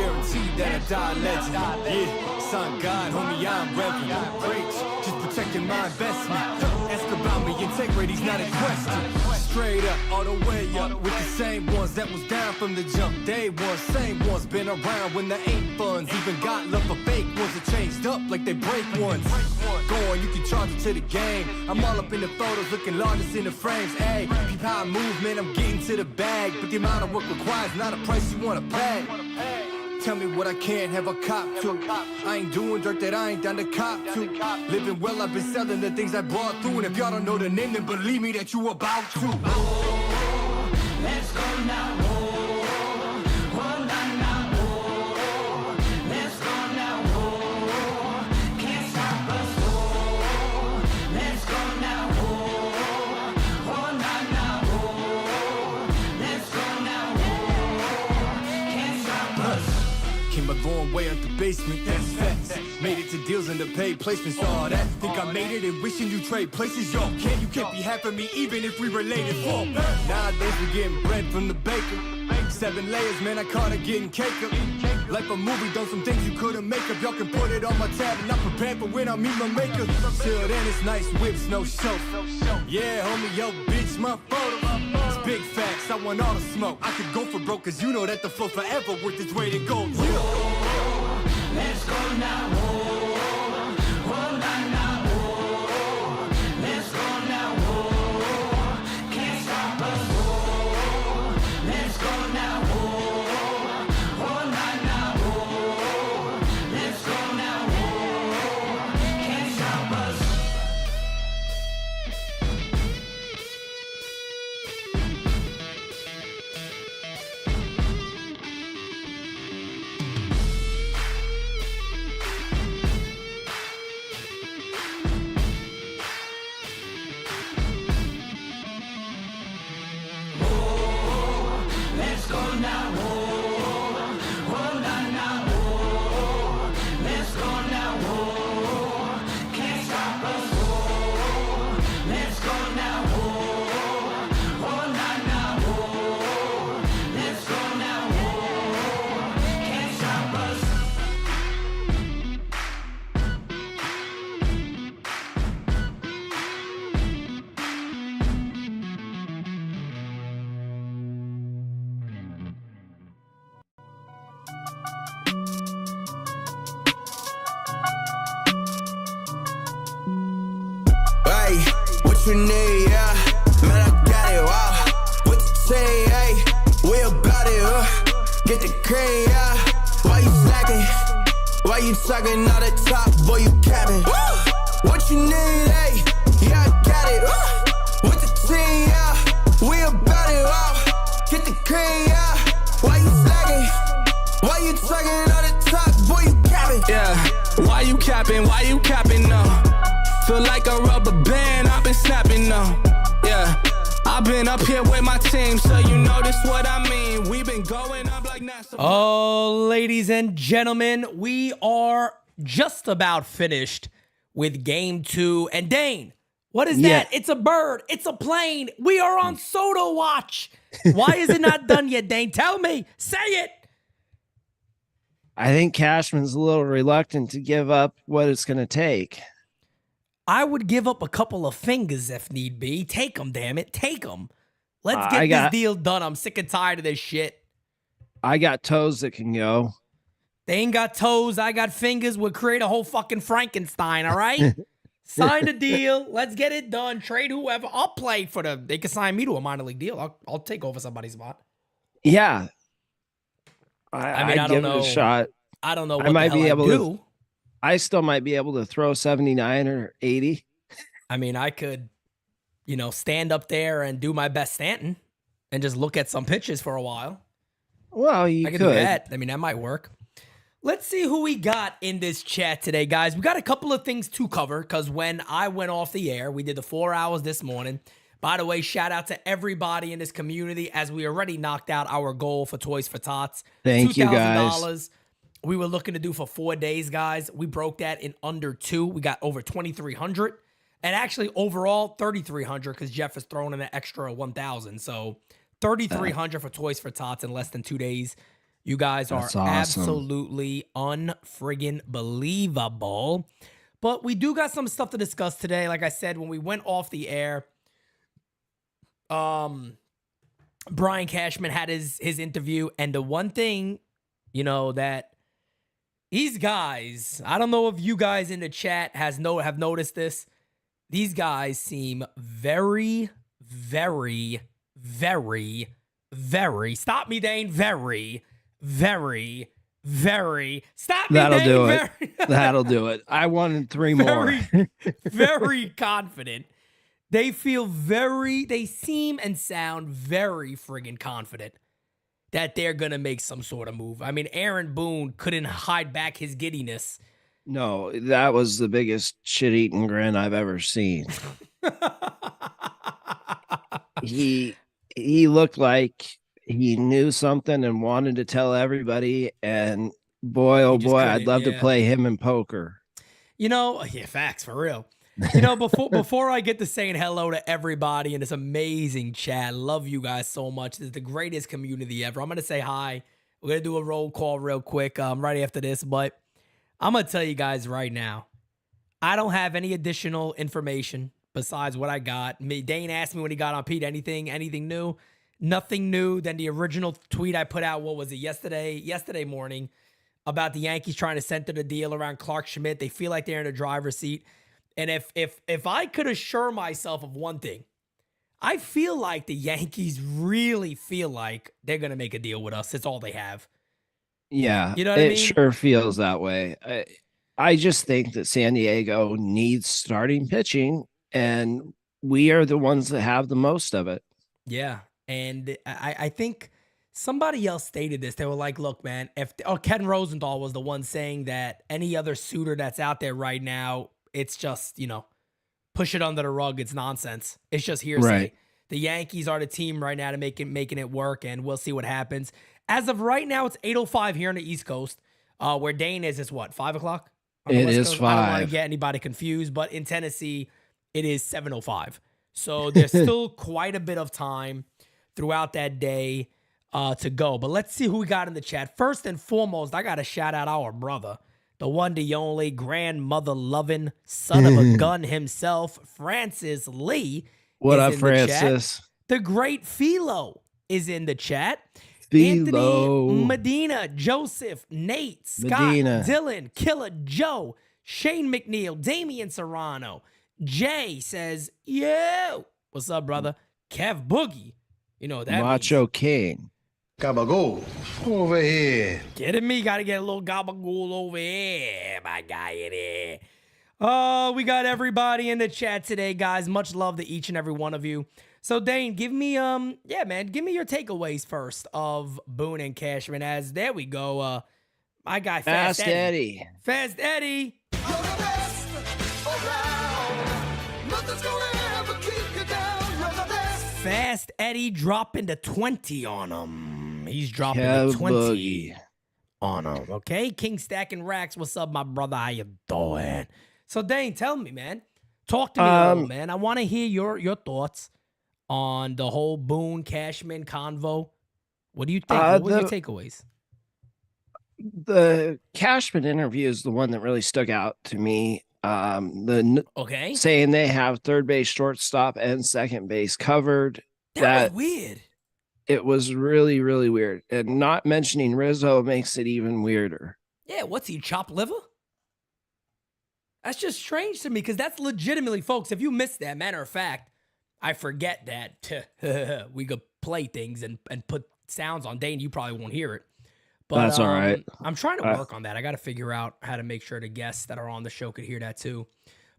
guaranteed that I die a legend. Yeah, son God, homie, I'm reverend. Preach, just protecting my investment. Ask about me, integrity's not in question. Straight up, all the way up, with the same ones that was down from the jump. Day one, same ones been around when there ain't funds. Even got love for fake ones that changed up like they break ones. Go on, you can charge it to the game. I'm all up in the photos, looking largest in the frames. Ayy, peep how I move, man, I'm getting to the bag. But the amount of work requires not a price you wanna pay. Tell me what I can't have a cop to. I ain't doing dirt that I ain't down to cop to. Living well, I've been selling the things I brought through. And if y'all don't know the name, then believe me that you about to. Oh, let's go now. Oh, oh, nah, nah, oh, let's go now. Oh, can't stop us. Oh, let's go now. Oh, oh, nah, nah, oh, let's go now. Oh, can't stop us. Came a long way out the basement, that's facts. Made it to deals and the paid placements, all that. Think I made it and wishing you trade places, yo. You can't be half of me even if we related for. Nowadays we getting bread from the baker. 7 layers, man, I caught it getting cake up. Like a movie, done some things you couldn't make up. Y'all can put it on my tab and I'm prepared for when I meet my maker. Till then it's nice whips, no show. Yeah, homie, yo, bitch, my photo. It's big facts, I want all the smoke. I could go for broke, cause you know that the flow forever worth its weight in gold. Oh, let's go now. Oh, oh, nah, nah, oh, let's go now. Oh, can't stop us. Oh, let's go now. Oh, oh, nah, nah, oh, let's go now. Oh, can't stop us. Let's go now. Oh, oh, nah, nah, oh, let's go now. Oh, can't stop us. Oh, let's go now. Oh, oh, nah, nah, oh, let's go now. Oh, can't stop us. Hey, what you need, yeah? Man, I got it, wow. What you say, hey? We about it, get the cream, yeah. Why you slacking? Why you talking all the talk, boy, you capping? What you need, hey? Yeah, I got it, with the team, yeah. We about it, wow. Get the cream, yeah. Why you slacking? Why you talking all the talk, boy, you capping? Yeah, why you capping? Why you capping, no? Feel like a rubber band, I've been snapping, no. Yeah, I've been up here with my team, so you know this what I mean. We've been going up like NASA. Oh, ladies and gentlemen, we are just about finished with game 2. And Dane, what is that? It's a bird. It's a plane. We are on Soto watch. Why is it not done yet, Dane? Tell me. Say it. I think Cashman's a little reluctant to give up what it's going to take. I would give up a couple of fingers if need be. Take them, damn it. Take them. Let's get this deal done. I'm sick and tired of this shit. I got toes that can go. They ain't got toes. I got fingers. We'll create a whole fucking Frankenstein, all right? Sign the deal. Let's get it done. Trade whoever. I'll play for the... They can sign me to a minor league deal. I'll take over somebody's spot. Yeah. I mean, I don't know. It a shot. I don't know what I might be able do. to. I still might be able to throw 79 or 80. I mean, I could, stand up there and do my best Stanton and just look at some pitches for a while. Well, I could do that. I mean, that might work. Let's see who we got in this chat today, guys. We got a couple of things to cover because when I went off the air, we did the 4 hours this morning. By the way, shout out to everybody in this community as we already knocked out our goal for Toys for Tots. Thank you, guys. $2,000. We were looking to do for 4 days, guys. We broke that in under 2. We got over 2,300. And actually, overall, 3,300 because Jeff is throwing in an extra 1,000. So 3,300 for Toys for Tots in less than 2 days. You guys are That's awesome. absolutely unfriggin' believable. But we do got some stuff to discuss today. Like I said, when we went off the air, Brian Cashman had his interview, and the one thing, that these guys, I don't know if you guys in the chat have noticed this. These guys seem very, very, very, very, stop me, Dane, very, very, very, stop me, That'll Dane, do it. very, That'll do it. I wanted 3 more. very confident. They seem and sound very friggin' confident that they're going to make some sort of move. I mean, Aaron Boone couldn't hide back his giddiness. No, that was the biggest shit-eating grin I've ever seen. He looked like he knew something and wanted to tell everybody. And boy, oh boy, I'd love to play him in poker. Facts for real. Before I get to saying hello to everybody in this amazing chat, love you guys so much. This is the greatest community ever. I'm going to say hi. We're going to do a roll call real quick right after this, but I'm going to tell you guys right now, I don't have any additional information besides what I got. Dane asked me when he got on Pete, anything new? Nothing new than the original tweet I put out, what was it, yesterday morning, about the Yankees trying to center the deal around Clark Schmidt. They feel like they're in a driver's seat. And if I could assure myself of one thing, I feel like the Yankees really feel like they're going to make a deal with us. It's all they have. Yeah, you know what I mean? It sure feels that way. I just think that San Diego needs starting pitching, and we are the ones that have the most of it. Yeah, and I think somebody else stated this. They were like, look, man, Ken Rosenthal was the one saying that any other suitor that's out there right now, it's just, push it under the rug. It's nonsense. It's just hearsay. Right. The Yankees are the team right now to making it work, and we'll see what happens. As of right now, it's 8:05 here on the East Coast, where Dane is what, 5 o'clock? It is 5. I don't want to get anybody confused, but in Tennessee, it is 7:05. So there's still quite a bit of time throughout that day to go. But let's see who we got in the chat. First and foremost, I got to shout out our brother, the one, the only, grandmother-loving son of a gun himself, Francis Lee. What up, Francis? The great Philo is in the chat. Philo. Anthony Medina, Joseph, Nate, Scott, Medina. Dylan, Killer Joe, Shane McNeil, Damian Serrano. Jay says, yo, what's up, brother? Kev Boogie. You know what that Macho means. King. Gabagool, over here. Kidding me? Got to get a little gabagool over here, my guy in here. Oh, we got everybody in the chat today, guys. Much love to each and every one of you. So, Dane, give me give me your takeaways first of Boone and Cashman. As there we go, my guy Fast Eddie. Fast Eddie. Fast Eddie dropping the 20 on him. He's dropping the 20 Boogie. on him. Okay, King Stacking Racks. What's up, my brother? How you doing? So, Dane, tell me, man. Talk to me a little, man. I want to hear your thoughts on the whole Boone Cashman convo. What do you think? What were your takeaways? The Cashman interview is the one that really stuck out to me. Okay, saying they have third base, shortstop, and second base covered. That was weird. It was really, really weird. And not mentioning Rizzo makes it even weirder. Yeah, what's he, chopped liver? That's just strange to me because that's legitimately, folks, if you missed that, matter of fact, I forget that we could play things and put sounds on Dane. You probably won't hear it. But that's all right. I'm trying to work on that. I got to figure out how to make sure the guests that are on the show could hear that too.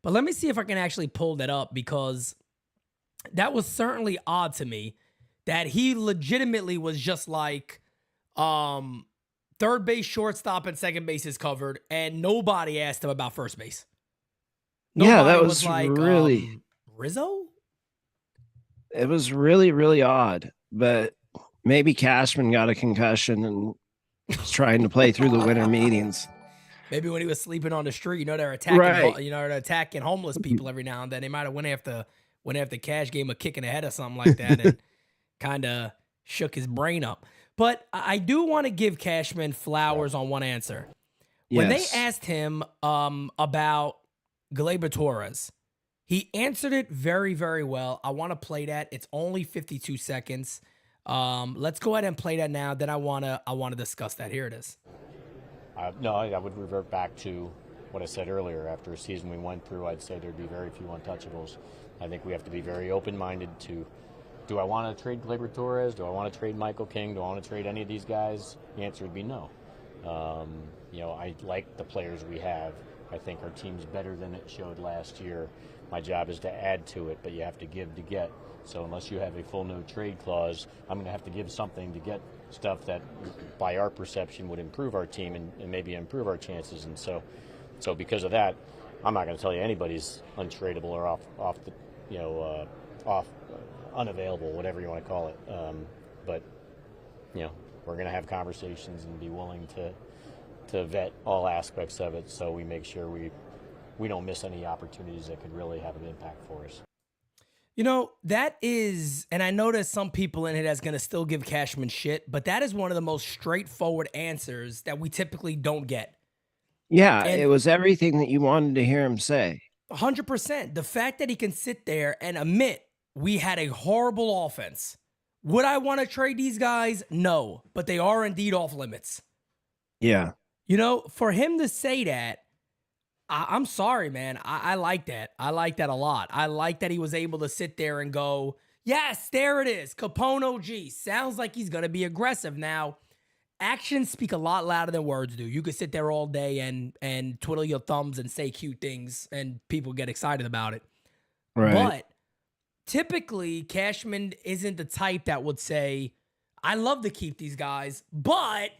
But let me see if I can actually pull that up because that was certainly odd to me that he legitimately was just like, third base, shortstop, and second base is covered, and nobody asked him about first base. Nobody that was like, really Rizzo? It was really, really odd. But maybe Cashman got a concussion and was trying to play through the winter meetings. Maybe when he was sleeping on the street, they're attacking, right. They're attacking homeless people every now and then. They might have went after Cash, gave him a kick in the head or something like that, and kind of shook his brain up. But I do want to give Cashman flowers on one answer. When they Yes. asked him about Gleyber Torres, he answered it very, very well. I want to play that. It's only 52 seconds. Let's go ahead and play that now. Then I wanna discuss that. Here it is. No, I would revert back to what I said earlier. After a season we went through, I'd say there'd be very few untouchables. I think we have to be very open-minded to, do I want to trade Gleyber Torres? Do I want to trade Michael King? Do I want to trade any of these guys? The answer would be no. I like the players we have. I think our team's better than it showed last year. My job is to add to it, but you have to give to get. So unless you have a full no trade clause, I'm going to have to give something to get stuff that, by our perception, would improve our team and maybe improve our chances. And so because of that, I'm not going to tell you anybody's untradeable or unavailable, whatever you want to call it. But we're going to have conversations and be willing to vet all aspects of it, so we make sure we don't miss any opportunities that could really have an impact for us. That is, and I know there's some people in it that's going to still give Cashman shit, but that is one of the most straightforward answers that we typically don't get. Yeah, And it was everything that you wanted to hear him say. 100%. The fact that he can sit there and admit we had a horrible offense. Would I want to trade these guys? No, but they are indeed off limits. Yeah. For him to say that, I'm sorry, man. I like that. I like that a lot. I like that he was able to sit there and go, yes, there it is. Capone OG. Sounds like he's going to be aggressive. Now, actions speak a lot louder than words do. You could sit there all day and twiddle your thumbs and say cute things, and people get excited about it. Right. But typically, Cashman isn't the type that would say, I love to keep these guys, but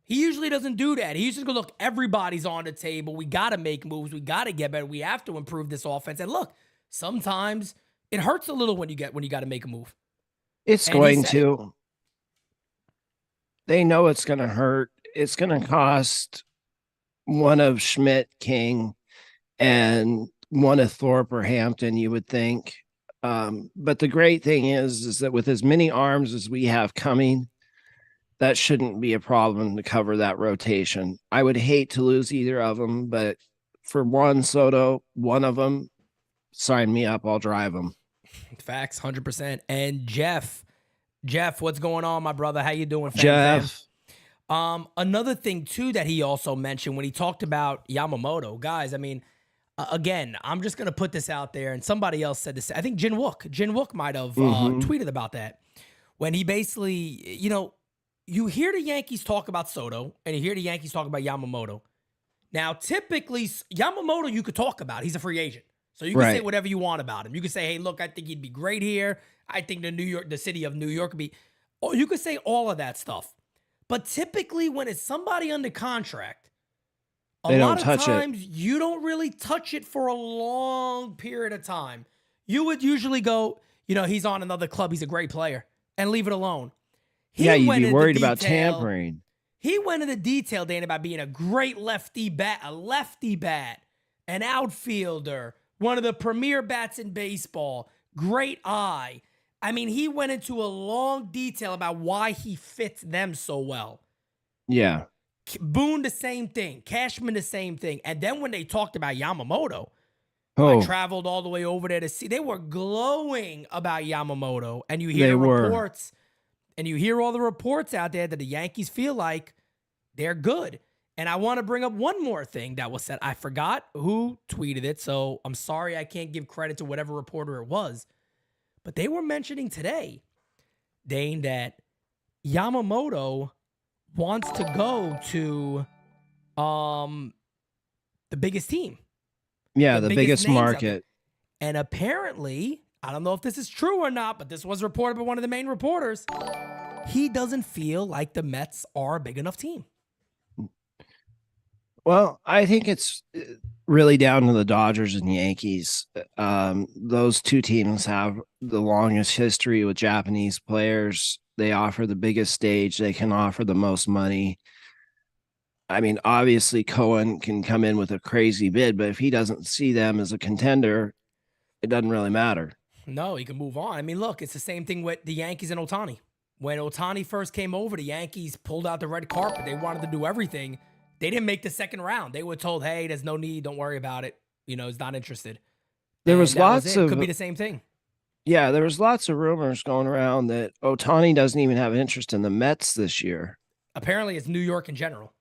he usually doesn't do that. He usually goes, look, everybody's on the table. We got to make moves. We got to get better. We have to improve this offense. And look, sometimes it hurts a little when you got to make a move. It's going to. They know it's going to hurt. It's going to cost one of Schmidt, King, and one of Thorpe or Hampton, you would think. But the great thing is that with as many arms as we have coming, that shouldn't be a problem to cover that rotation. I would hate to lose either of them, but for Juan Soto, one of them, sign me up. I'll drive them. Facts, 100%. And Jeff, what's going on, my brother? How you doing, fam? Jeff? Another thing, too, that he also mentioned when he talked about Yamamoto. Guys, I mean, again, I'm just going to put this out there, and somebody else said this. I think Jin Wook might have tweeted about that. When he basically, you hear the Yankees talk about Soto, and you hear the Yankees talk about Yamamoto. Now, typically, Yamamoto you could talk about. He's a free agent. So you can say whatever you want about him. You can say, hey, look, I think he'd be great here. I think the city of New York would be... Or you could say all of that stuff. But typically, when it's somebody under contract, a lot of times you don't really touch it for a long period of time. You would usually go, he's on another club. He's a great player. And leave it alone. You'd be worried about tampering. He went into detail, Dan, about being a great lefty bat, an outfielder, one of the premier bats in baseball, great eye. I mean, he went into a long detail about why he fits them so well. Yeah. Boone, the same thing. Cashman, the same thing. And then when they talked about Yamamoto, I traveled all the way over there to see. They were glowing about Yamamoto. And you hear reports. And you hear all the reports out there that the Yankees feel like they're good. And I want to bring up one more thing that was said. I forgot who tweeted it, so I'm sorry I can't give credit to whatever reporter it was. But they were mentioning today, Dane, that Yamamoto wants to go to the biggest team. Yeah, the biggest market. And apparently, I don't know if this is true or not, but this was reported by one of the main reporters. He doesn't feel like the Mets are a big enough team. Well, I think it's really down to the Dodgers and Yankees. Those two teams have the longest history with Japanese players. They offer the biggest stage. They can offer the most money. I mean, obviously, Cohen can come in with a crazy bid, but if he doesn't see them as a contender, it doesn't really matter. No, he can move on. I mean, look, it's the same thing with the Yankees and Ohtani. when Ohtani first came over, the Yankees pulled out the red carpet. They wanted to do everything. They didn't make the second round. They were told, hey, there's no need. Don't worry about it. He's not interested. There was lots of could be the same thing. Yeah, there was lots of rumors going around that Ohtani doesn't even have interest in the Mets this year. Apparently, it's New York in general.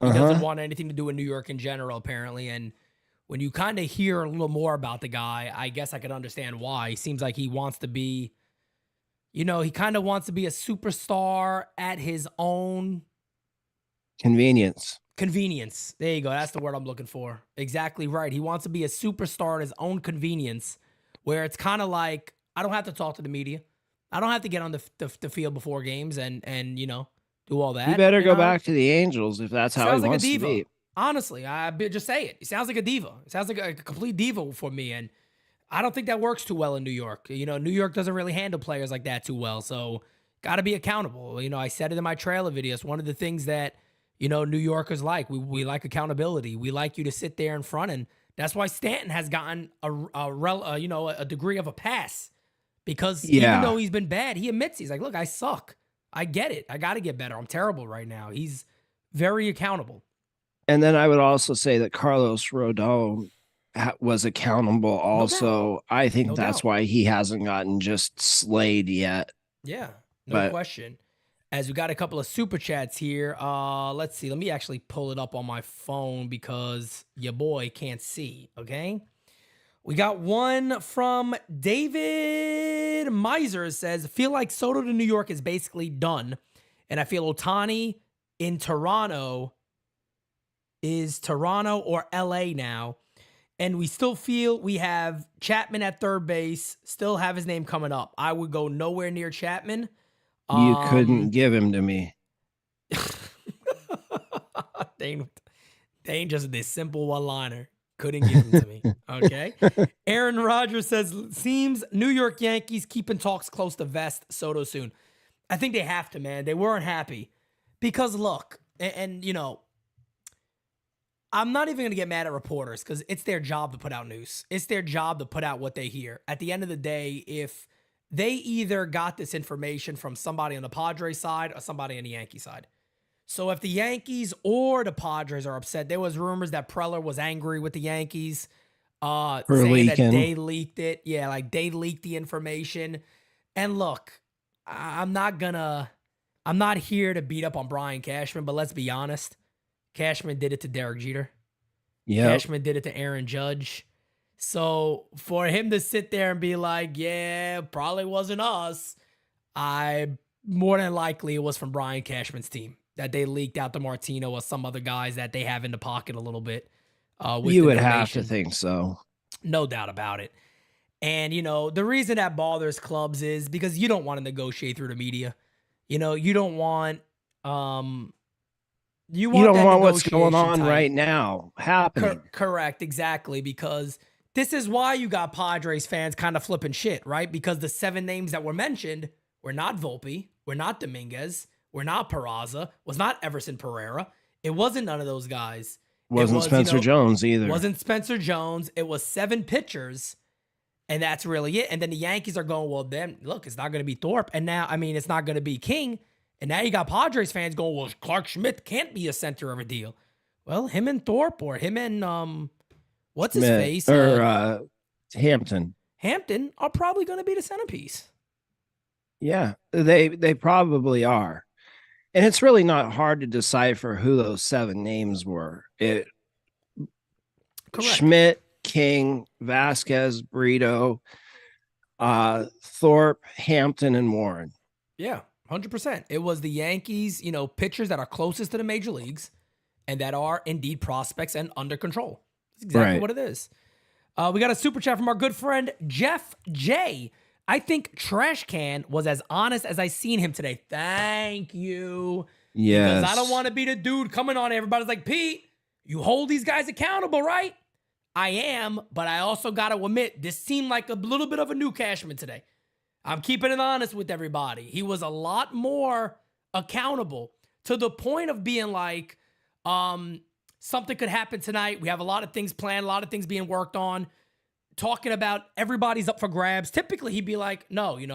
He doesn't want anything to do with New York in general, apparently. And when you kind of hear a little more about the guy, I guess I could understand why. He seems like he wants to be, he kind of wants to be a superstar at his own Convenience. There you go. That's the word I'm looking for. Exactly right. He wants to be a superstar at his own convenience, where it's kind of like, I don't have to talk to the media. I don't have to get on the field before games and do all that. You better go back to the Angels if that's how he wants a diva. to be. Honestly, just say it. He sounds like a diva. It sounds like a complete diva for me, and I don't think that works too well in New York. New York doesn't really handle players like that too well, so got to be accountable. I said it in my trailer videos. One of the things that New Yorkers like, we like accountability. We like you to sit there in front, and that's why Stanton has gotten a degree of a pass, because even though he's been bad, he admits, he's like, look, I suck. I get it. I got to get better. I'm terrible right now. He's very accountable. And then I would also say that Carlos Rodon was accountable also. I think that's why he hasn't gotten just slayed yet. Yeah, no question. As we got a couple of super chats here, let's see. Let me actually pull it up on my phone because your boy can't see, okay? We got one from David Miser. Says, feel like Soto to New York is basically done. And I feel Ohtani in Toronto is Toronto or LA now. And we still feel we have Chapman at third base, still have his name coming up. I would go nowhere near Chapman. You couldn't give him to me. Dane just this simple one-liner. Couldn't give him to me. Okay. Aaron Rodgers says, seems New York Yankees keeping talks close to vest Soto soon. I think they have to, man. They weren't happy. Because look, and I'm not even going to get mad at reporters because it's their job to put out news. It's their job to put out what they hear. At the end of the day, if they either got this information from somebody on the Padres side or somebody on the Yankee side. So if the Yankees or the Padres are upset, there was rumors that Preller was angry with the Yankees, saying that they leaked it. Yeah, like they leaked the information. And look, I'm not here to beat up on Brian Cashman, but let's be honest. Cashman did it to Derek Jeter. Yeah. Cashman did it to Aaron Judge. So for him to sit there and be like, yeah, probably wasn't us, more than likely it was from Brian Cashman's team that they leaked out to Martino or some other guys that they have in the pocket a little bit. You would have to think so. No doubt about it. And, the reason that bothers clubs is because you don't want to negotiate through the media. You don't want you don't want what's going on right now happening. Correct, exactly, because this is why you got Padres fans kind of flipping shit, right? Because the 7 names that were mentioned were not Volpe, were not Dominguez, were not Peraza, was not Everson Pereira. It wasn't none of those guys. Wasn't Spencer Jones either. Wasn't Spencer Jones. It was 7 pitchers, and that's really it. And then the Yankees are going, well, then, look, it's not going to be Thorpe. And now, it's not going to be King. And now you got Padres fans going, well, Clark Schmidt can't be a center of a deal. Well, him and Thorpe or him and what's his face? Or Hampton. Hampton are probably going to be the centerpiece. Yeah, they probably are. And it's really not hard to decipher who those 7 names were. Correct. Schmidt, King, Vasquez, Brito, Thorpe, Hampton, and Warren. Yeah, 100%. It was the Yankees, pitchers that are closest to the major leagues and that are indeed prospects and under control. That's exactly what it is. We got a super chat from our good friend, Jeff J. I think Trash Can was as honest as I seen him today. Thank you. Yes. Because I don't want to be the dude coming on. Everybody's like, Pete, you hold these guys accountable, right? I am, but I also got to admit, this seemed like a little bit of a new Cashman today. I'm keeping it honest with everybody. He was a lot more accountable to the point of being like, something could happen tonight. We have a lot of things planned, a lot of things being worked on. Talking about everybody's up for grabs. Typically, he'd be like, no, we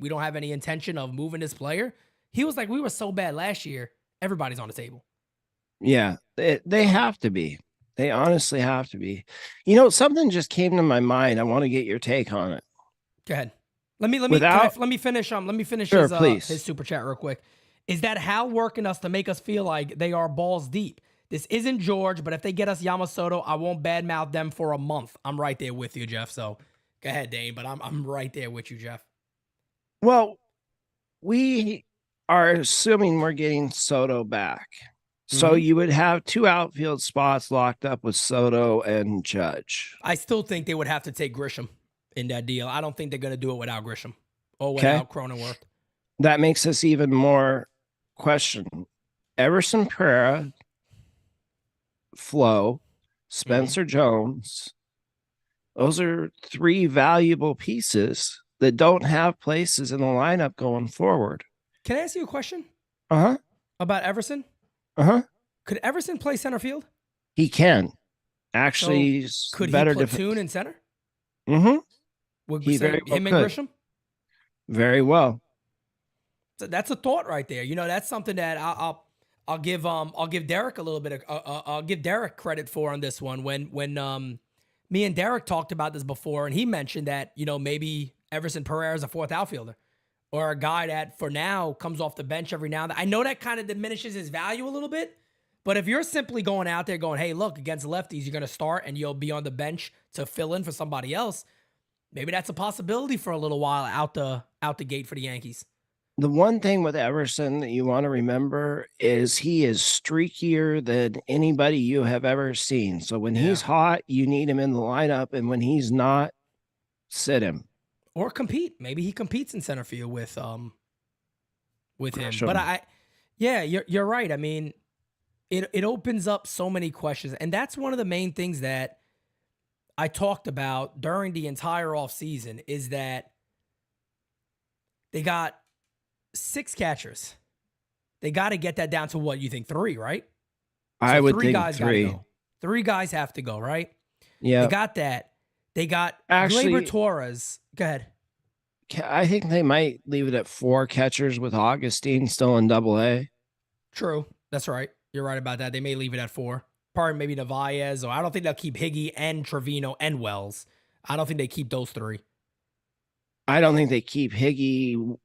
don't have any intention of moving this player. He was like, we were so bad last year. Everybody's on the table. Yeah, they have to be. They honestly have to be. You know, something just came to my mind. I want to get your take on it. Go ahead. Let me Without- let me finish Sure, please. his super chat real quick. Is that Hal working us to make us feel like they are balls deep? This isn't George, but if they get us Yamamoto, I won't badmouth them for a month. I'm right there with you, Jeff. So go ahead, Dane, but I'm right there with you, Jeff. Well, we are assuming we're getting Soto back. So Mhm. you would have 2 outfield spots locked up with Soto and Judge. I still think they would have to take Grisham in that deal. I don't think they're going to do it without Grisham or Okay. without Cronenworth. That makes us even more question. Everson Pereira, Flo, Spencer Jones. Those are 3 valuable pieces that don't have places in the lineup going forward. Can I ask you a question Uh-huh. about Everson? Uh-huh. Could Everson play center field? He can. Actually, he's Could better he platoon in center? Mm-hmm. Would He we say very well him and could. Grisham? Very well. So that's a thought right there. You know, that's something that I'll give Derek a little bit of I'll give Derek credit for on this one. When me and Derek talked about this before, and he mentioned that, you know, maybe Everson Pereira is a 4th outfielder or a guy that for now comes off the bench every now and then. I know that kind of diminishes his value a little bit, but if you're simply going out there going, hey, look, against lefties, you're going to start and you'll be on the bench to fill in for somebody else. Maybe that's a possibility for a little while out the gate for the Yankees. The one thing with Everson that you want to remember is he is streakier than anybody you have ever seen. So when he's hot, you need him in the lineup, and when he's not, sit him. Or compete. Maybe he competes in center field with him. Grisham. But you're right. I mean, it opens up so many questions. And that's one of the main things that I talked about during the entire offseason is that they got 6 catchers. They got to get that down to what you think, 3, right? I would 3 think guys gotta 3. go. 3 guys have to go, right? Yeah. They got that. They got Actually- Gleyber Torres. Go ahead. I think they might leave it at 4 catchers with Augustine still in AA. True. That's right. You're right about that. They may leave it at 4. Probably maybe Narvaez, or I don't think they'll keep Higgy and Trevino and Wells. I don't think they keep those 3. I don't think they keep Higgy,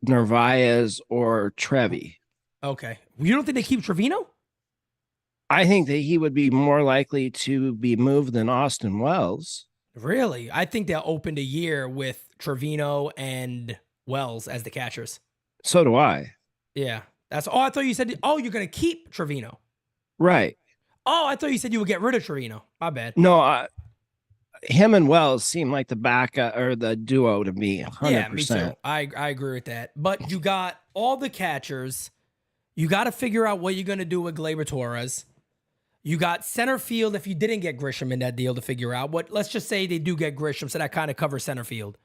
Narvaez, or Trevi. Okay. You don't think they keep Trevino? I think that he would be more likely to be moved than Austin Wells. Really? I think they'll open the year with Trevino and Wells as the catchers. So do I. Yeah. I thought you said, you're going to keep Trevino. Right. Oh, I thought you said you would get rid of Trevino. My bad. No, him and Wells seem like the backup or the duo to me. 100%. Yeah, me too. I agree with that. But you got all the catchers. You got to figure out what you're going to do with Gleyber Torres. You got center field if you didn't get Grisham in that deal to figure out what. Let's just say they do get Grisham, so that kind of covers center field.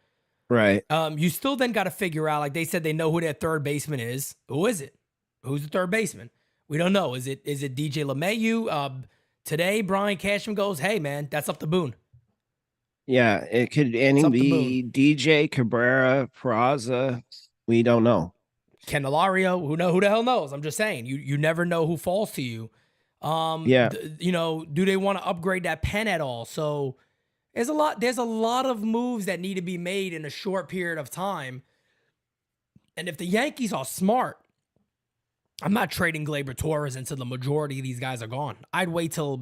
Right. You still then got to figure out, like they said, they know who their third baseman is. Who is it? Who's the third baseman? We don't know. Is it DJ LeMahieu? Today, Brian Cashman goes, hey, man, that's up to Boone. Yeah, it could be DJ, Cabrera, Peraza. We don't know. Candelario, who the hell knows? I'm just saying, you never know who falls to you. Yeah. Do they want to upgrade that pen at all? So there's a lot of moves that need to be made in a short period of time. And if the Yankees are smart, I'm not trading Gleyber Torres until the majority of these guys are gone. I'd wait till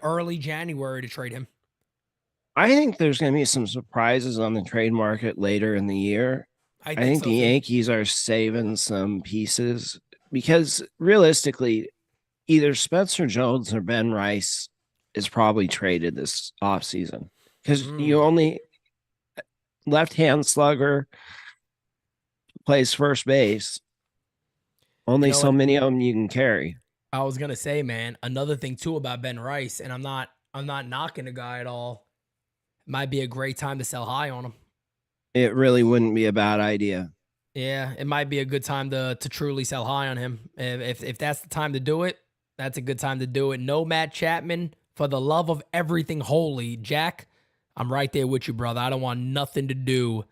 early January to trade him. I think there's going to be some surprises on the trade market later in the year. I think so the too. Yankees are saving some pieces because realistically, either Spencer Jones or Ben Rice is probably traded this offseason because you only left-hand slugger plays first base. Only so many of them you can carry. I was gonna say, man, another thing too about Ben Rice, and I'm not knocking the guy at all. Might be a great time to sell high on him. It really wouldn't be a bad idea. Yeah, it might be a good time to truly sell high on him. If that's the time to do it, that's a good time to do it. No Matt Chapman, for the love of everything holy. Jack, I'm right there with you, brother. I don't want nothing to do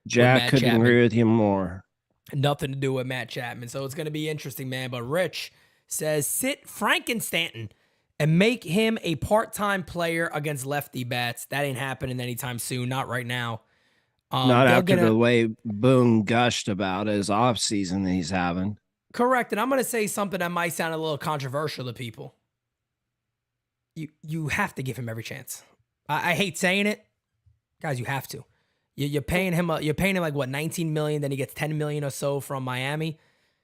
Jack Matt couldn't Chapman. agree with you more. Nothing to do with Matt Chapman. So it's going to be interesting, man. But Rich says, sit Frankenstanton and make him a part-time player against lefty bats. That ain't happening anytime soon. Not right now. Not after the way Boone gushed about his offseason that he's having. Correct. And I'm going to say something that might sound a little controversial to people. You have to give him every chance. I hate saying it. Guys, you have to. You're paying him like what, 19 million, then he gets 10 million or so from Miami.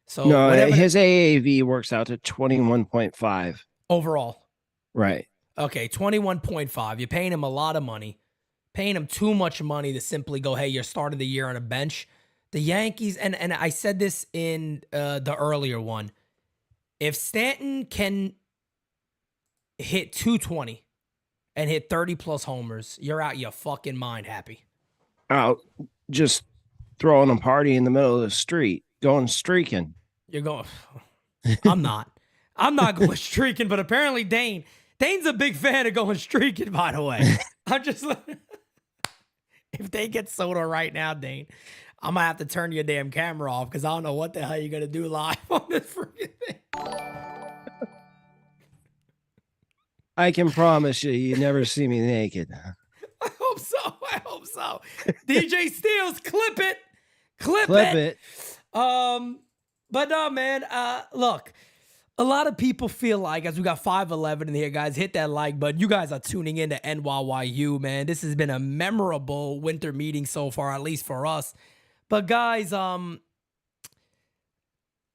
So no, his AAV works out to 21.5 overall. Right. Okay, 21.5. You're paying him a lot of money. Paying him too much money to simply go, hey, you're starting the year on a bench. The Yankees, and I said this in the earlier one, if Stanton can hit 220 and hit 30 plus homers, you're out your fucking mind happy. Out just throwing a party in the middle of the street, going streaking. You're going, I'm not going streaking, but apparently Dane's a big fan of going streaking, by the way. I'm just, if they get Soto right now, Dane, I'm going to have to turn your damn camera off because I don't know what the hell you're going to do live on this freaking thing. I can promise you never see me naked. I hope so. DJ Steels, clip it. Clip it. But no, man, look, a lot of people feel like, as we got 511 in here, guys, hit that like button. You guys are tuning in to NYYU, man. This has been a memorable winter meeting so far, at least for us. But guys, I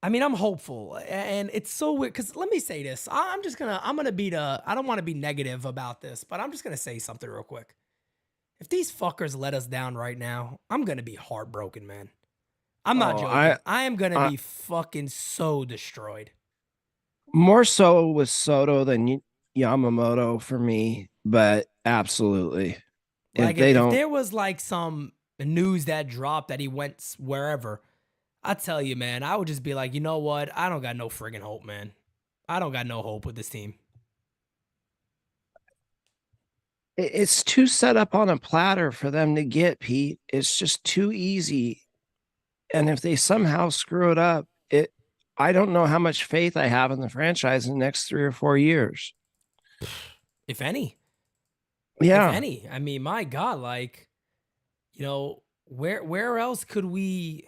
mean, I'm hopeful, and it's so weird because let me say this. I don't want to be negative about this, but I'm just gonna say something real quick. If these fuckers let us down right now, I'm gonna be heartbroken, man. I'm not joking. I am gonna be fucking so destroyed. More so with Soto than Yamamoto for me, but absolutely. Like if there was like some news that dropped that he went wherever, I tell you, man, I would just be like, you know what? I don't got no friggin' hope, man. I don't got no hope with this team. It's too set up on a platter for them to get, Pete. It's just too easy. And if they somehow screw it up, I don't know how much faith I have in the franchise in the next 3 or 4 years. If any. Yeah. If any. I mean, my God, like, you know, where else could we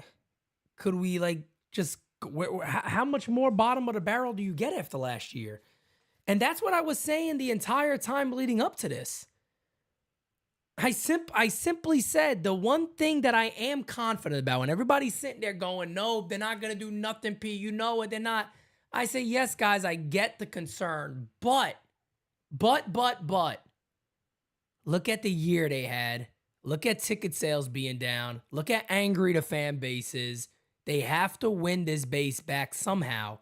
like just how much more bottom of the barrel do you get after last year? And that's what I was saying the entire time leading up to this. I simply said the one thing that I am confident about when everybody's sitting there going, no, they're not going to do nothing, P. You know it. They're not. I say, yes, guys, I get the concern, but look at the year they had. Look at ticket sales being down. Look at angry the fan bases. They have to win this base back somehow.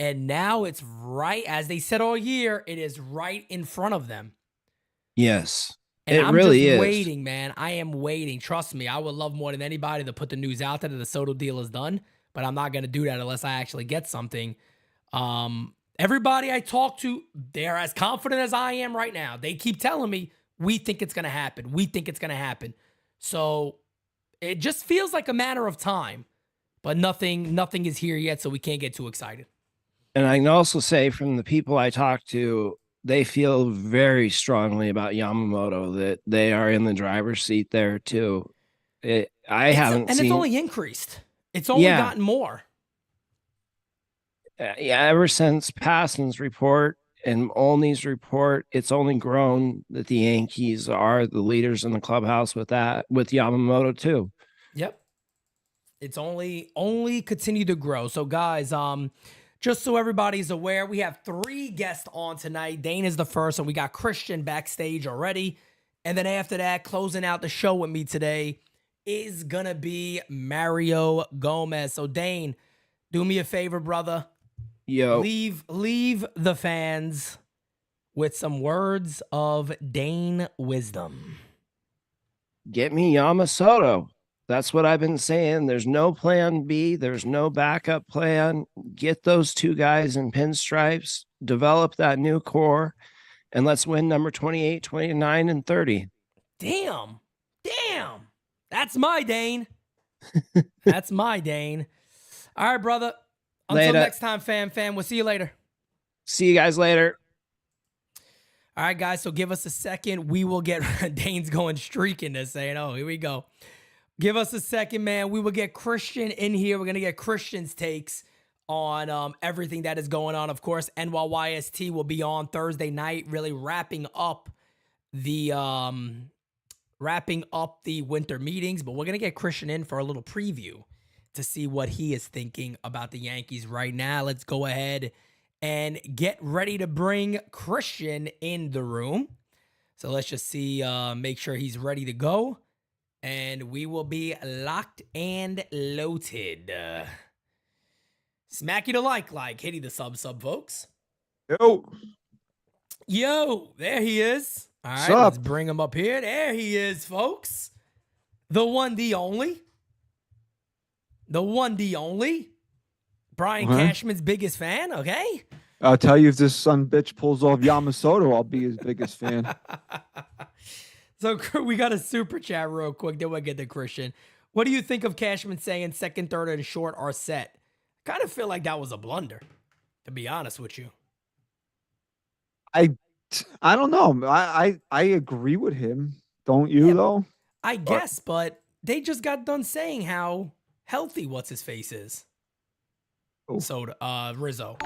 And now it's right, as they said all year, it is right in front of them. Yes. And I'm really just is. waiting, man. I am waiting. Trust me, I would love more than anybody to put the news out there that the Soto deal is done, but I'm not going to do that unless I actually get something. Everybody I talk to, they're as confident as I am right now. They keep telling me, we think it's going to happen. We think it's going to happen. So it just feels like a matter of time, but nothing is here yet, so we can't get too excited. And I can also say from the people I talk to, they feel very strongly about Yamamoto, that they are in the driver's seat there too. It's only increased. It's only gotten more. Ever since Passan's report and Olney's report, it's only grown that the Yankees are the leaders in the clubhouse with Yamamoto too. Yep. It's only continued to grow. So guys, just so everybody's aware, we have 3 guests on tonight. Dane is the first, and we got Christian backstage already. And then after that, closing out the show with me today is going to be Mario Gomez. So Dane, do me a favor, brother. Yo. Leave the fans with some words of Dane wisdom. Get me Yamamoto. That's what I've been saying. There's no plan B. There's no backup plan. Get those 2 guys in pinstripes, develop that new core, and let's win number 28, 29, and 30. Damn. That's my Dane. That's my Dane. All right, brother. Until Later. next time, fam. We'll see you later. See you guys later. All right, guys. So give us a second. We will get Dane's going streaking this saying, oh, here we go. Give us a second, man. We will get Christian in here. We're going to get Christian's takes on everything that is going on. Of course, NYYST will be on Thursday night, really wrapping up the winter meetings. But we're going to get Christian in for a little preview to see what he is thinking about the Yankees right now. Let's go ahead and get ready to bring Christian in the room. So let's just see, make sure he's ready to go. And we will be locked and loaded. Smack you to like, hitty the sub, folks. Yo, there he is. All right, let's bring him up here. There he is, folks. The one, the only. The one, the only. Brian Cashman's biggest fan, okay? I'll tell you, if this son bitch pulls off Yamamoto, I'll be his biggest fan. So we got a super chat real quick. Then we'll get to Christian. What do you think of Cashman saying second, third, and short are set? Kind of feel like that was a blunder, to be honest with you. I don't know. I agree with him. Don't you, though? I guess, but they just got done saying how healthy what's-his-face is. So, Rizzo.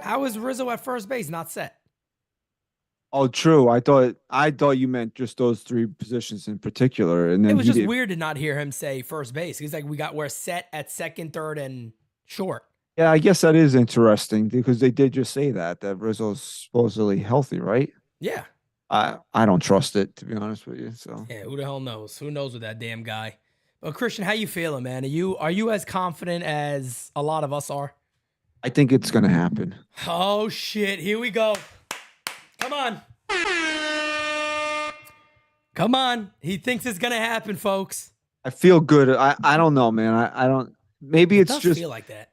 How is Rizzo at first base not set? Oh, true. I thought you meant just those three positions in particular. And then it was just weird to not hear him say first base. He's like, we're set at second, third, and short. Yeah, I guess that is interesting because they did just say that Rizzo's supposedly healthy, right? Yeah. I don't trust it, to be honest with you. So yeah, who the hell knows? Who knows with that damn guy? But Christian, how you feeling, man? Are you as confident as a lot of us are? I think it's gonna happen. Oh shit! Here we go. Come on. Come on. He thinks it's gonna happen, folks. I feel good. I don't know, man. I don't. Maybe it's just feel like that.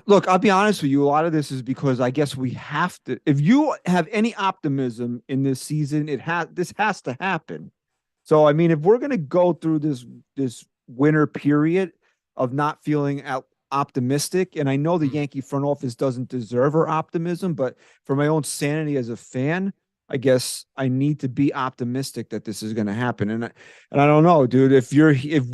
Look, I'll be honest with you. A lot of this is because I guess we have to. If you have any optimism in this season, this has to happen. So I mean, if we're gonna go through this winter period of not feeling optimistic, and I know the Yankee front office doesn't deserve our optimism, but for my own sanity as a fan, I guess I need to be optimistic that this is going to happen. And I don't know, dude, if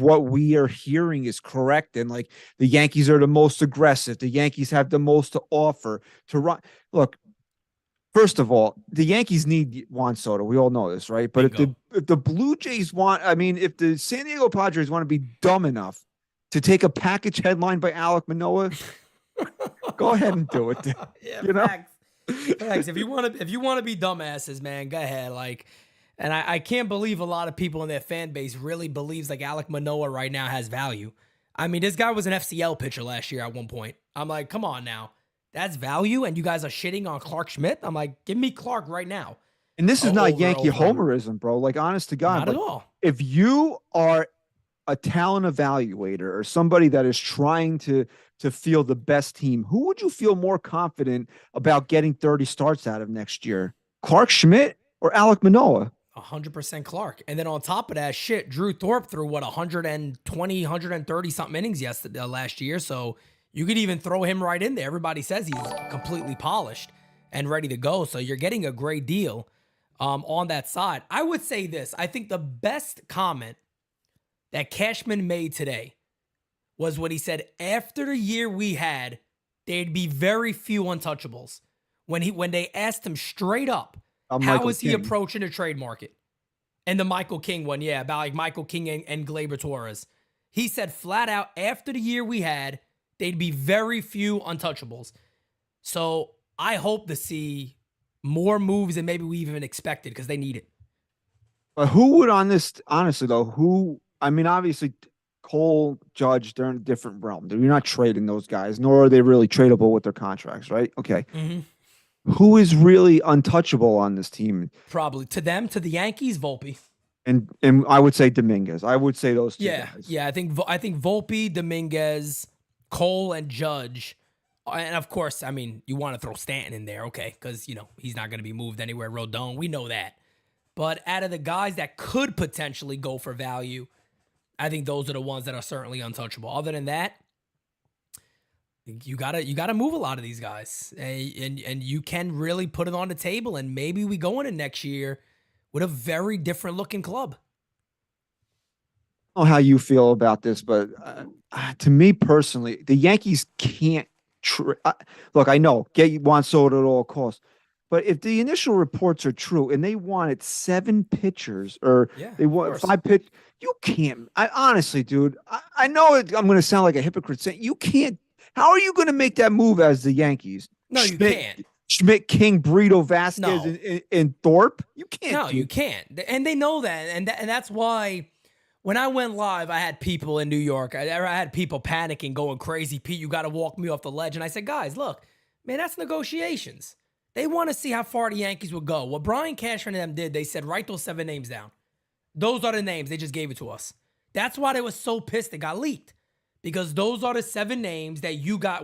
what we are hearing is correct, and like the Yankees are the most aggressive, the Yankees have the most to offer to run. Look, first of all, the Yankees need Juan Soto. We all know this, right? But if the Blue Jays if the San Diego Padres want to be dumb enough to take a package headline by Alec Manoah, go ahead and do it. Yeah, you know? Facts. If you want to be dumbasses, man, go ahead. And I can't believe a lot of people in their fan base really believes like Alec Manoah right now has value. I mean, this guy was an FCL pitcher last year at one point. I'm like, come on now. That's value, and you guys are shitting on Clark Schmidt? I'm like, give me Clark right now. And this is not Yankee homerism, bro. Like, honest to God. Not at all. If you are a talent evaluator or somebody that is trying to feel the best team, who would you feel more confident about getting 30 starts out of next year? Clark Schmidt or Alec Manoah? 100% Clark. And then on top of that shit, Drew Thorpe threw 120, 130 something innings last year. So you could even throw him right in there. Everybody says he's completely polished and ready to go. So you're getting a great deal on that side. I would say this. I think the best comment that Cashman made today was what he said after the year we had, there'd be very few untouchables. When they asked him straight up, how is he approaching the trade market? And the Michael King one, yeah, about like Michael King and Gleyber Torres. He said flat out, after the year we had, they'd be very few untouchables. So I hope to see more moves than maybe we even expected because they need it. But who would honestly though, obviously Cole, Judge, they're in a different realm. You're not trading those guys, nor are they really tradable with their contracts, right? Okay. Mm-hmm. Who is really untouchable on this team? Probably to the Yankees, Volpe. And I would say Dominguez. I would say those two guys. Yeah. I think Volpe, Dominguez, Cole, and Judge. And of course, you want to throw Stanton in there, okay? Because, he's not going to be moved anywhere. Rodon, we know that. But out of the guys that could potentially go for value, I think those are the ones that are certainly untouchable. Other than that, you gotta move a lot of these guys, and you can really put it on the table, and maybe we go into next year with a very different looking club. I don't know how you feel about this, but to me personally, the Yankees can't. Look, I know get Juan Soto at all costs, but if the initial reports are true and they wanted 7 pitchers or they want 5 pitch, you can't. I honestly, dude, I know I'm going to sound like a hypocrite saying you can't. How are you going to make that move as the Yankees? No, you can't. Schmidt, King, Brito, Vasquez, and Thorpe. You can't. No, you can't. And they know that, and that's why. When I went live, I had people in New York. I had people panicking, going crazy. Pete, you got to walk me off the ledge. And I said, guys, look, man, that's negotiations. They want to see how far the Yankees would go. What Brian Cashman and them did, they said, write those 7 names down. Those are the names. They just gave it to us. That's why they were so pissed it got leaked. Because those are the 7 names that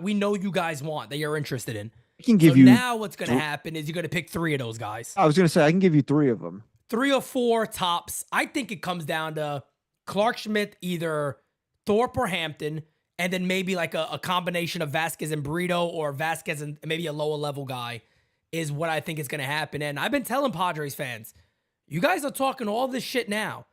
we know you guys want, that you're interested in. I can give you. Now what's going to happen is you're going to pick 3 of those guys. I was going to say, I can give you 3 of them. 3 or 4 tops. I think it comes down to Clark Schmidt, either Thorpe or Hampton, and then maybe like a combination of Vasquez and Brito, or Vasquez and maybe a lower level guy is what I think is going to happen. And I've been telling Padres fans, you guys are talking all this shit now.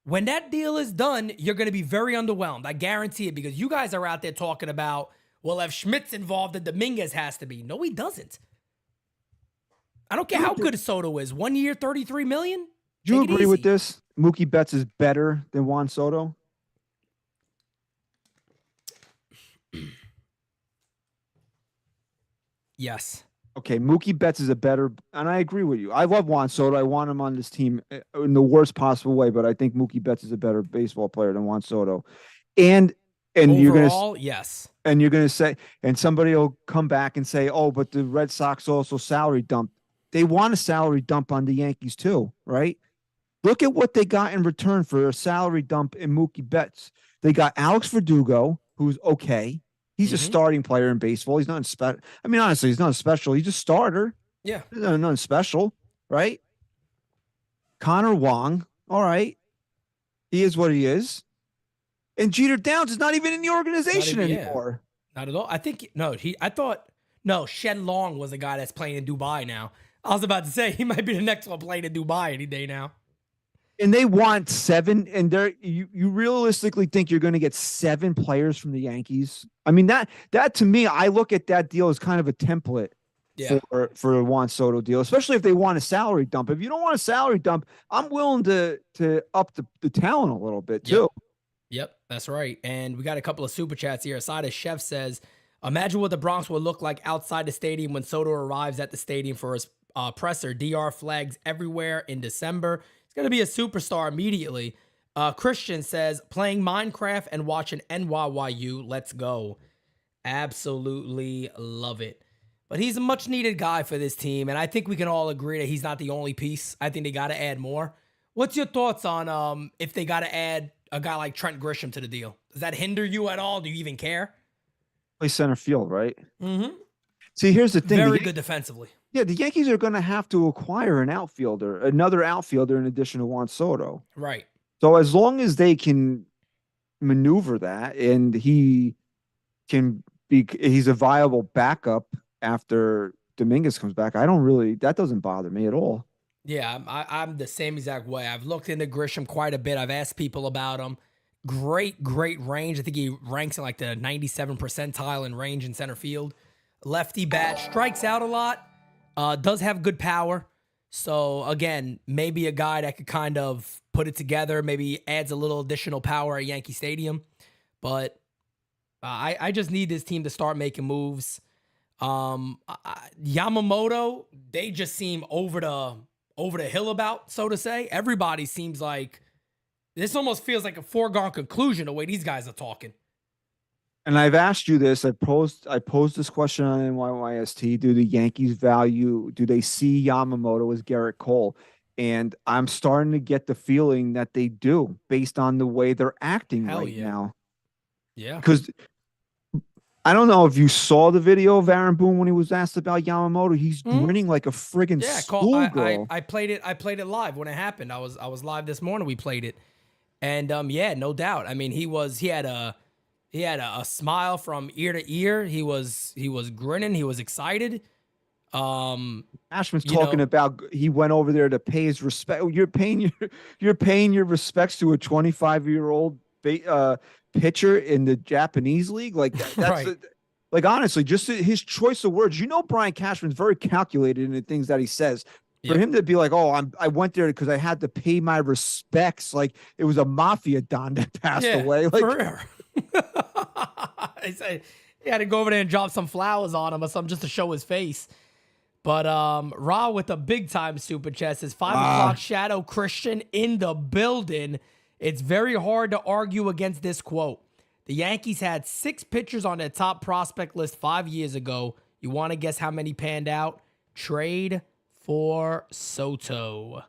When that deal is done, you're going to be very underwhelmed. I guarantee it, because you guys are out there talking about, well, if Schmidt's involved, then Dominguez has to be. No, he doesn't. I don't care how good Soto is. 1 year, $33 million. Do you agree with this? Mookie Betts is better than Juan Soto? Yes. Okay, Mookie Betts is a better, and I agree with you. I love Juan Soto. I want him on this team in the worst possible way, but I think Mookie Betts is a better baseball player than Juan Soto. And overall, you're gonna, yes. And you're gonna say, and somebody will come back and say, oh, but the Red Sox also salary dump. They want a salary dump on the Yankees too, right? Look at what they got in return for a salary dump in Mookie Betts. They got Alex Verdugo, who's okay. He's a starting player in baseball. He's not special. I mean, honestly, he's not special. He's a starter. Yeah. Nothing special, right? Connor Wong, all right. He is what he is. And Jeter Downs is not even in the organization anymore. Not at all. I think, Shen Long was the guy that's playing in Dubai now. I was about to say, he might be the next one playing in Dubai any day now. And they want 7, and you realistically think you're going to get 7 players from the Yankees? I mean, that to me, I look at that deal as kind of a template for a Juan Soto deal, especially if they want a salary dump. If you don't want a salary dump, I'm willing to up the talent a little bit too. Yep, that's right. And we got a couple of super chats here. Asada Chef says, imagine what the Bronx will look like outside the stadium when Soto arrives at the stadium for his presser. DR flags everywhere in December. Going to be a superstar immediately. Christian says, playing Minecraft and watching NYYU. Let's go. Absolutely love it. But he's a much needed guy for this team, and I think we can all agree that he's not the only piece. I think they got to add more. What's your thoughts on if they got to add a guy like Trent Grisham to the deal? Does that hinder you at all? Do you even care? Play center field, right? Mm-hmm. See, here's the thing. Very good defensively. Yeah, the Yankees are going to have to acquire another outfielder in addition to Juan Soto. Right. So as long as they can maneuver that and he's a viable backup after Dominguez comes back, that doesn't bother me at all. Yeah, I'm the same exact way. I've looked into Grisham quite a bit. I've asked people about him. Great range. I think he ranks in like the 97th percentile in range in center field. Lefty bat, strikes out a lot. Does have good power. So, again, maybe a guy that could kind of put it together, maybe adds a little additional power at Yankee Stadium. But I just need this team to start making moves. Yamamoto, they just seem over the hill about, so to say. Everybody seems like this almost feels like a foregone conclusion the way these guys are talking. And I've asked you this. I posed this question on NYYST. Do the Yankees do they see Yamamoto as Garrett Cole? And I'm starting to get the feeling that they do based on the way they're acting now. Yeah. Because I don't know if you saw the video of Aaron Boone when he was asked about Yamamoto. He's grinning like a friggin' schoolgirl. I played it live when it happened. I was live this morning. We played it. And yeah, no doubt. I mean, he had a smile from ear to ear. He was grinning. He was excited. Ashman's You talking know, about he went over there to pay his respect. You're paying your respects to a 25-year-old pitcher in the Japanese league. Like that's right. like honestly, just his choice of words. You know, Brian Cashman's very calculated in the things that he says. For Yep. him to be like, "Oh, I went there because I had to pay my respects," like it was a mafia don that passed Yeah, away. Like, for real. I say he had to go over there and drop some flowers on him or something just to show his face. But Ra with a big time super chat says 5 o'clock Shadow Christian in the building. It's very hard to argue against this quote. The Yankees had 6 pitchers on their top prospect list 5 years ago. You want to guess how many panned out? Trade for Soto.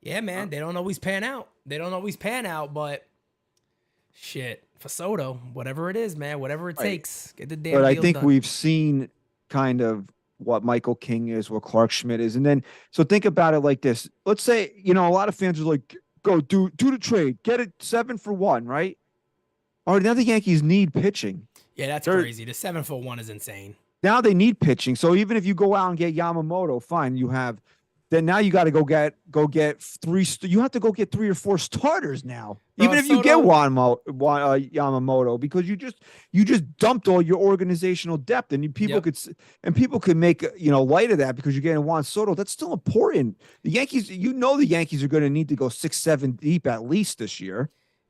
Yeah, man, they don't always pan out. But shit, for Soto, whatever it is, man, whatever it takes, get the damn but I deal think done. we've seen kind of what Michael King is, what Clark Schmidt is. And then, so think about it like this. Let's say, a lot of fans are like, go do the trade, get it 7 for 1, right? All right, now the Yankees need pitching. Yeah, that's crazy. The 7-for-1 is insane. Now they need pitching. So even if you go out and get Yamamoto, fine, you have. Then now you got to go get 3. You have to go get 3 or 4 starters now. Bro, Even if you get Yamamoto, because you just dumped all your organizational depth, and people could make light of that because you're getting Juan Soto. That's still important. The Yankees, the Yankees are going to need to go 6-7 deep at least this year.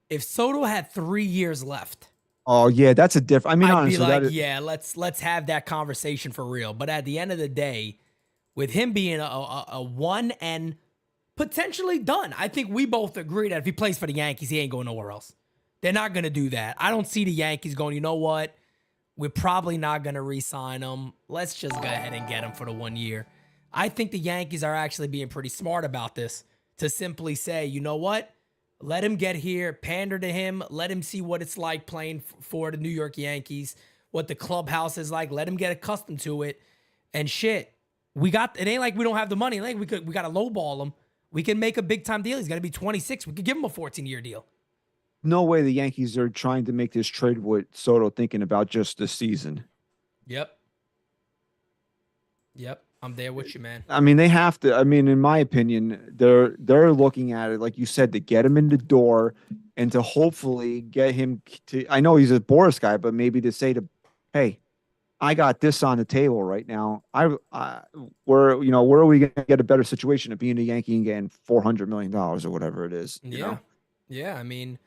If Soto had 3 years left, oh yeah, that's a different. I mean, I'd honestly, be like, yeah, let's have that conversation for real. But at the end of the day, with him being a 1 and potentially done, I think we both agree that if he plays for the Yankees, he ain't going nowhere else. They're not going to do that. I don't see the Yankees going, you know what? We're probably not going to re-sign him. Let's just go ahead and get him for the 1 year. I think the Yankees are actually being pretty smart about this to simply say, you know what? Let him get here, pander to him, let him see what it's like playing for the New York Yankees, what the clubhouse is like. Let him get accustomed to it. And shit, it ain't like we don't have the money. Like we got to lowball him. We can make a big time deal. He's going to be 26. We could give him a 14-year deal. No way the Yankees are trying to make this trade with Soto thinking about just the season. Yep. I'm there with you, man. I mean, they have to. I mean, in my opinion, they're looking at it, like you said, to get him in the door and to hopefully get him to. I know he's a Boris guy, but maybe to say hey, I got this on the table right now. Where are we going to get a better situation of being a Yankee and getting $400 million or whatever it is? Yeah. I mean,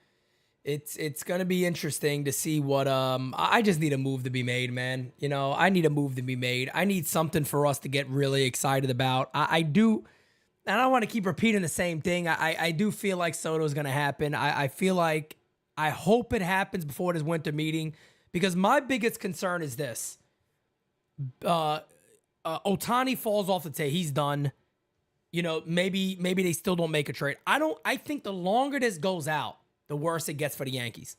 it's gonna be interesting to see what I just need a move to be made, man. I need a move to be made. I need something for us to get really excited about. I do, and I don't want to keep repeating the same thing. I do feel like Soto is gonna happen. I feel like I hope it happens before this winter meeting, because my biggest concern is this. Ohtani falls off the table. He's done. Maybe they still don't make a trade. I think the longer this goes out, the worse it gets for the Yankees.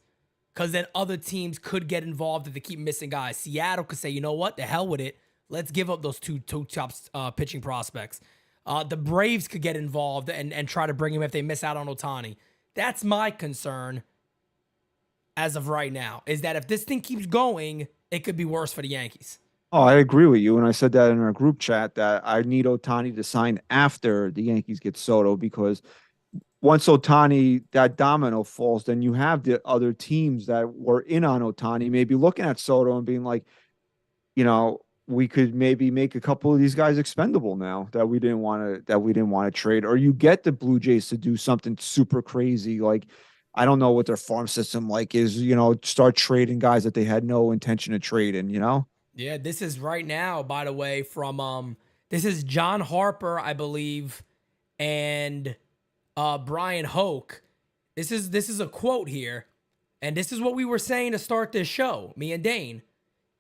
Because then other teams could get involved if they keep missing guys. Seattle could say, you know what? The hell with it. Let's give up those two top pitching prospects. The Braves could get involved and try to bring him if they miss out on Ohtani. That's my concern as of right now, is that if this thing keeps going, it could be worse for the Yankees. Oh, I agree with you. And I said that in our group chat that I need Ohtani to sign after the Yankees get Soto, because once Ohtani, that domino falls, then you have the other teams that were in on Ohtani maybe looking at Soto and being like, we could maybe make a couple of these guys expendable now that we didn't want to trade. Or you get the Blue Jays to do something super crazy. Like, I don't know what their farm system like is, start trading guys that they had no intention of trading, Yeah, this is right now, by the way, from this is John Harper, I believe, and Brian Hoke. This is a quote here, and this is what we were saying to start this show, me and Dane.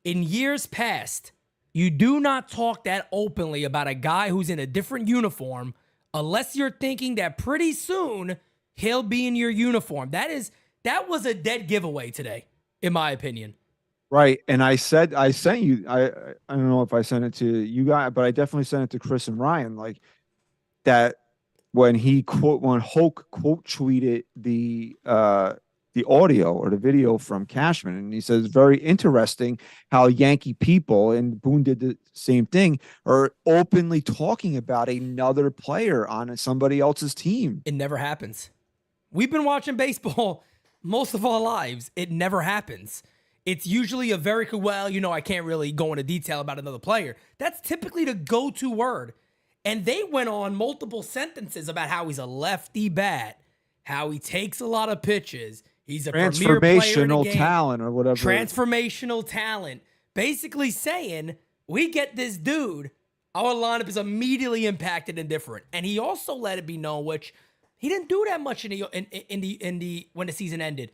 In years past, you do not talk that openly about a guy who's in a different uniform unless you're thinking that pretty soon he'll be in your uniform. That was a dead giveaway today, in my opinion. Right. And I sent you, I don't know if I sent it to you guys, but I definitely sent it to Chris and Ryan, like that. when Hoke quote tweeted the audio or the video from Cashman, and he says very interesting how Yankee people, and Boone did the same thing, are openly talking about another player on somebody else's team. It never happens. We've been watching baseball most of our lives. It never happens. It's usually a very well, I can't really go into detail about another player. That's typically the go-to word. And they went on multiple sentences about how he's a lefty bat, how he takes a lot of pitches. He's a premier player in the game. Talent or whatever. Transformational talent. Basically saying, we get this dude, our lineup is immediately impacted and different. And he also let it be known, which he didn't do that much in the when the season ended.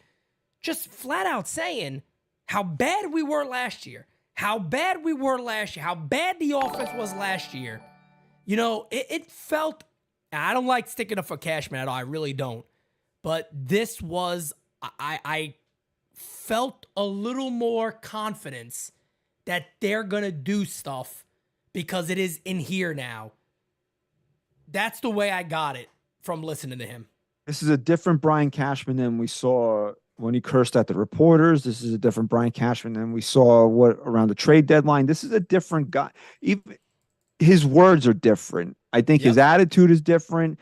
Just flat out saying how bad we were last year. How bad we were last year. How bad the offense was last year. It felt, I don't like sticking up for Cashman at all. I really don't. But this was, I felt a little more confidence that they're going to do stuff because it is in here now. That's the way I got it from listening to him. This is a different Brian Cashman than we saw when he cursed at the reporters. This is a different Brian Cashman than we saw around the trade deadline. This is a different guy. Even his words are different. I think his attitude is different.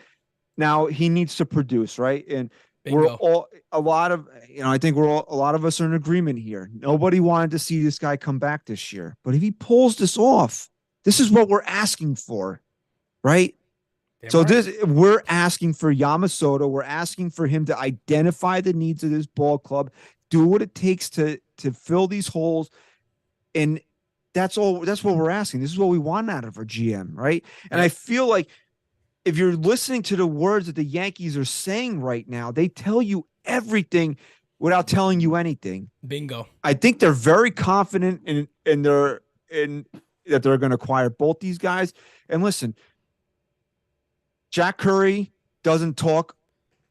Now he needs to produce, right? And we're all a lot of us are in agreement here. Nobody wanted to see this guy come back this year. But if he pulls this off, this is what we're asking for, right? We're asking for Yamamoto. We're asking for him to identify the needs of this ball club, do what it takes to fill these holes. And that's all. That's what we're asking. This is what we want out of our GM, right? And I feel like if you're listening to the words that the Yankees are saying right now, they tell you everything without telling you anything. Bingo. I think they're very confident in that they're going to acquire both these guys. And listen, Jack Curry doesn't talk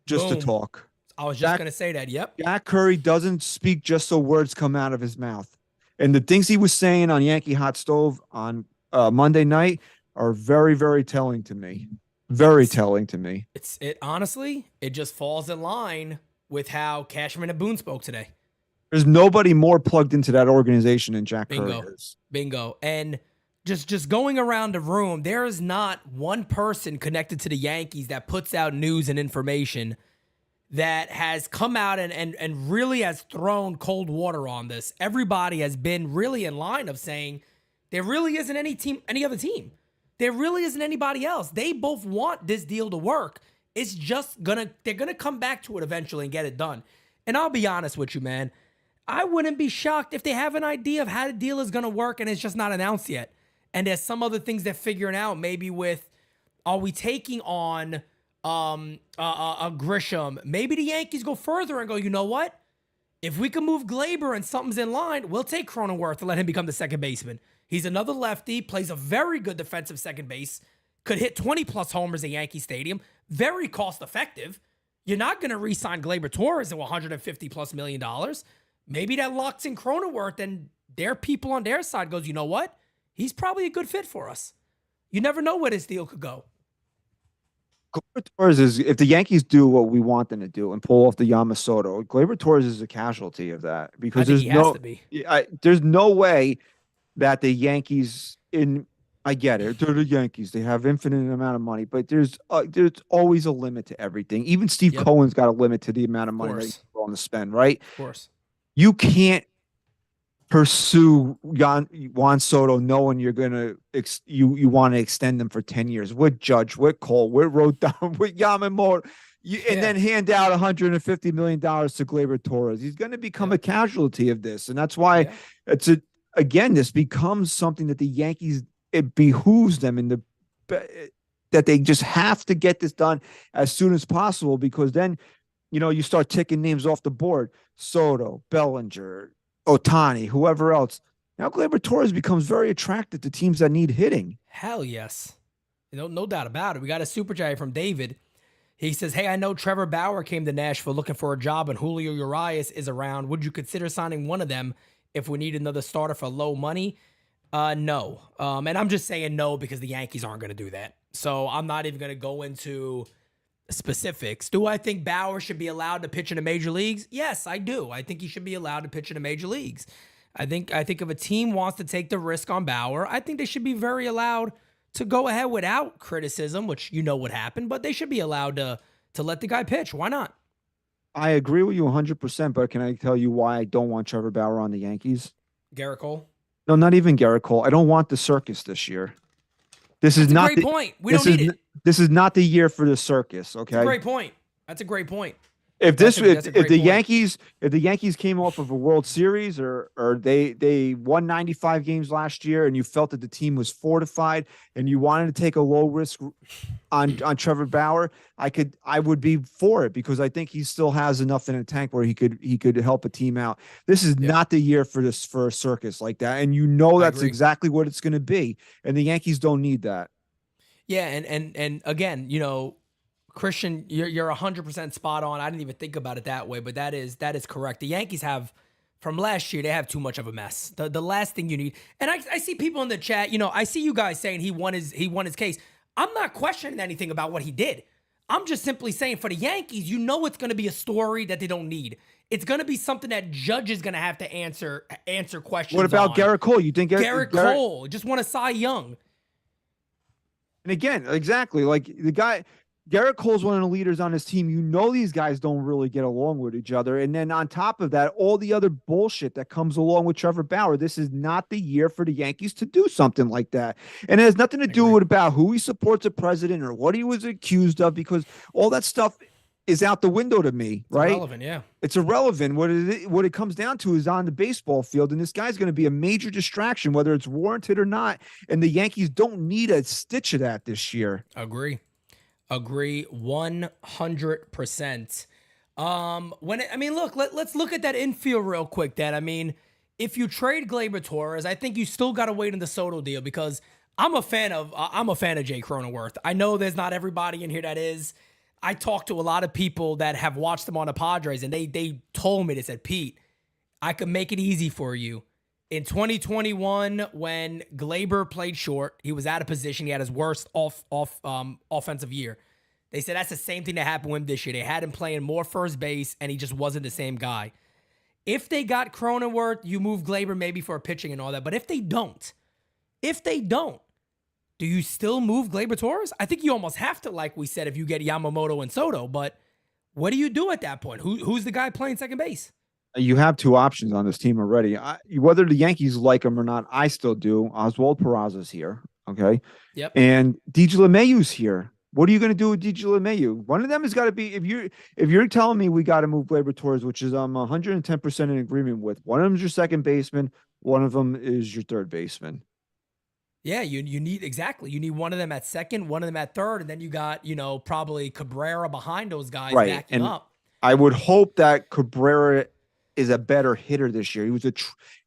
just to talk. I was just going to say that. Yep. Jack Curry doesn't speak just so words come out of his mouth. And the things he was saying on Yankee Hot Stove on Monday night are very, very telling to me. Very telling to me. Honestly, it just falls in line with how Cashman and Boone spoke today. There's nobody more plugged into that organization than Jack Curry is. Bingo. And just going around the room, there is not one person connected to the Yankees that puts out news and information that has come out and really has thrown cold water on this. Everybody has been really in line of saying there really isn't any other team. There really isn't anybody else. They both want this deal to work. It's just they're gonna come back to it eventually and get it done. And I'll be honest with you, man. I wouldn't be shocked if they have an idea of how the deal is gonna work and it's just not announced yet. And there's some other things they're figuring out, maybe with, are we taking on a Grisham? Maybe the Yankees go further and go, you know what? If we can move Glaber and something's in line, we'll take Cronenworth and let him become the second baseman. He's another lefty, plays a very good defensive second base, could hit 20-plus homers at Yankee Stadium, very cost-effective. You're not going to re-sign Glaber Torres at $150-plus million. Maybe that locks in Cronenworth, and their people on their side goes, you know what? He's probably a good fit for us. You never know where this deal could go. Gleyber Torres is, if the Yankees do what we want them to do and pull off the Yamamoto, Gleyber Torres is a casualty of that because there's there's no way that the Yankees I get it. They're the Yankees. They have infinite amount of money, but there's always a limit to everything. Even Steve Cohen's got a limit to the amount of money that he's willing to spend, right? Of course. You can't pursue Juan Soto knowing you're gonna you want to extend them for 10 years with Judge, with Cole, with Rodon, with Yamamoto, and then hand out $150 million to Gleyber Torres. He's going to become a casualty of this, and that's why this becomes something that the Yankees, it behooves them that they just have to get this done as soon as possible, because then you start ticking names off the board: Soto, Bellinger, Ohtani, whoever else. Now Gleyber Torres becomes very attractive to teams that need hitting. Hell yes. No doubt about it. We got a super chat from David. He says, hey, I know Trevor Bauer came to Nashville looking for a job and Julio Urias is around. Would you consider signing one of them if we need another starter for low money? No. And I'm just saying no because the Yankees aren't going to do that. So I'm not even going to go into specifics. Do I think Bauer should be allowed to pitch in the major leagues? Yes, I do. I think he should be allowed to pitch in the major leagues. I think if a team wants to take the risk on Bauer, I think they should be very allowed to go ahead without criticism, which you know would happen, but they should be allowed to let the guy pitch. Why not? I agree with you 100%, but can I tell you why I don't want Trevor Bauer on the Yankees? Garrett Cole? No, not even Garrett Cole. I don't want the circus this year. This is not a great point. We don't need it. This is not the year for the circus, okay? That's a great point. That's a great point. If the Yankees came off of a World Series or they won 95 games last year and you felt that the team was fortified and you wanted to take a low risk on Trevor Bauer, I would be for it because I think he still has enough in a tank where he could help a team out. This is not the year for a circus like that, and you know that's exactly what it's going to be, and the Yankees don't need that. Yeah, and again, you know, Christian, you're 100% spot on. I didn't even think about it that way, but that is correct. The Yankees have, from last year, they have too much of a mess. The last thing you need, and I see people in the chat, you know, I see you guys saying he won his case. I'm not questioning anything about what he did. I'm just simply saying for the Yankees, you know, it's going to be a story that they don't need. It's going to be something that Judge is going to have to answer questions. What about on. Garrett Cole? You think Garrett Cole just want to Cy Young? And again, exactly like the guy. Garrett Cole's one of the leaders on his team. You know these guys don't really get along with each other. And then on top of that, all the other bullshit that comes along with Trevor Bauer. This is not the year for the Yankees to do something like that. And it has nothing to do with about who he supports a president or what he was accused of, because all that stuff is out the window to me, right? It's irrelevant, yeah. It's irrelevant. What it comes down to is on the baseball field, and this guy's going to be a major distraction, whether it's warranted or not. And the Yankees don't need a stitch of that this year. Agree 100%. Let's look at that infield real quick, Dad. I mean, if you trade Gleyber Torres, I think you still got to wait in the Soto deal, because I'm a fan of Jay Cronenworth. I know there's not everybody in here that is. I talked to a lot of people that have watched him on the Padres, and they told me, they said, Pete, I could make it easy for you. In 2021, when Gleyber played short, he was out of position. He had his worst offensive year. They said that's the same thing that happened with him this year. They had him playing more first base, and he just wasn't the same guy. If they got Cronenworth, you move Gleyber maybe for pitching and all that. But if they don't, do you still move Gleyber Torres? I think you almost have to, like we said, if you get Yamamoto and Soto. But what do you do at that point? Who's the guy playing second base? You have two options on this team already. Whether the Yankees like him or not, I still do. Oswald Peraza's here, okay? Yep. And DJ LeMahieu's here. What are you going to do with DJ LeMahieu? One of them has got to be, if you're telling me we got to move Gleyber Torres, which is I'm 110% in agreement with. One of them is your second baseman. One of them is your third baseman. Yeah, you need You need one of them at second, one of them at third, and then you got, you know, probably Cabrera behind those guys backing up. I would hope that Cabrera is a better hitter this year.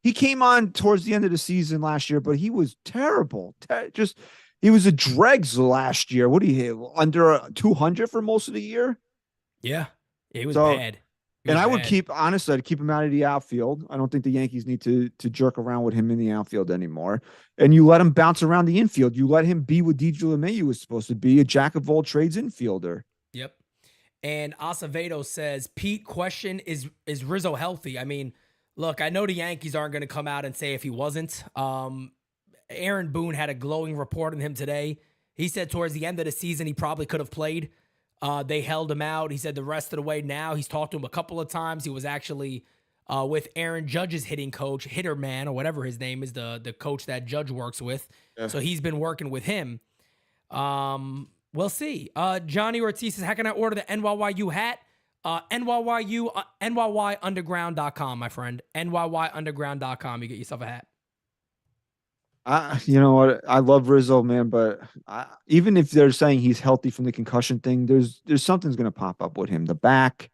He came on towards the end of the season last year, but he was terrible. He was a dregs last year. What do you hit? Under 200 for most of the year? Yeah, it was bad. I'd keep him out of the outfield. I don't think the Yankees need to jerk around with him in the outfield anymore. And you let him bounce around the infield. You let him be what DJ LeMahieu was supposed to be, a jack of all trades infielder. Yep. And Acevedo says, Pete, question, is Rizzo healthy? I mean, look, I know the Yankees aren't going to come out and say if he wasn't. Aaron Boone had a glowing report on him today. He said towards the end of the season, he probably could have played. They held him out. He said the rest of the way now. He's talked to him a couple of times. He was actually with Aaron Judge's hitting coach, Hitter Man, or whatever his name is, the coach that Judge works with. Yeah. So he's been working with him. We'll see. Johnny Ortiz says, how can I order the NYYU hat? NYYUnderground.com, my friend. NYYUnderground.com. You get yourself a hat. You know what? I love Rizzo, man, but even if they're saying he's healthy from the concussion thing, there's something's going to pop up with him. The back,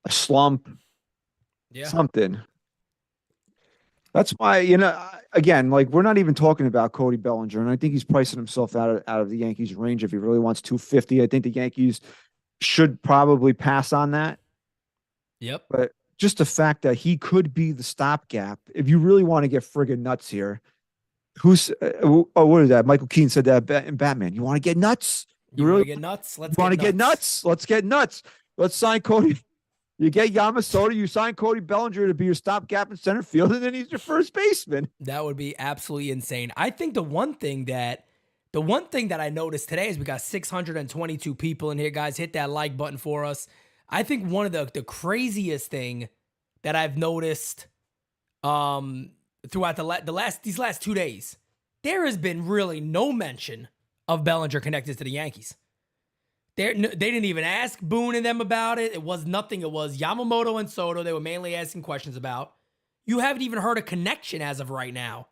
a slump, something. That's why, you know, again, like we're not even talking about Cody Bellinger, and I think he's pricing himself out of the Yankees' range if he really wants 250. I think the Yankees should probably pass on that. Yep. But just the fact that he could be the stopgap, if you really want to get friggin' nuts here, what is that? Michael Keaton said that in Batman. You want to get nuts? You really want to get nuts? Let's want to get nuts. Let's get nuts. Let's sign Cody. You get Yamamoto, you sign Cody Bellinger to be your stopgap in center field, and then he's your first baseman. That would be absolutely insane. I think the one thing that I noticed today is we got 622 people in here, guys. Hit that like button for us. I think one of the craziest thing that I've noticed throughout these last 2 days, there has been really no mention of Bellinger connected to the Yankees. They didn't even ask Boone and them about it. It was nothing. It was Yamamoto and Soto they were mainly asking questions about. You haven't even heard a connection as of right now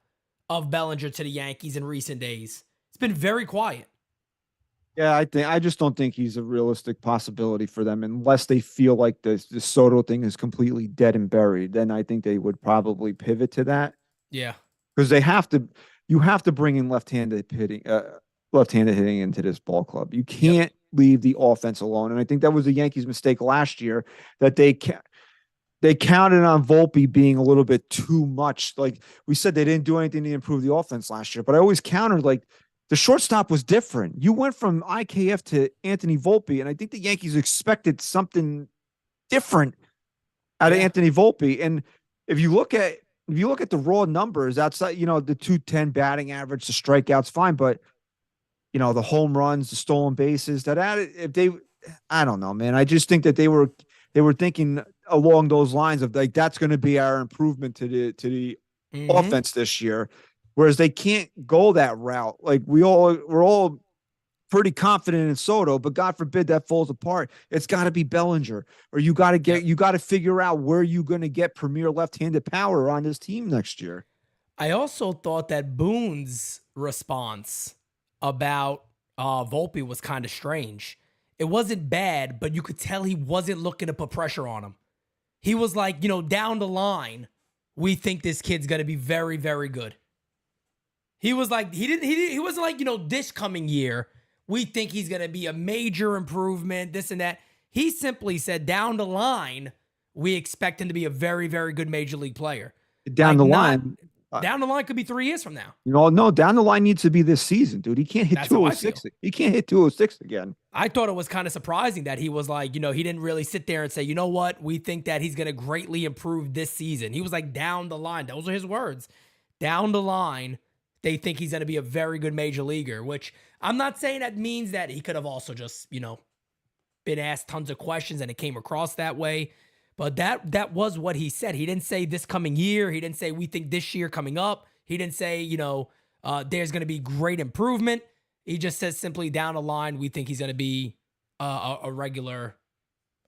of Bellinger to the Yankees in recent days. It's been very quiet. Yeah, I just don't think he's a realistic possibility for them unless they feel like the Soto thing is completely dead and buried. Then I think they would probably pivot to that. Yeah, because you have to bring in left-handed hitting into this ball club. You can't leave the offense alone. And I think that was the Yankees' mistake last year that they counted on Volpe being a little bit too much. Like we said, they didn't do anything to improve the offense last year, but I always countered like the shortstop was different. You went from IKF to Anthony Volpe, and I think the Yankees expected something different out of Anthony Volpe. And if you look at the raw numbers outside, the 210 batting average, the strikeouts, fine, but the home runs, the stolen bases, I don't know, man. I just think that they were thinking along those lines of like, that's going to be our improvement to the offense this year. Whereas they can't go that route. Like we're all pretty confident in Soto, but God forbid that falls apart. It's got to be Bellinger, or you got to figure out where you're going to get premier left-handed power on this team next year. I also thought that Boone's response about Volpe was kind of strange. It wasn't bad, but you could tell he wasn't looking to put pressure on him. He was like, down the line, we think this kid's going to be very, very good. He was like, he wasn't like, this coming year, we think he's going to be a major improvement, this and that. He simply said down the line, we expect him to be a very, very good major league player. Down the line could be 3 years from now. No, down the line needs to be this season, dude. He can't hit 206. He can't hit 206 again. I thought it was kind of surprising that he was like, he didn't really sit there and say, you know what, we think that he's going to greatly improve this season. He was like, down the line. Those are his words. Down the line, they think he's going to be a very good major leaguer, which I'm not saying that means that he could have also just, been asked tons of questions and it came across that way. But that was what he said. He didn't say this coming year. He didn't say we think this year coming up. He didn't say, there's going to be great improvement. He just says simply down the line, we think he's going to be a regular,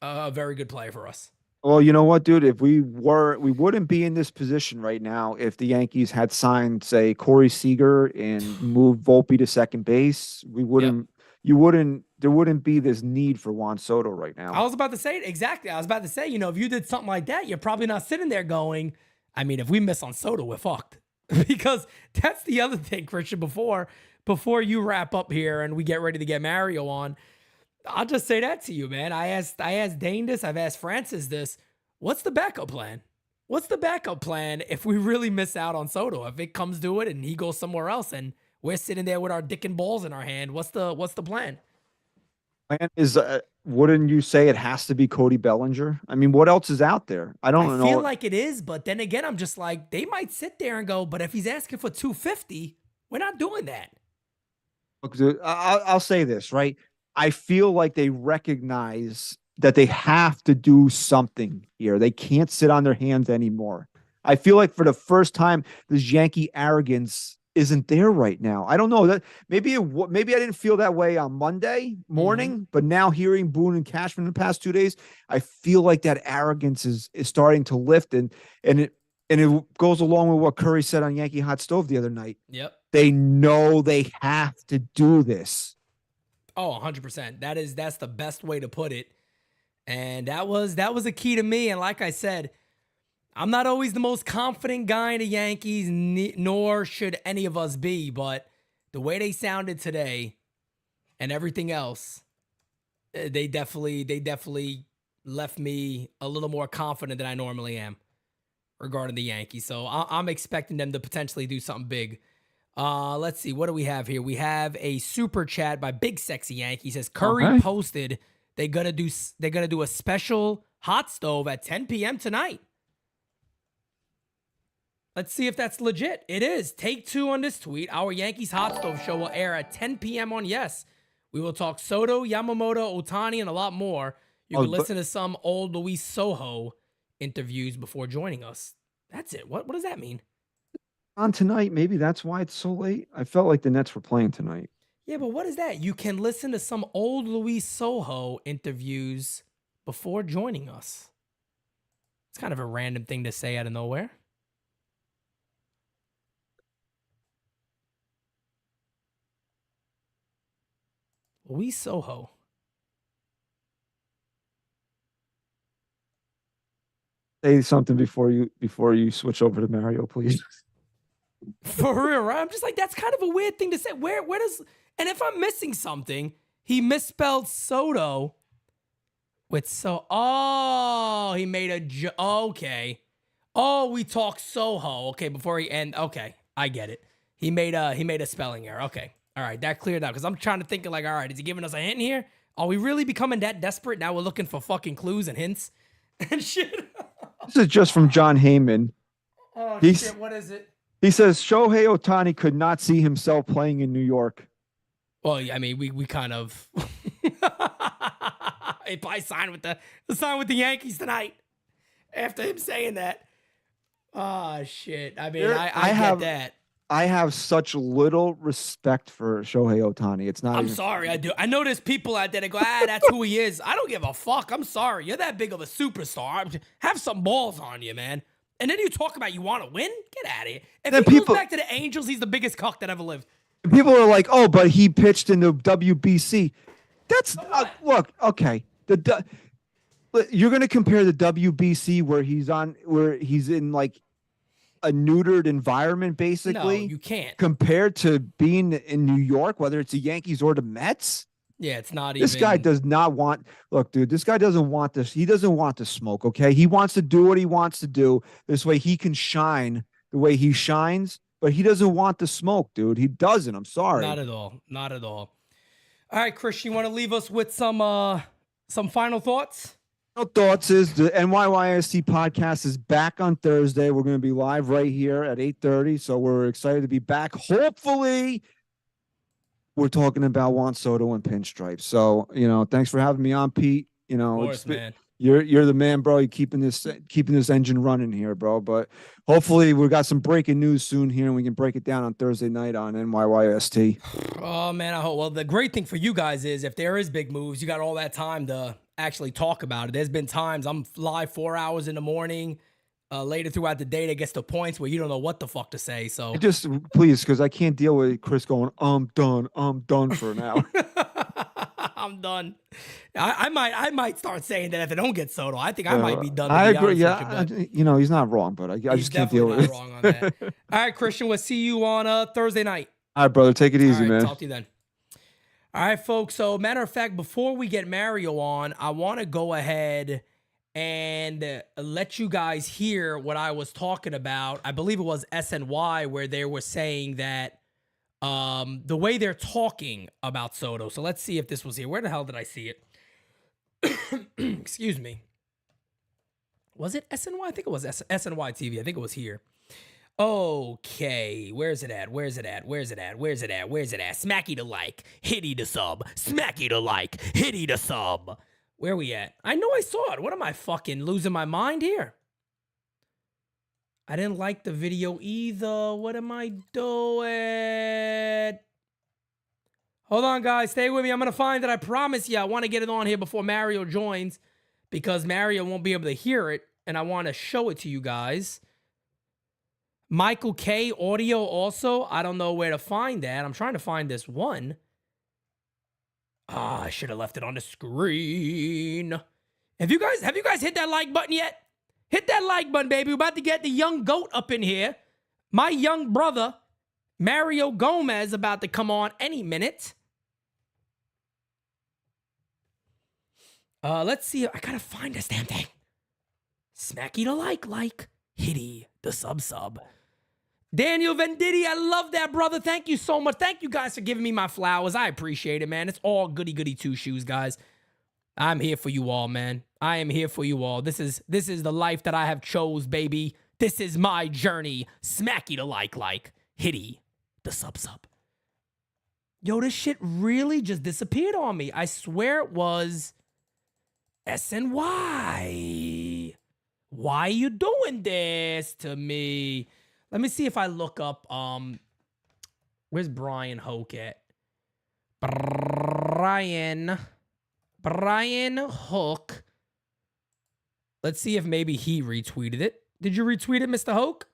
a very good player for us. Well, you know what, dude? If we wouldn't be in this position right now if the Yankees had signed, say, Corey Seager and moved Volpe to second base. We wouldn't. Yep. There wouldn't be this need for Juan Soto right now. I was about to say it exactly. I was about to say, if you did something like that, you're probably not sitting there going, I mean, if we miss on Soto, we're fucked. Because that's the other thing, Christian, before you wrap up here and we get ready to get Mario on, I'll just say that to you, man. I asked Dane this. I've asked Francis this. What's the backup plan? What's the backup plan if we really miss out on Soto? If it comes to it and he goes somewhere else and we're sitting there with our dick and balls in our hand, what's the plan? Plan is, wouldn't you say it has to be Cody Bellinger? I mean, what else is out there? I feel like it is, but then again, I'm just like, they might sit there and go, but if he's asking for 250, we're not doing that. Look, dude, I'll say this, right? I feel like they recognize that they have to do something here. They can't sit on their hands anymore. I feel like for the first time, this Yankee arrogance isn't there right now. I don't know that maybe I didn't feel that way on Monday morning, but now hearing Boone and Cashman in the past 2 days, I feel like that arrogance is starting to lift, and it goes along with what Curry said on Yankee Hot Stove the other night. Yep. They know they have to do this. Oh, 100%. That's the best way to put it. And that was a key to me. And like I said, I'm not always the most confident guy in the Yankees, nor should any of us be, but the way they sounded today and everything else, they definitely left me a little more confident than I normally am regarding the Yankees. So I'm expecting them to potentially do something big Let's see. What do we have here? We have a super chat by Big Sexy Yankee. He says Curry Okay. posted they're gonna do a special hot stove at 10 p.m. tonight. Let's see if that's legit. It is. Take 2 on this tweet. Our Yankees hot stove show will air at 10 p.m. on Yes. We will talk Soto, Yamamoto, Ohtani, and a lot more. You can listen to some old Luis Soho interviews before joining us. That's it. What does that mean? On tonight, maybe that's why it's so late. I felt like the Nets were playing tonight. Yeah, but what is that? You can listen to some old Luis Soho interviews before joining us. It's kind of a random thing to say out of nowhere. Luis Soho. Say something before you switch over to Mario, please. For real, right? I'm just like, that's kind of a weird thing to say. Where does, and if I'm missing something, he misspelled Soto with he made a, okay. Oh, we talk Soho. Okay, before he end, okay, I get it. He made a spelling error. Okay, all right, that cleared up, because I'm trying to think of like, all right, is he giving us a hint here? Are we really becoming that desperate? Now we're looking for fucking clues and hints and shit. This is just from John Heyman. Oh, shit, what is it? He says Shohei Ohtani could not see himself playing in New York. Well, I mean, we kind of he probably signed with the Yankees tonight after him saying that. Oh shit! I mean, I get that. I have such little respect for Shohei Ohtani. It's not. I'm sorry, I do. I know there's people out there that go, that's who he is. I don't give a fuck. I'm sorry. You're that big of a superstar. Have some balls on you, man. And then you talk about you want to win? Get out of here. If he goes back to the Angels, he's the biggest cuck that ever lived. People are like, oh, but he pitched in the WBC. That's look, okay. You're going to compare the WBC where he's in like a neutered environment, basically. No, you can't. Compared to being in New York, whether it's the Yankees or the Mets. Yeah, it's not even. This guy does not want. Look, dude, this guy doesn't want this. He doesn't want to smoke. Okay, he wants to do what he wants to do. This way, he can shine the way he shines. But he doesn't want the smoke, dude. He doesn't. I'm sorry. Not at all. Not at all. All right, Chris, you want to leave us with some final thoughts? Final thoughts is the NYYST podcast is back on Thursday. We're going to be live right here at 8:30. So we're excited to be back. Hopefully, we're talking about Juan Soto and pinstripes. So, thanks for having me on, Pete. Of course, man. You're the man, bro. You're keeping this engine running here, bro. But hopefully we got some breaking news soon here, and we can break it down on Thursday night on NYYST. Oh man, I hope. Well, the great thing for you guys is if there is big moves, you got all that time to actually talk about it. There's been times I'm live 4 hours in the morning. Later throughout the day, that gets to points where you don't know what the fuck to say. So just please, because I can't deal with Chris going, I'm done for an hour. I'm done. I might start saying that if I don't get Soto. I think I might be done. I agree. Yeah, he's not wrong, but I just can't deal with it. Wrong on that. All right, Christian, we'll see you on Thursday night. All right, brother. Take it easy, man. Talk to you then. All right, folks. So, matter of fact, before we get Mario on, I want to go ahead and let you guys hear what I was talking about. I believe it was SNY where they were saying that the way they're talking about Soto. So let's see if this was here. Where the hell did I see it? Excuse me. Was it SNY? I think it was SNY TV. I think it was here. Okay, where's it at? Smacky to like, hitty to sub. Smacky to like, hitty to sub. Where we at? I know I saw it. What am I fucking losing my mind here? I didn't like the video either. What am I doing? Hold on, guys. Stay with me. I'm going to find it. I promise you. I want to get it on here before Mario joins because Mario won't be able to hear it, and I want to show it to you guys. Michael K. audio also. I don't know where to find that. I'm trying to find this one. I should have left it on the screen. Have you guys hit that like button yet? Hit that like button, baby. We're about to get the young goat up in here. My young brother, Mario Gomez, about to come on any minute. Let's see. I gotta find this damn thing. Smacky to like, hitty the sub. Daniel Venditti, I love that, brother. Thank you so much. Thank you guys for giving me my flowers. I appreciate it, man. It's all goody two shoes, guys. I'm here for you all, man. I am here for you all. This is the life that I have chose, baby. This is my journey. Smacky the like, hitty the sub. Yo, this shit really just disappeared on me. I swear it was SNY. Why are you doing this to me? Let me see if I look up, where's Brian Hoke at? Brian Hook. Let's see if maybe he retweeted it. Did you retweet it, Mr. Hoke?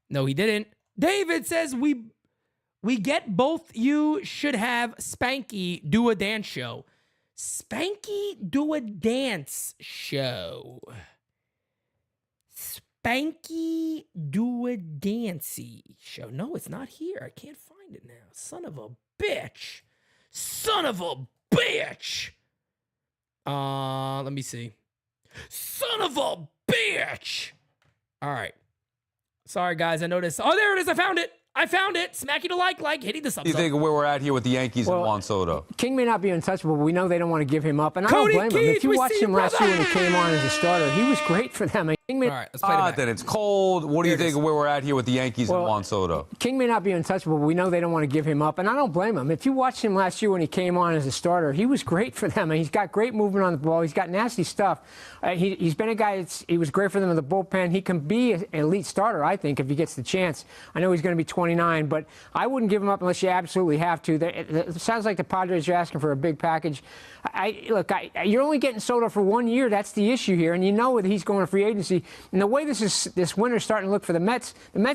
No, he didn't. David says we get both. You should have Spanky do a dance show. Spanky do a dance show. Spanky do a dancey show. No, it's not here. I can't find it now. Son of a bitch. Let me see. Son of a bitch. All right. Sorry, guys. I noticed. Oh, there it is. I found it. Smacky to like, hitting the sub. You think where we're at here with the Yankees and Juan Soto? King may not be untouchable, but we know they don't want to give him up. And Cody I don't blame him. If you Keith, watched him last year when he came on as a starter, he was great for them. King may, All right, let's play it back. Then it's cold. What do you think of where we're at here with the Yankees and Juan Soto? King may not be untouchable, but we know they don't want to give him up. And I don't blame him. If you watched him last year when he came on as a starter, he was great for them. And he's got great movement on the ball. He's got nasty stuff. He's been a guy he was great for them in the bullpen. He can be an elite starter, I think, if he gets the chance. I know he's going to be 29, but I wouldn't give him up unless you absolutely have to. It sounds like the Padres are asking for a big package. You're only getting Soto for 1 year. That's the issue here. And you know that he's going to free agency. And the way this winter's starting to look for the Mets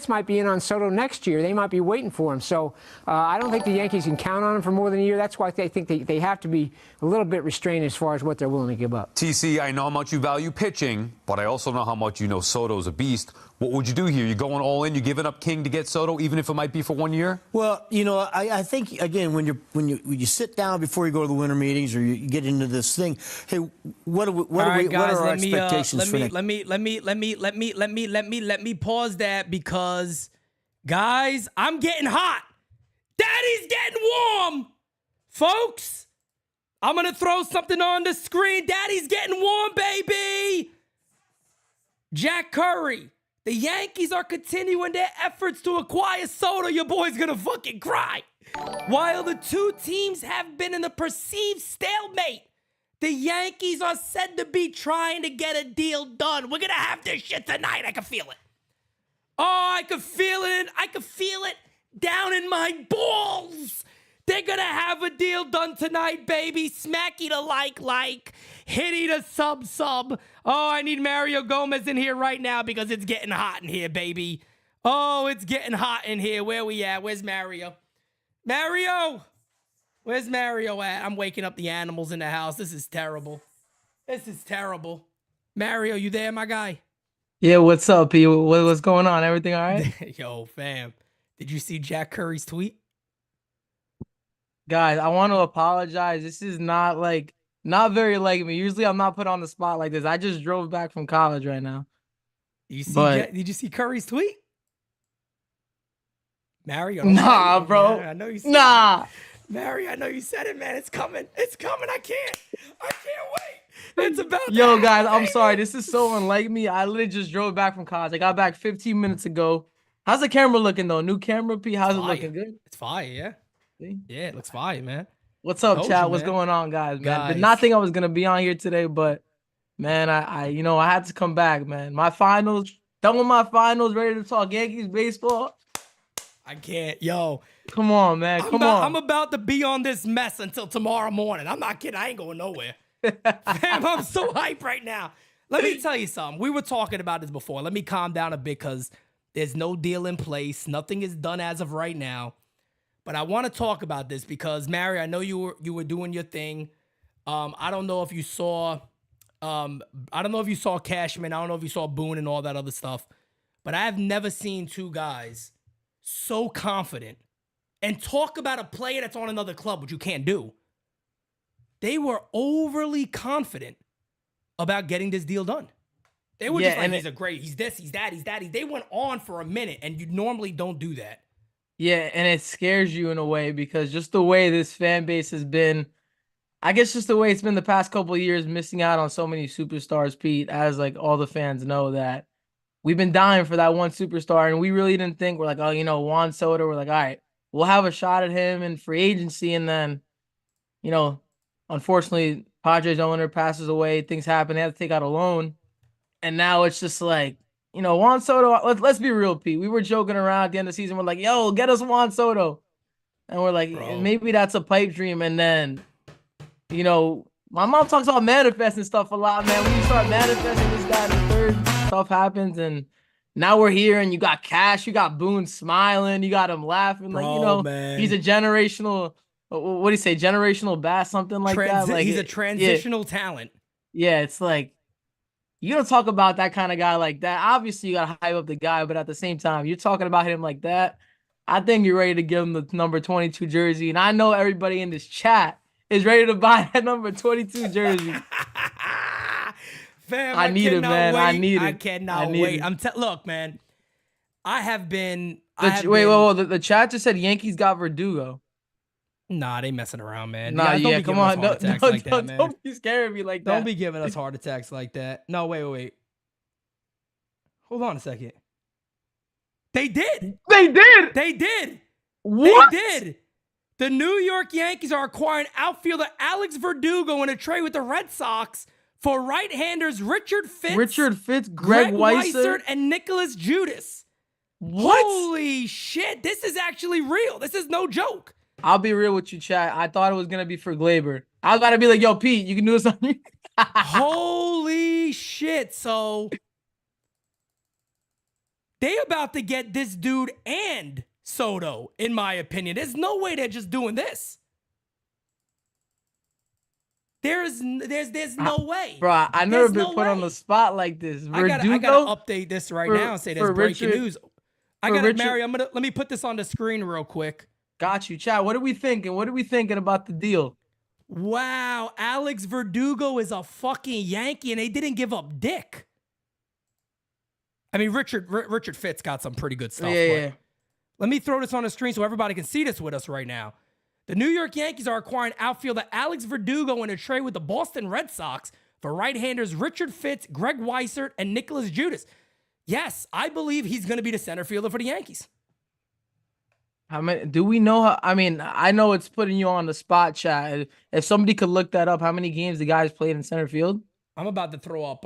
might be in on Soto next year. They might be waiting for him. So I don't think the Yankees can count on him for more than a year. That's why they think they have to be a little bit restrained as far as what they're willing to give up. TC, I know how much you value pitching, but I also know how much you know Soto's a beast. What would you do here? You going all in? You giving up King to get Soto, even if it might be for 1 year? Well, I think again when you sit down before you go to the winter meetings or you get into this thing, hey, what are our expectations for next? Let me pause that because, guys, I'm getting hot. Daddy's getting warm, folks. I'm gonna throw something on the screen. Daddy's getting warm, baby. Jack Curry. The Yankees are continuing their efforts to acquire Soto. Your boy's gonna fucking cry. While the two teams have been in a perceived stalemate, the Yankees are said to be trying to get a deal done. We're gonna have this shit tonight. I can feel it. Oh, I can feel it. I can feel it down in my balls. They're gonna have a deal done tonight, baby. Smacky to like, hitty to sub. Oh, I need Mario Gomez in here right now because it's getting hot in here, baby. Oh, it's getting hot in here. Where we at? Where's Mario? Mario! Where's Mario at? I'm waking up the animals in the house. This is terrible. Mario, you there, my guy? Yeah, what's up, P? What's going on? Everything all right? Yo, fam. Did you see Jack Curry's tweet? Guys, I want to apologize. This is not very like me. Usually I'm not put on the spot like this. I just drove back from college right now. Did you see Curry's tweet? Mario. Nah, bro. I know you said it. Mario, I know you said it, man. It's coming. I can't wait. It's about Yo, guys, I'm sorry. This is so unlike me. I literally just drove back from college. I got back 15 minutes ago. How's the camera looking, though? New camera, P? How's it looking? Good? It's fire, yeah. Yeah, it looks fire, man. What's up, chat? What's going on, guys? Man, did not think I was gonna be on here today, but man, I had to come back, man. My finals, done with my finals, ready to talk Yankees baseball. I can't, yo. Come on, man. Come on. I'm about to be on this mess until tomorrow morning. I'm not kidding. I ain't going nowhere. Fam, I'm so hyped right now. Let me tell you something. We were talking about this before. Let me calm down a bit because there's no deal in place. Nothing is done as of right now. But I want to talk about this because, Mary, I know you were doing your thing. I don't know if you saw Cashman. I don't know if you saw Boone and all that other stuff. But I have never seen two guys so confident and talk about a player that's on another club, which you can't do. They were overly confident about getting this deal done. They were just like, he's this, he's that, he's that. They went on for a minute, and you normally don't do that. Yeah, and it scares you in a way because just the way this fan base has been, I guess just the way it's been the past couple of years, missing out on so many superstars, Pete, as like all the fans know that we've been dying for that one superstar, and we really didn't think, we're like, oh, Juan Soto, we're like, all right, we'll have a shot at him in free agency, and then, unfortunately, Padres owner passes away, things happen, they have to take out a loan. And now it's just like, Juan Soto, let's be real, Pete. We were joking around at the end of the season. We're like, yo, get us Juan Soto. And we're like, maybe that's a pipe dream. And then, my mom talks about manifesting stuff a lot, man. When you start manifesting this guy in the third, stuff happens. And now we're here, and you got Cash, you got Boone smiling, you got him laughing. Man. He's a generational, what do you say, generational bat, something like that. Like, he's a transitional talent. Yeah, it's like, you don't talk about that kind of guy like that. Obviously, you got to hype up the guy, but at the same time, you're talking about him like that. I think you're ready to give him the number 22 jersey. And I know everybody in this chat is ready to buy that number 22 jersey. Fam, I need it, man. Wait. I need it. I cannot wait. Look, man. The chat just said Yankees got Verdugo. Nah, they messing around, man. Nah, yeah, come on. Don't be scaring me like that. Don't be giving us heart attacks like that. No, wait. Hold on a second. They did. What? They did. The New York Yankees are acquiring outfielder Alex Verdugo in a trade with the Red Sox for right-handers Richard Fitz, Greg Weissert, and Nicholas Judas. What? Holy shit. This is actually real. This is no joke. I'll be real with you, chat. I thought it was going to be for Glaber. I was about to be like, yo, Pete, you can do this on me. Holy shit. So they about to get this dude and Soto, in my opinion. There's no way they're just doing this. There's no way. Bro, I've never been put on the spot like this. I gotta update this right now and say there's breaking news. Mary, let me put this on the screen real quick. Got you, Chad. What are we thinking? What are we thinking about the deal? Wow, Alex Verdugo is a fucking Yankee, and they didn't give up dick. I mean, Richard Fitz got some pretty good stuff. Yeah. Let me throw this on the screen so everybody can see this with us right now. The New York Yankees are acquiring outfielder Alex Verdugo in a trade with the Boston Red Sox for right-handers Richard Fitz, Greg Weissert, and Nicholas Judas. Yes, I believe he's going to be the center fielder for the Yankees. How many do we know? I know it's putting you on the spot, chat. If somebody could look that up, how many games the guys played in center field? I'm about to throw up.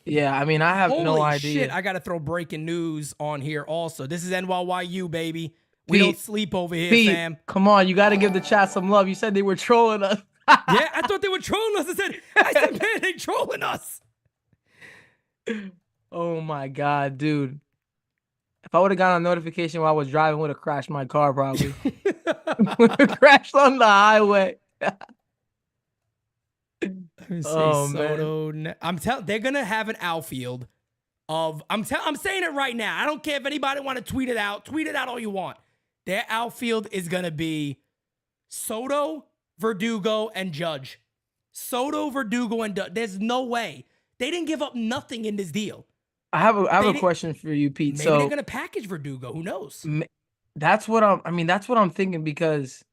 Yeah, I have no idea. Shit, I got to throw breaking news on here also. This is NYYU, baby. We don't sleep over here, Pete, fam. Come on, you got to give the chat some love. You said they were trolling us. Yeah, I thought they were trolling us. I said, man, they trolling us. Oh my God, dude. If I would have gotten a notification while I was driving, would have crashed my car probably. Crashed on the highway. Let me see, Soto. Man. They're gonna have an outfield of. I'm saying it right now. I don't care if anybody want to tweet it out. Tweet it out all you want. Their outfield is gonna be Soto, Verdugo, and Judge. Soto, Verdugo, and Judge. There's no way they didn't give up nothing in this deal. I have a question for you, Pete. Maybe they're gonna package Verdugo. Who knows? That's what I'm thinking. Because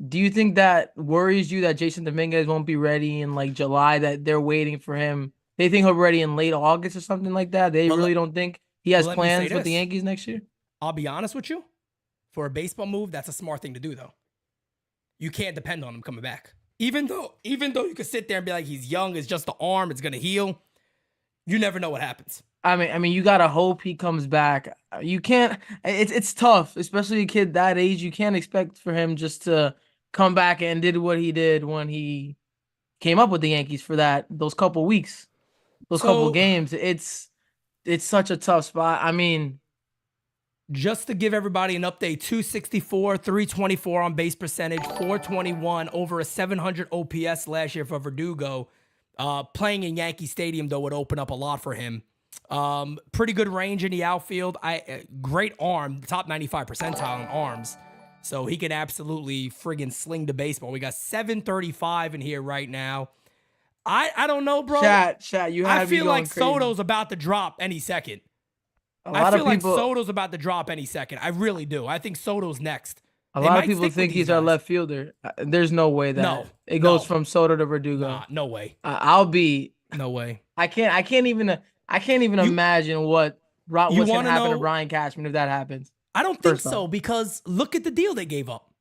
do you think that worries you that Jason Dominguez won't be ready in like July? That they're waiting for him. They think he'll be ready in late August or something like that. They really don't think he has plans with the Yankees next year. I'll be honest with you. For a baseball move, that's a smart thing to do, though. You can't depend on him coming back. Even though you could sit there and be like, he's young, it's just the arm, it's gonna heal. You never know what happens. I mean, you gotta hope he comes back. You can't. It's tough, especially a kid that age. You can't expect for him just to come back and did what he did when he came up with the Yankees for those couple weeks, couple games. It's such a tough spot. I mean, just to give everybody an update: 264, 324 on base percentage, 421 over a 700 OPS last year for Verdugo. Playing in Yankee Stadium though would open up a lot for him. Pretty good range in the outfield. Great arm, top 95 percentile in arms. So he can absolutely friggin' sling the baseball. We got 735 in here right now. I don't know, bro. Chat, you had I to be feel going like crazy. Soto's about to drop any second. A I lot feel of like people, Soto's about to drop any second. I really do. I think Soto's next. a They lot of might people stick with think these he's our guys. left fielder. There's no way that No, it goes no. from Soto to Verdugo. Nah, no way. I'll be. No way. I can't even imagine what's you gonna wanna happen to know- Brian Cashman if that happens. I don't think First off. so because look at the deal they gave up.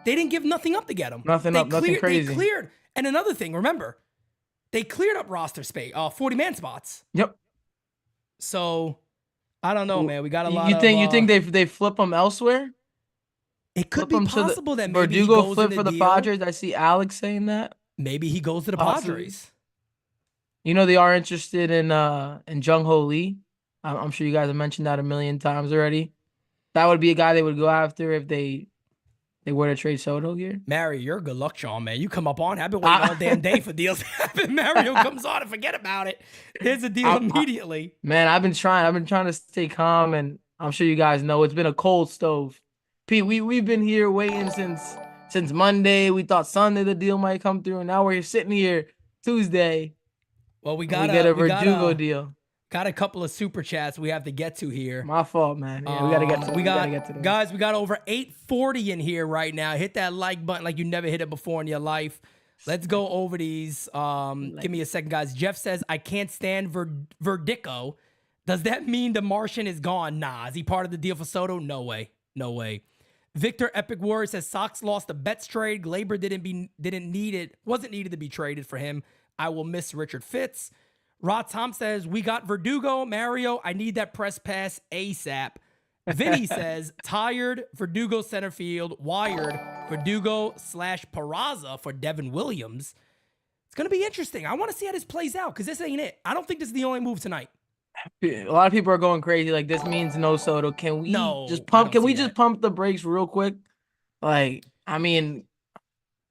They didn't give nothing up to get him. Nothing crazy. They cleared. And another thing, remember, they cleared up roster space, 40-man spots. Yep. So I don't know, man. We got a lot. You think they flip him elsewhere? It could Flip be him to the- possible that maybe he Verdugo goes flip in for the deal. Padres. I see Alex saying that. Maybe he goes to the Possibly. Padres. You know they are interested in Jung Ho Lee. I'm sure you guys have mentioned that a million times already. That would be a guy they would go after if they were to trade Soto here. Mario, you're a good luck charm, man. You come up on. I've been waiting all damn day for deals to happen. Mario comes on and forget about it. There's a deal immediately. Man, I've been trying to stay calm, and I'm sure you guys know it's been a cold stove. Pete, we've been here waiting since Monday. We thought Sunday the deal might come through, and now we're sitting here Tuesday. Well, we get a Verdugo deal. Got a couple of super chats we have to get to here. My fault, man. Yeah, we gotta get to. We gotta get to them. Guys, we got over 840 in here right now. Hit that like button like you never hit it before in your life. Let's go over these. Give me a second, guys. Jeff says I can't stand Verdugo. Does that mean the Martian is gone? Nah. Is he part of the deal for Soto? No way. No way. Victor Epic Warrior says Sox lost the Betts trade. Glaber wasn't needed to be traded for him. I will miss Richard Fitz. Rod Tom says, we got Verdugo. Mario, I need that press pass ASAP. Vinny says, tired, Verdugo center field, wired, Verdugo / Peraza for Devin Williams. It's going to be interesting. I want to see how this plays out because this ain't it. I don't think this is the only move tonight. A lot of people are going crazy. Like, this means no Soto. Can we just pump the brakes real quick? Like, I mean,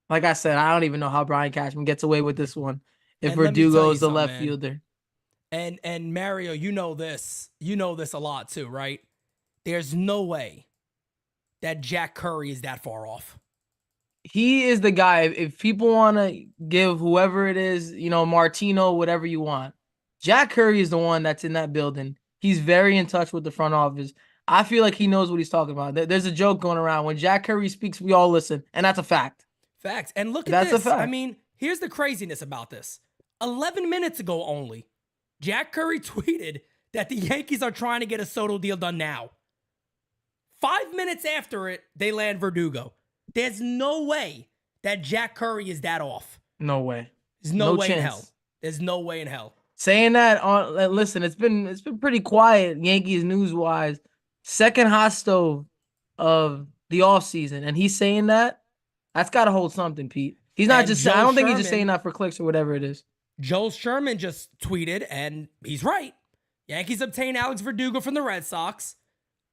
like I said, I don't even know how Brian Cashman gets away with this one. If Verdugo is the left fielder. And Mario, you know this a lot too, right? There's no way that Jack Curry is that far off. He is the guy. If people want to give whoever it is, Martino, whatever you want, Jack Curry is the one that's in that building. He's very in touch with the front office. I feel like he knows what he's talking about. There's a joke going around. When Jack Curry speaks, we all listen. And that's a fact. Facts. And look at That's this. a fact. I mean, here's the craziness about this. 11 minutes ago only, Jack Curry tweeted that the Yankees are trying to get a Soto deal done now. 5 minutes after it, they land Verdugo. There's no way that Jack Curry is that off. No way. There's no way chance. in hell. There's no way in hell. Saying that listen, it's been pretty quiet Yankees news wise. Second hot stove of the offseason, and he's saying that's got to hold something, Pete. He's not just. I don't think he's just saying that for clicks or whatever it is. Joel Sherman just tweeted, and he's right. Yankees obtained Alex Verdugo from the Red Sox.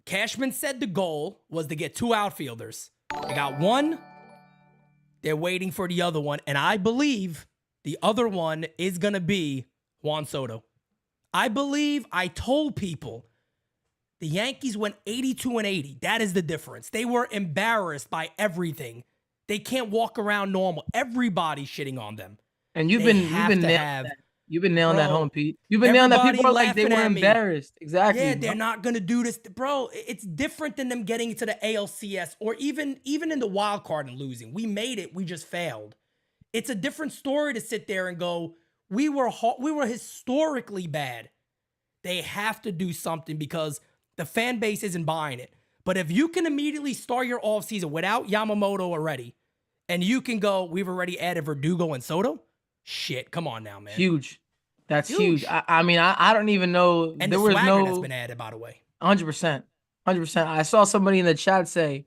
Cashman said the goal was to get 2 outfielders. They got one. They're waiting for the other one, and I believe the other one is going to be Juan Soto. I told people the Yankees went 82-80. That is the difference. They were embarrassed by everything. They can't walk around normal. Everybody's shitting on them. And you've been nailing that home, Pete. You've been nailing that. People are like they were embarrassed. Exactly. Yeah, they're not gonna do this, bro. It's different than them getting into the ALCS or even in the wild card and losing. We made it. We just failed. It's a different story to sit there and go, we were historically bad. They have to do something because the fan base isn't buying it. But if you can immediately start your offseason without Yamamoto already, and you can go, we've already added Verdugo and Soto. Shit, come on now, man. Huge. That's huge. I mean, I don't even know. And there the was swagger that's been added, by the way. 100%. 100%. I saw somebody in the chat say,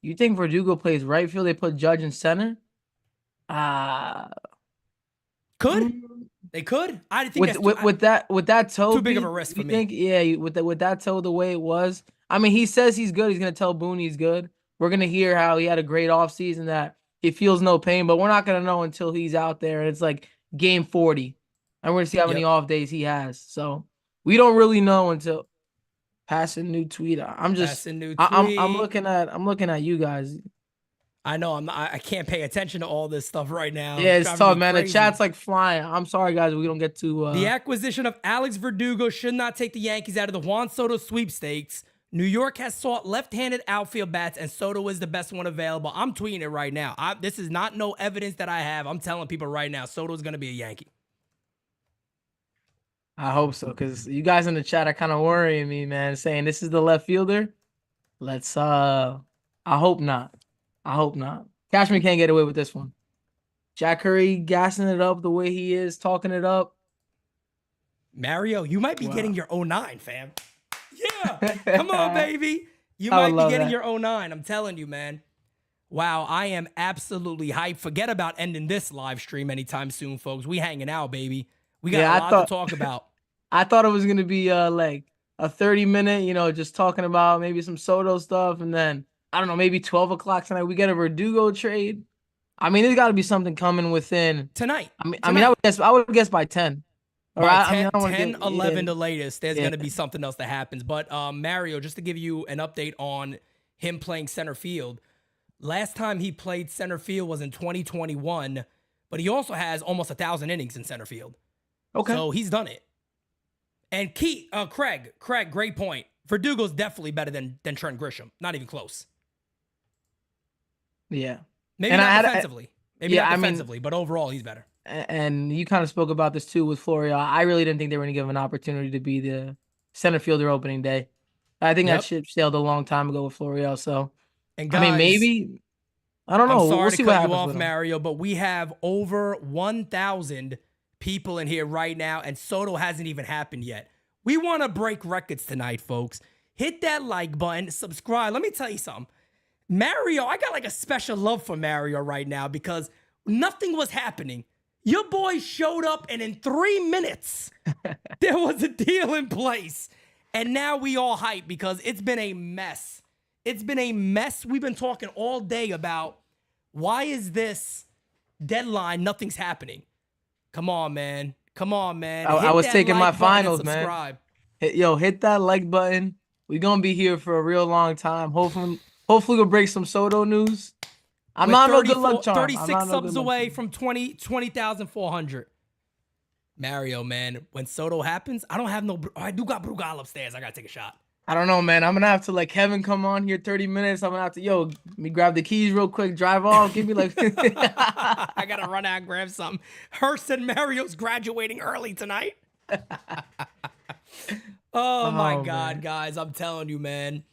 you think Verdugo plays right field? They put Judge in center? Could. They could. I think with that toe. Too big of a risk for me. Think, yeah, with that toe the way it was. I mean, he says he's good. He's going to tell Boone he's good. We're going to hear how he had a great offseason, that he feels no pain, but we're not going to know until he's out there. And it's like game 40. And we're going to see how many off days he has. So we don't really know until passing new tweet. I'm looking at you guys. I know I can't pay attention to all this stuff right now. Yeah, it's driving tough, me man. crazy. The chat's like flying. I'm sorry, guys. We don't get to. The acquisition of Alex Verdugo should not take the Yankees out of the Juan Soto sweepstakes. New York has sought left-handed outfield bats, and Soto is the best one available. I'm tweeting it right now. This is not no evidence that I have. I'm telling people right now, Soto's going to be a Yankee. I hope so, because you guys in the chat are kind of worrying me, man, saying this is the left fielder. Let's I hope not. I hope not. Cashman can't get away with this one. Jack Curry gassing it up the way he is, talking it up. Mario, you might be getting your 09, fam. Yeah. Come on, baby. You might be getting your 09. I'm telling you, man. Wow, I am absolutely hyped. Forget about ending this live stream anytime soon, folks. We hanging out, baby. We got a lot to talk about. I thought it was going to be like a 30-minute, just talking about maybe some Soto stuff, and then I don't know, maybe 12 o'clock tonight we get a Verdugo trade. I mean, there's got to be something coming within tonight. I would guess by 10. By 10, 11 the latest, there's going to be something else that happens. But Mario, just to give you an update on him playing center field, last time he played center field was in 2021, but he also has almost 1,000 innings in center field. Okay. So he's done it. And Craig, great point. Verdugo's definitely better than Trent Grisham. Not even close. Yeah. Maybe not defensively. But overall, he's better. And you kind of spoke about this too with Florial. I really didn't think they were going to give him an opportunity to be the center fielder opening day. I think that ship sailed a long time ago with Florial. So, and guys, maybe, I don't know. I'm sorry we'll to see cut what you off, with him. Mario, but we have over 1,000 people in here right now, and Soto hasn't even happened yet. We want to break records tonight, folks. Hit that like button, subscribe. Let me tell you something. Mario, I got like a special love for Mario right now because nothing was happening. Your boy showed up, and in 3 minutes, there was a deal in place. And now we all hype because it's been a mess. It's been a mess. We've been talking all day about why is this deadline, nothing's happening. Come on, man. I was taking my finals, man. Hit that like button. We're going to be here for a real long time. Hopefully we'll break some Soto news. I'm not no good luck charm. 36 subs away from 20,400. Mario, man, when Soto happens, I do got Brugal upstairs. I got to take a shot. I don't know, man. I'm going to have to let Kevin come on here 30 minutes. I'm going to have to, let me grab the keys real quick, drive off, give me like... I got to run out and grab something. Hurst and Mario's graduating early tonight. Oh, my God, man. Guys. I'm telling you, man.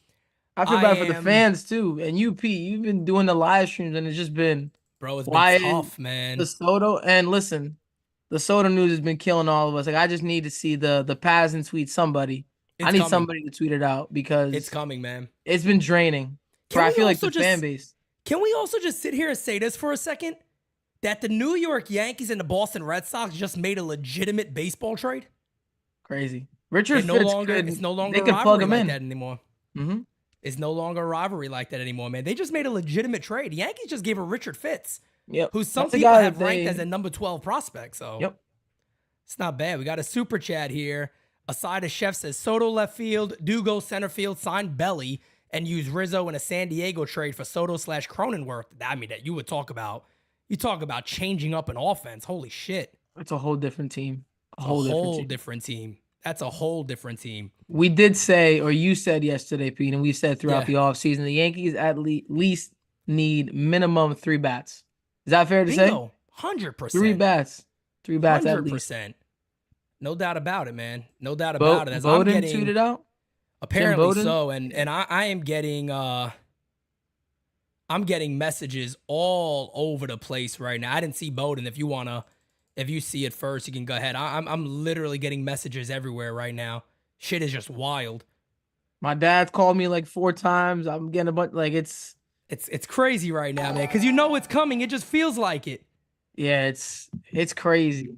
I feel bad for the fans, too. And you, Pete, you've been doing the live streams, and it's just been... Bro, it's been tough, man. The Soto... And listen, the Soto news has been killing all of us. Like, I just need to see the Paz and tweet somebody. I need somebody to tweet it out because... It's coming, man. It's been draining. I feel like the fan base. Can we also just sit here and say this for a second? That the New York Yankees and the Boston Red Sox just made a legitimate baseball trade? Crazy. Richard Fitz it's no longer a rivalry like that anymore. Mm-hmm. It's no longer a rivalry like that anymore, man. They just made a legitimate trade. The Yankees just gave a Richard Fitz, who some people have ranked as a number 12 prospect. So it's not bad. We got a super chat here. Aside Chef says, Soto left field, Dugo center field, signed Belly, and use Rizzo in a San Diego trade for Soto/Cronenworth. I mean, that you would talk about. You talk about changing up an offense. Holy shit. It's a whole different team. A whole different team. That's a whole different team. We did say, or you said yesterday, Pete, and we said throughout the offseason, the Yankees at least need minimum 3 bats. Is that fair to say? 100%. 3 bats. 3 bats 100%. At least. No doubt about it, man. No doubt about it. As Bowden tweeted out? Apparently so. And I am getting I'm getting messages all over the place right now. I didn't see Bowden. If you see it first, you can go ahead. I'm literally getting messages everywhere right now. Shit is just wild. My dad called me like 4 times. I'm getting a bunch. Like it's crazy right now, man. Because you know it's coming. It just feels like it. Yeah, it's crazy.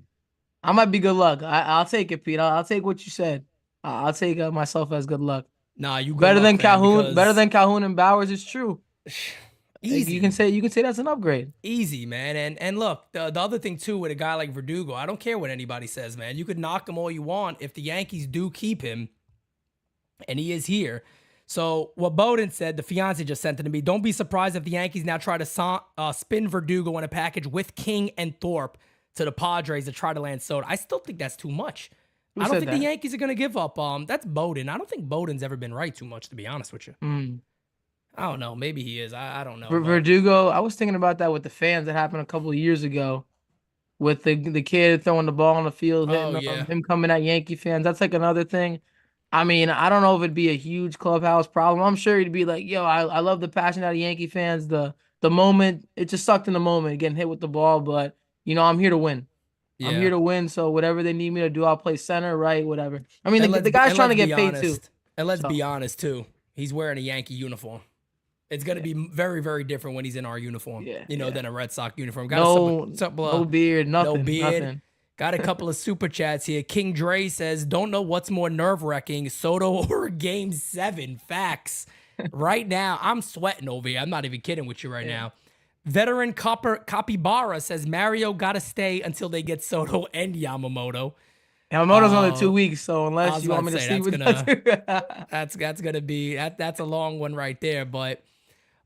I might be good luck. I'll take it, Pete. I'll take what you said. I'll take myself as good luck. Nah, you better than Calhoun. Better than Calhoun and Bowers. It's true. Easy. You can say that's an upgrade. Easy, man. And look, the other thing too with a guy like Verdugo, I don't care what anybody says, man. You could knock him all you want if the Yankees do keep him, and he is here. So what Bowden said, the fiance just sent it to me. Don't be surprised if the Yankees now try to spin Verdugo in a package with King and Thorpe to the Padres to try to land Soto. I still think that's too much. Who I don't said think that? the Yankees are going to give up. That's Bowden. I don't think Bowden's ever been right too much, to be honest with you. I don't know. Maybe he is. I don't know. Verdugo, I was thinking about that with the fans. That happened a couple of years ago with the kid throwing the ball on the field, hitting him coming at Yankee fans. That's like another thing. I mean, I don't know if it'd be a huge clubhouse problem. I'm sure he'd be like, yo, I love the passion out of Yankee fans. The moment, it just sucked in the moment, getting hit with the ball. But, I'm here to win. Yeah. I'm here to win. So whatever they need me to do, I'll play center, right, whatever. I mean, the guy's trying to get paid too. And let's be honest, too. He's wearing a Yankee uniform. It's going to be very, very different when he's in our uniform, than a Red Sox uniform. No beard, nothing. No beard. Nothing. Got a couple of super chats here. King Dre says, don't know what's more nerve-wracking, Soto or Game 7. Facts. Right now, I'm sweating over here. I'm not even kidding with you right now. Veteran Capybara says, Mario got to stay until they get Soto and Yamamoto. Yamamoto's only 2 weeks, so unless you want me to see with that's gonna be that's a long one right there. But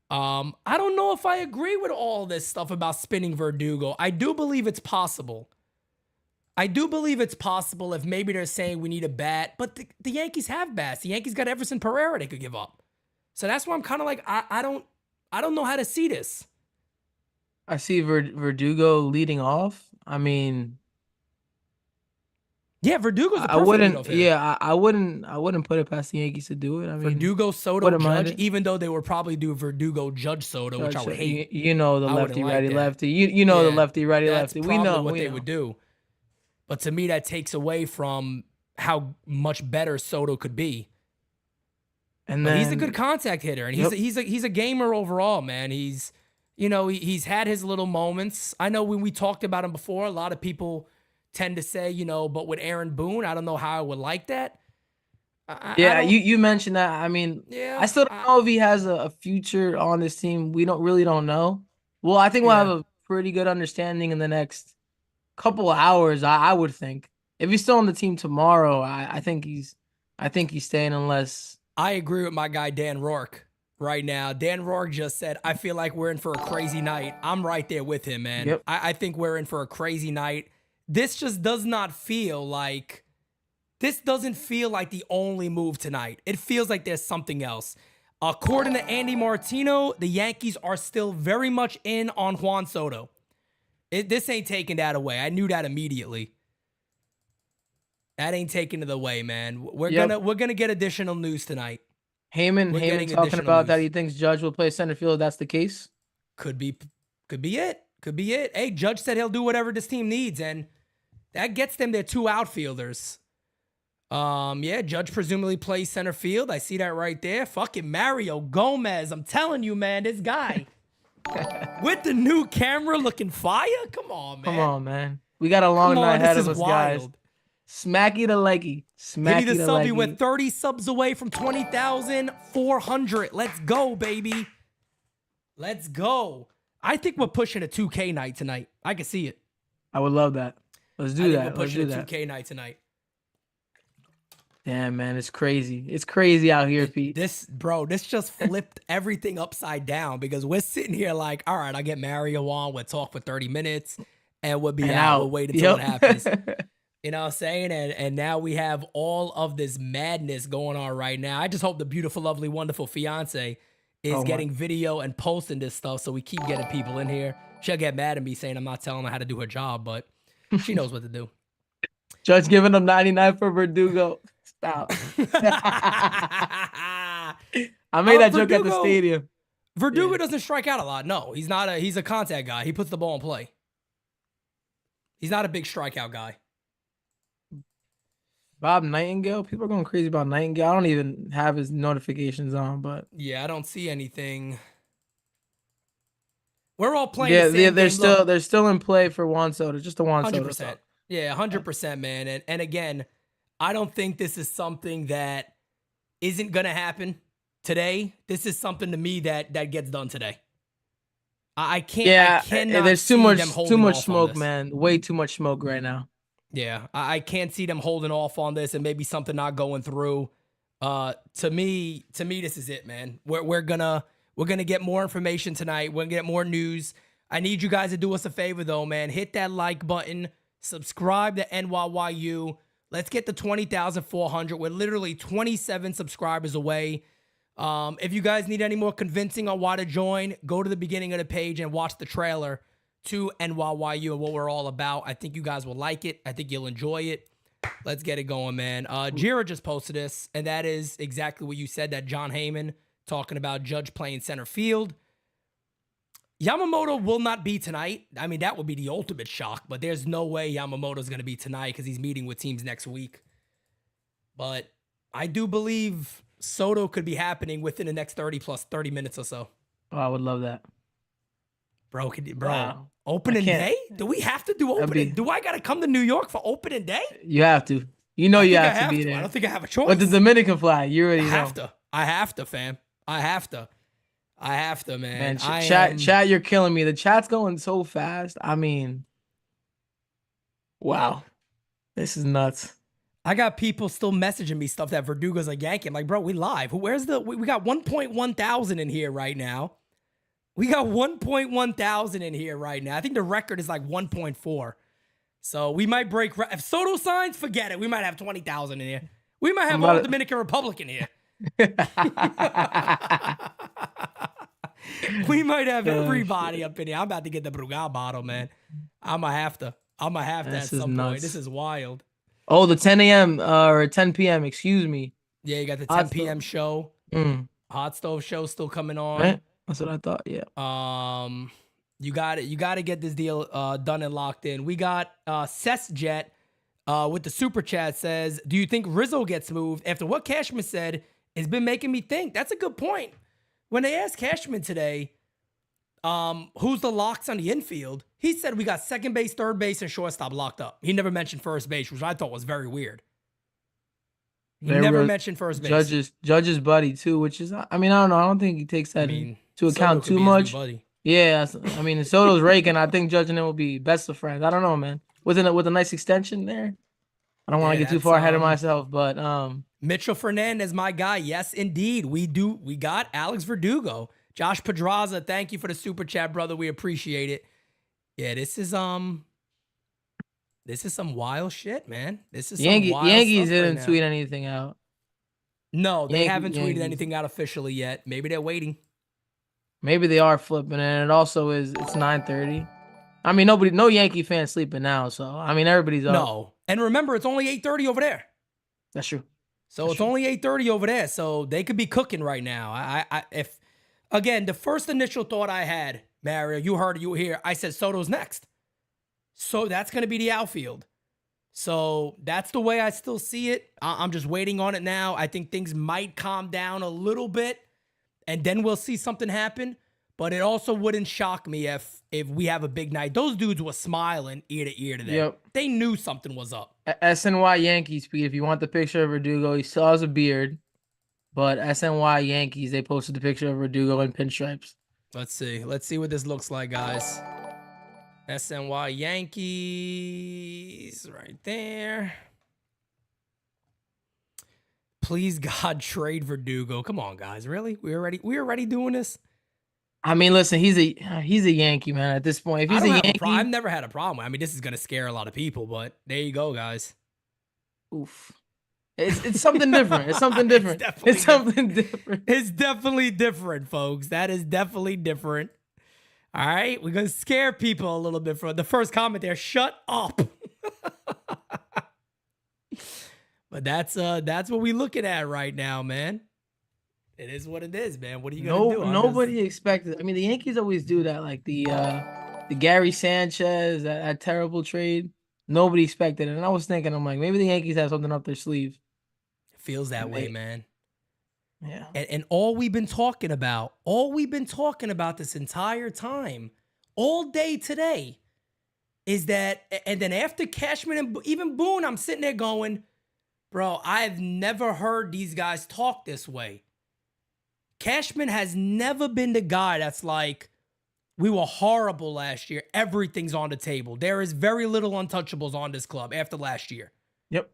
I don't know if I agree with all this stuff about spinning Verdugo. I do believe it's possible. If maybe they're saying we need a bat, but the Yankees have bats. The Yankees got Everson Pereira they could give up. So that's why I'm kind of like I don't know how to see this. I see Verdugo leading off. I mean. Yeah, Verdugo's a perfect I wouldn't put it past the Yankees to do it. I mean, Verdugo, Soto, Judge, even though they would probably do Verdugo, Judge, Soto, which I would hate. The lefty, righty, lefty. The lefty, righty, lefty. We know what they would do. But to me, that takes away from how much better Soto could be. And then, he's a good contact hitter, and he's a gamer overall, man. He's he's had his little moments. I know when we talked about him before, a lot of people tend to say, but with Aaron Boone, I don't know how I would like that. You mentioned that. I mean, I still don't know if he has a future on this team. We don't know. Well, I think we'll have a pretty good understanding in the next couple of hours. I would think if he's still on the team tomorrow, I think he's staying unless. I agree with my guy Dan Rourke right now. Dan Rourke just said, I feel like we're in for a crazy night. I'm right there with him, man. Yep. I think we're in for a crazy night. This just does not feel like the only move tonight. It feels like there's something else. According to Andy Martino, the Yankees are still very much in on Juan Soto. This ain't taking that away. I knew that immediately. That ain't taking it away, man. We're gonna get additional news tonight. Heyman talking about that he thinks Judge will play center field. If that's the case. Could be it. Hey, Judge said he'll do whatever this team needs, and that gets them their 2 outfielders. Judge presumably plays center field. I see that right there. Fucking Mario Gomez. I'm telling you, man, this guy with the new camera looking fire. Come on, man. We got a long night ahead of us, guys. Smacky the leggy. Smacky the leggy. We're 30 subs away from 20,400. Let's go, baby. Let's go. I think we're pushing a 2K night tonight. I can see it. I would love that. Let's do that. We're pushing a 2K night tonight. Damn, man, it's crazy. It's crazy out here, Pete. This just flipped everything upside down because we're sitting here like, all right, I'll get Mario on. We'll talk for 30 minutes and we'll be out. We'll wait until it happens. You know what I'm saying? And now we have all of this madness going on right now. I just hope the beautiful, lovely, wonderful fiance is getting video and posting this stuff so we keep getting people in here. She'll get mad at me saying I'm not telling her how to do her job, but she knows what to do. Judge giving them 99 for Verdugo. Stop. I made that joke at the stadium. Verdugo doesn't strike out a lot. No, he's not. He's a contact guy. He puts the ball in play. He's not a big strikeout guy. Bob Nightingale. People are going crazy about Nightingale. I don't even have his notifications on, but yeah, I don't see anything. We're all playing. Yeah, they're still in play for Juan Soto. Just the Juan Soto. 100%. Yeah, 100%, man. And again, I don't think this is something that isn't gonna happen today. This is something to me that gets done today. I can't. Yeah, I cannot there's too much smoke, man. Way too much smoke right now. Yeah, I can't see them holding off on this and maybe something not going through. To me, this is it, man. We're gonna get more information tonight. We're gonna get more news. I need you guys to do us a favor though, man. Hit that like button, subscribe to NYYU. Let's get to 20,400. We're literally 27 subscribers away. If you guys need any more convincing on why to join, go to the beginning of the page and watch the trailer to NYYU and what we're all about. I think you guys will like it. I think you'll enjoy it. Let's get it going, man. Jira just posted this, and that is exactly what you said, that John Heyman talking about Judge playing center field. Yamamoto will not be tonight. I mean, that would be the ultimate shock, but there's no way Yamamoto's going to be tonight because he's meeting with teams next week. But I do believe Soto could be happening within the next 30 minutes or so. Oh, I would love that. Bro, opening day? Do we have to do opening? Do I got to come to New York for opening day? You have to. You know you have to be there. I don't think I have a choice. But the Dominican flag, you already know. I have to, fam. I have to, man. Chat, you're killing me. The chat's going so fast. I mean, wow. This is nuts. I got people still messaging me stuff that Verdugo's a Yankee. I'm like, bro, we live. We got 1.1 thousand in here right now. We got 1.1 thousand in here right now. I think the record is like 1.4. So we might break. If Soto signs, forget it. We might have 20,000 in here. We might have all the Dominican Republic in here. We might have everybody up in here. I'm about to get the Brugal bottle, man. I'm gonna have to at some point. This is wild. Oh, the 10 a.m. Or 10 p.m. Excuse me. Yeah, you got the 10 p.m. show. Hot stove show still coming on. Right? That's what I thought. Yeah. You got it. You got to get this deal done and locked in. We got SessJet with the super chat says, "Do you think Rizzo gets moved?" After what Cashman said, it's been making me think. That's a good point. When they asked Cashman today, who's the locks on the infield, he said we got second base, third base, and shortstop locked up. He never mentioned first base, which I thought was very weird. He never mentioned first base. Judge's buddy too, which is, I mean, I don't know. I don't think he takes that into account too much. Yeah, I mean, Soto's raking. I think Judge and him will be best of friends. I don't know, man. With a nice extension there. I don't want to get too far ahead of myself, but Mitchell Fernandez, my guy. Yes, indeed. We got Alex Verdugo. Josh Pedraza, thank you for the super chat, brother. We appreciate it. Yeah, this is some wild shit, man. This is some wild Yankees stuff didn't right tweet anything out. No, they haven't tweeted anything out officially yet. Maybe they're waiting. Maybe they are flipping, and it also it's 9:30. I mean, no Yankee fans sleeping now, so I mean everybody's up. No, and remember it's only 8:30 over there. That's true. So it's only 8:30 over there, so they could be cooking right now. If again, the first initial thought I had, Mario, you were here. I said Soto's next, so that's gonna be the outfield. So that's the way I still see it. I'm just waiting on it now. I think things might calm down a little bit, and then we'll see something happen. But it also wouldn't shock me if we have a big night. Those dudes were smiling ear to ear today. Yep. They knew something was up. SNY Yankees, Pete, if you want the picture of Verdugo, he still has a beard. But SNY Yankees, they posted the picture of Verdugo in pinstripes. Let's see. Let's see what this looks like, guys. SNY Yankees right there. Please, God, trade Verdugo. Come on, guys. Really? We're already doing this? I mean, listen, he's a Yankee, man, at this point. If he's a Yankee, I've never had a problem. I mean, this is going to scare a lot of people, but there you go, guys. Oof. It's something different. It's something different. It's something different. It's definitely different, folks. That is definitely different. All right? We're going to scare people a little bit for the first comment there. Shut up. But that's what we're looking at right now, man. It is what it is, man. What are you gonna do? Nobody expected. I mean, the Yankees always do that, like the Gary Sanchez, that terrible trade. Nobody expected it, and I was thinking, I'm like, maybe the Yankees have something up their sleeve. It feels that way, man. Yeah. And all we've been talking about this entire time, all day today, is that. And then after Cashman and even Boone, I'm sitting there going, bro, I've never heard these guys talk this way. Cashman has never been the guy that's like, we were horrible last year. Everything's on the table. There is very little untouchables on this club after last year. Yep.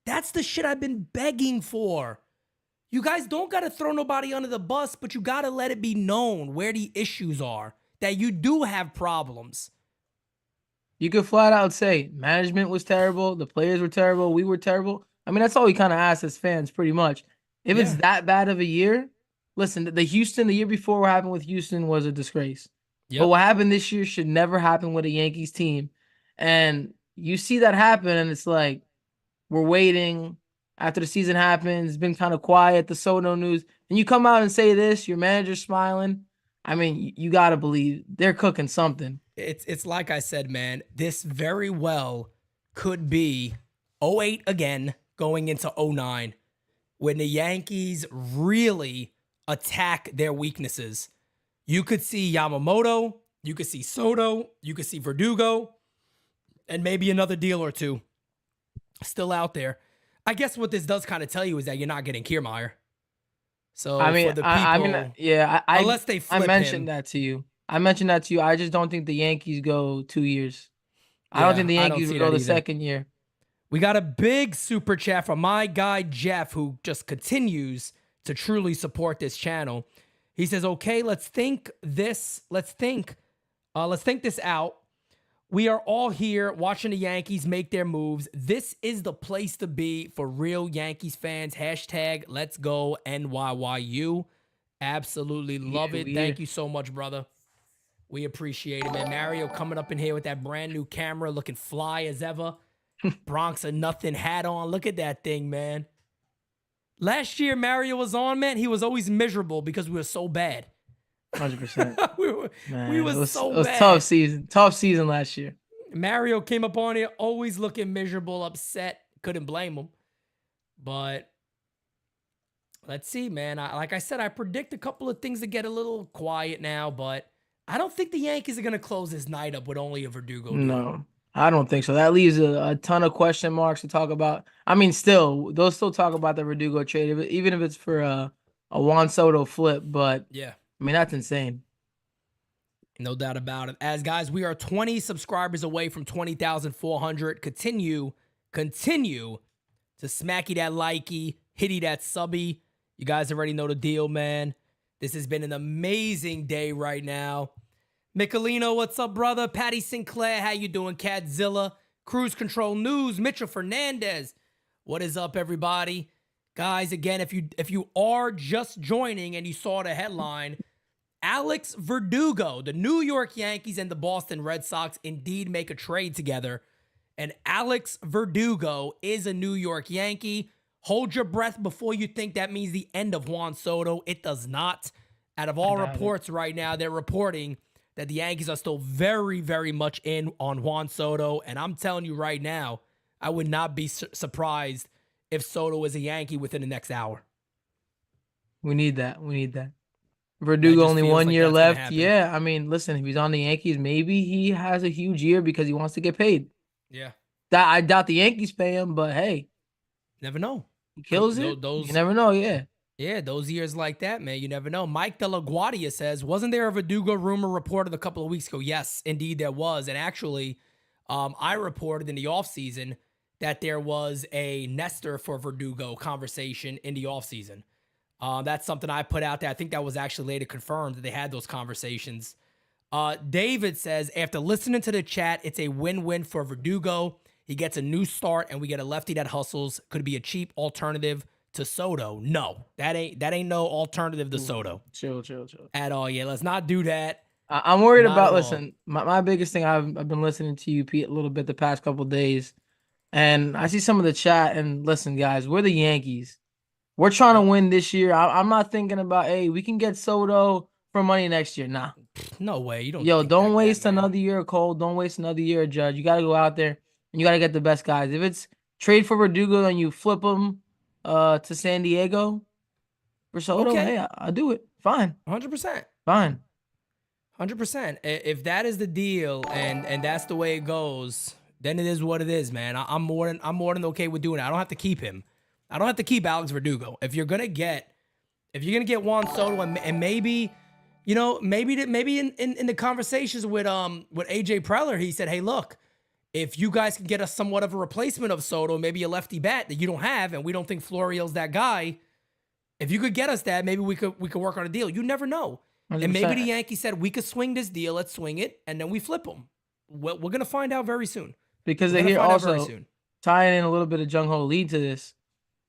That's the shit I've been begging for. You guys don't got to throw nobody under the bus, but you got to let it be known where the issues are, that you do have problems. You could flat out say management was terrible, the players were terrible, we were terrible. I mean, that's all we kind of ask as fans, pretty much. If it's that bad of a year, listen, the year before what happened with Houston was a disgrace. Yep. But what happened this year should never happen with a Yankees team. And you see that happen, and it's like, we're waiting. After the season happens, it's been kind of quiet, the Soto news. And you come out and say this, your manager's smiling. I mean, you got to believe they're cooking something. It's like I said, man, this very well could be 08 again going into 09 when the Yankees really attack their weaknesses. You could see Yamamoto, you could see Soto, you could see Verdugo, and maybe another deal or two still out there. I guess what this does kind of tell you is that you're not getting Kiermaier. So I mean, for the people, unless they flip I mentioned him, that to you. I just don't think the Yankees go 2 years. I don't think the Yankees will go the second year. We got a big super chat from my guy Jeff, who just continues to truly support this channel. He says, "Okay, let's think this out. We are all here watching the Yankees make their moves. This is the place to be for real Yankees fans. Hashtag let's go NYYU. Absolutely love it. Thank you so much, brother. We appreciate it, man. Mario coming up in here with that brand new camera, looking fly as ever. Bronx or nothing hat on. Look at that thing, man. Last year Mario was on, man. He was always miserable because we were so bad. 100%. we were so bad. It was tough season last year. Mario came up on here always looking miserable, upset. Couldn't blame him. But let's see, man. Like I said, I predict a couple of things to get a little quiet now, but I don't think the Yankees are going to close this night up with only a Verdugo deal. No, I don't think so. That leaves a ton of question marks to talk about. I mean, they'll still talk about the Verdugo trade, even if it's for a Juan Soto flip. But yeah, I mean, that's insane. No doubt about it. As guys, we are 20 subscribers away from 20,400. Continue to smacky that likey, hitty that subby. You guys already know the deal, man. This has been an amazing day right now. Michelino, what's up, brother? Patty Sinclair, how you doing? Cadzilla, Cruise Control News, Mitchell Fernandez. What is up, everybody? Guys, again, if you are just joining and you saw the headline, Alex Verdugo, the New York Yankees and the Boston Red Sox indeed make a trade together. And Alex Verdugo is a New York Yankee. Hold your breath before you think that means the end of Juan Soto. It does not. Out of all reports right now, they're reporting that the Yankees are still very, very much in on Juan Soto. And I'm telling you right now, I would not be surprised if Soto is a Yankee within the next hour. We need that. Verdugo only 1 year left. Yeah, I mean, listen, if he's on the Yankees, maybe he has a huge year because he wants to get paid. Yeah. I doubt the Yankees pay him, but hey. Never know. He kills it. You never know, yeah. Yeah, those years like that, man, you never know. Mike De La Guardia says, wasn't there a Verdugo rumor reported a couple of weeks ago? Yes, indeed there was. And actually, I reported in the offseason that there was a Nestor for Verdugo conversation in the offseason. That's something I put out there. I think that was actually later confirmed that they had those conversations. David says, after listening to the chat, it's a win-win for Verdugo. He gets a new start, and we get a lefty that hustles. Could be a cheap alternative to Soto. No, that ain't no alternative to Soto. Chill. At all. Yeah, let's not do that. I'm worried about, listen, my biggest thing, I've been listening to you, Pete, a little bit the past couple of days, and I see some of the chat, and listen, guys, we're the Yankees. We're trying to win this year. I'm not thinking about, hey, we can get Soto for money next year. Nah. No way. You don't. Yo, don't waste another year, Cole. Don't waste another year, Judge. You got to go out there, and you got to get the best guys. If it's trade for Verdugo and you flip him to San Diego for Soto, hey, I'll do it. Fine. 100%. Fine. 100%. If that is the deal and that's the way it goes, then it is what it is, man. I'm more than okay with doing it. I don't have to keep him. I don't have to keep Alex Verdugo. If you're gonna get Juan Soto and maybe, you know, maybe in the conversations with AJ Preller, he said, hey, look, if you guys can get us somewhat of a replacement of Soto, maybe a lefty bat that you don't have, and we don't think Florial's that guy, If you could get us that, maybe we could work on a deal. You never know. And maybe 100%. the Yankees said we could swing this deal. Let's swing it, and then we flip them. We're gonna find out very soon. Because We're they gonna hear find out very also soon. tying in a little bit of Jung Ho Lee to this.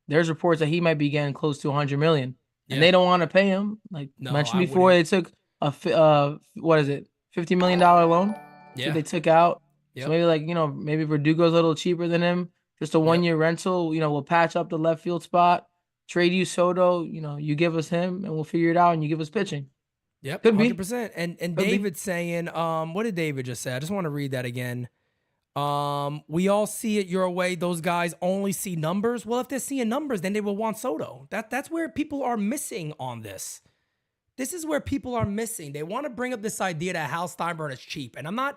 There's reports that he might be getting close to 100 million, and they don't want to pay him. Like No, mentioned I before, wouldn't. they took a $50 million loan. Yeah. So they took out. Yep. So maybe maybe Verdugo's a little cheaper than him. Just a 1 year rental. We'll patch up the left field spot. Trade you Soto. You give us him, and we'll figure it out. And you give us pitching. Yep, Could be. 100%. And Could be. David's saying, what did David just say? I just want to read that again. We all see it your way. Those guys only see numbers. Well, if they're seeing numbers, then they will want Soto. That's where people are missing on this. This is where people are missing. They want to bring up this idea that Hal Steinbrenner is cheap. And I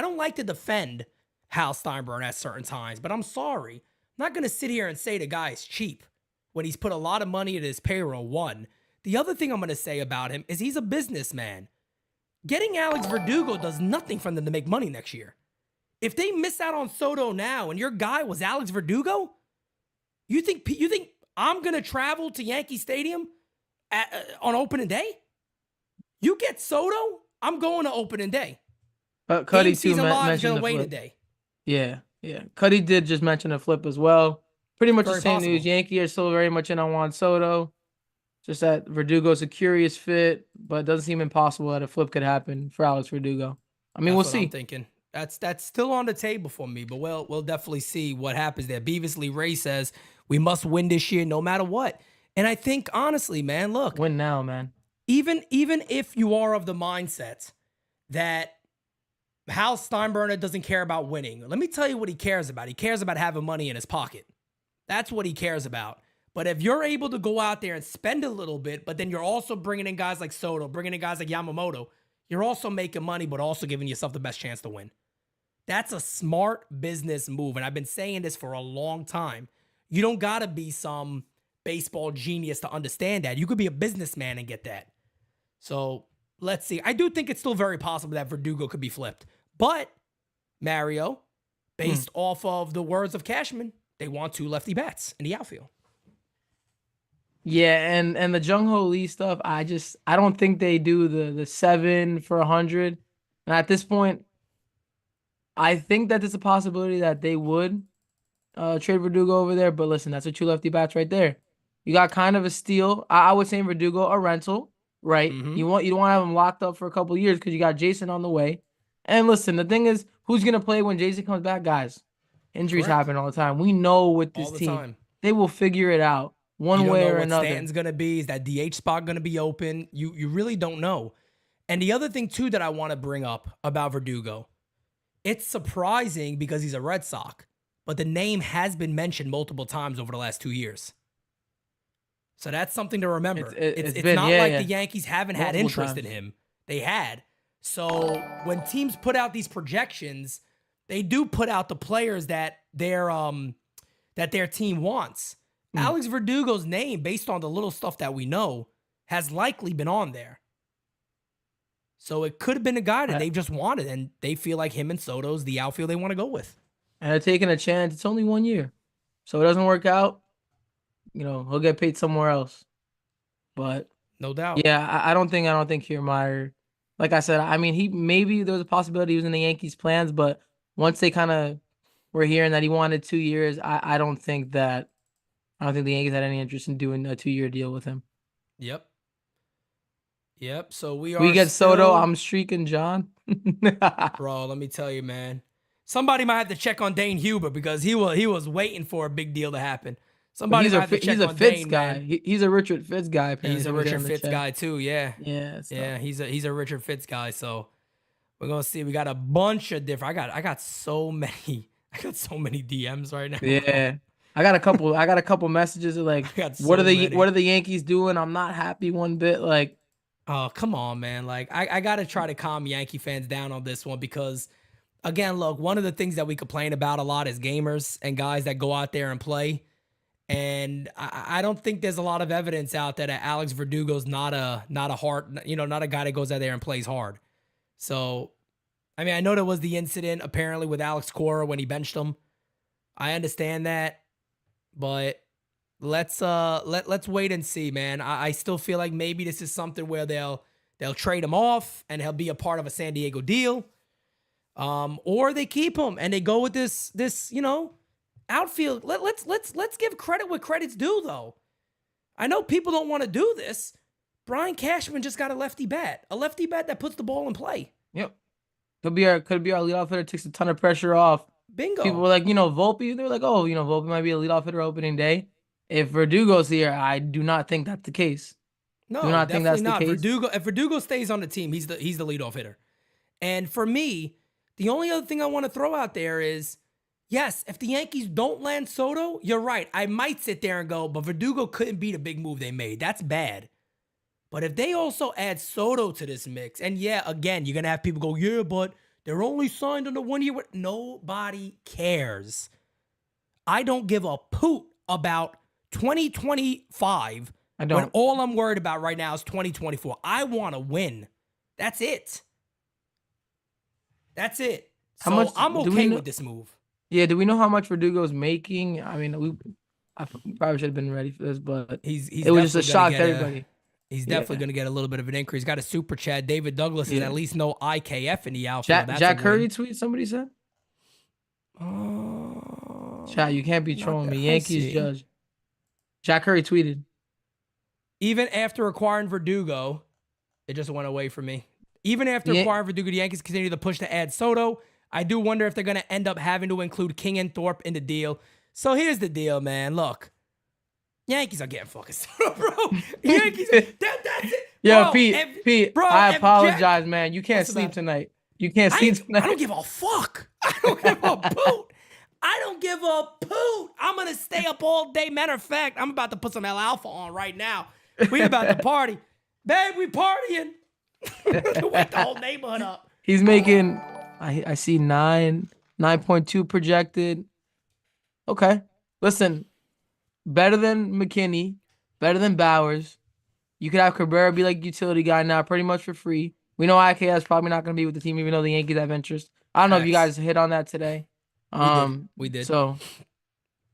don't like to defend Hal Steinbrenner at certain times, but I'm sorry. I'm not going to sit here and say the guy is cheap when he's put a lot of money into his payroll. One. The other thing I'm going to say about him is he's a businessman. Getting Alex Verdugo does nothing for them to make money next year. If they miss out on Soto now and your guy was Alex Verdugo, you think I'm going to travel to Yankee Stadium on opening day? You get Soto, I'm going to opening day. Cuddy too going mentioned to the wait a flip. day. Yeah. Cuddy did just mention a flip as well. Pretty much Very the same possible. news. Yankees are still very much in on Juan Soto. Just that Verdugo's a curious fit, but it doesn't seem impossible that a flip could happen for Alex Verdugo. I mean, we'll That's what see. I'm thinking. That's still on the table for me, but we'll definitely see what happens there. Beavis Lee Ray says we must win this year no matter what. And I think honestly, man, look, Win now, man. even if you are of the mindset that Hal Steinbrenner doesn't care about winning, let me tell you what he cares about. He cares about having money in his pocket. That's what he cares about. But if you're able to go out there and spend a little bit, but then you're also bringing in guys like Soto, bringing in guys like Yamamoto, you're also making money, but also giving yourself the best chance to win. That's a smart business move. And I've been saying this for a long time. You don't got to be some baseball genius to understand that. You could be a businessman and get that. So let's see. I do think it's still very possible that Verdugo could be flipped. But, Mario, based off of the words of Cashman, they want 2 lefty bats in the outfield. Yeah, and the Jung Ho Lee stuff, I don't think they do the 7 for 100. And at this point, I think that there's a possibility that they would trade Verdugo over there. But listen, that's a 2 lefty bats right there. You got kind of a steal. I would say in Verdugo a rental, right? Mm-hmm. You don't want to have him locked up for a couple of years because you got Jason on the way. And listen, the thing is, who's gonna play when Jason comes back, guys? Injuries Correct. happen all the time. We know with this All the team, time. they will figure it out one way or another. Stanton's going to be. Is that DH spot going to be open? You really don't know. And the other thing, too, that I want to bring up about Verdugo, it's surprising because he's a Red Sox, but the name has been mentioned multiple times over the last 2 years. So that's something to remember. It's been, not yeah, like yeah. the Yankees haven't had Multiple interest times. in him. They had. So when teams put out these projections, they do put out the players that their team wants. Alex Verdugo's name, based on the little stuff that we know, has likely been on there. So it could have been a guy that they just wanted, and they feel like him and Soto's the outfield they want to go with. And they're taking a chance. It's only 1 year. So it doesn't work out, he'll get paid somewhere else. But no doubt. Yeah, I don't think Kiermaier, like I said, I mean, maybe there was a possibility he was in the Yankees' plans, but once they kind of were hearing that he wanted 2 years, I don't think the Yankees had any interest in doing a 2-year deal with him. Yep. So we get still... Soto, I'm streaking John. Bro, let me tell you, man. Somebody might have to check on Dane Huber because he was waiting for a big deal to happen. Somebody might have to check on Fitz Dane, guy. man. He's a Richard Fitz guy. Apparently. He's a Richard Fitz guy too. Yeah. Yeah. Yeah. He's a Richard Fitz guy. So we're gonna see. We got a bunch of different. I got so many DMs right now. Yeah. I got a couple messages of like, what are the Yankees doing? I'm not happy one bit. Like, oh, come on, man. Like, I got to try to calm Yankee fans down on this one because, again, look, one of the things that we complain about a lot is gamers and guys that go out there and play. And I don't think there's a lot of evidence out there that Alex Verdugo's not a hard, not a guy that goes out there and plays hard. So, I mean, I know there was the incident apparently with Alex Cora when he benched him. I understand that. But let's wait and see, man. I still feel like maybe this is something where they'll trade him off and he'll be a part of a San Diego deal. Or they keep him and they go with this outfield. Let's give credit where credit's due, though. I know people don't want to do this. Brian Cashman just got a lefty bat that puts the ball in play. Yep. Could be our leadoff hitter, takes a ton of pressure off. Bingo. People were like, Volpe. They were like, oh, Volpe might be a leadoff hitter opening day. If Verdugo's here, I do not think that's the case. No, do not think that's not. the case. If Verdugo stays on the team, he's the leadoff hitter. And for me, the only other thing I want to throw out there is, yes, if the Yankees don't land Soto, you're right. I might sit there and go, but Verdugo couldn't be the big move they made. That's bad. But if they also add Soto to this mix, and yeah, again, you're going to have people go, yeah, but they're only signed on the 1 year. Nobody cares. I don't give a poot about 2025 when all I'm worried about right now is 2024. I want to win. That's it. So I'm okay with this move. Yeah, do we know how much Verdugo's making? I mean, I probably should have been ready for this, but it was just a shock to everybody. He's definitely going to get a little bit of an increase. Got a super chat. David Douglas is at least no IKF in the outfield. Jack Curry tweet, somebody said? Chat, you can't be trolling me. Yankees judge. Jack Curry tweeted. Even after acquiring Verdugo, it just went away from me. Even after acquiring Verdugo, the Yankees continue to push to add Soto. I do wonder if they're going to end up having to include King and Thorpe in the deal. So here's the deal, man. Look. Yankees are getting fucking Soto, bro. Yankees, that's it. Yo, bro, Pete, I apologize, man. You can't sleep tonight. You can't sleep tonight. I don't give a fuck. I don't give a poot. I don't give a poot. I'm going to stay up all day. Matter of fact, I'm about to put some alfalfa on right now. We about to party. Babe, we partying. Wake the whole neighborhood up. He's making, I see 9.2 projected. Okay. Listen. Better than McKinney, better than Bowers. You could have Cabrera be like utility guy now, pretty much for free. We know IKF is probably not going to be with the team, even though the Yankees have interest. I don't know if you guys hit on that today. We did. So,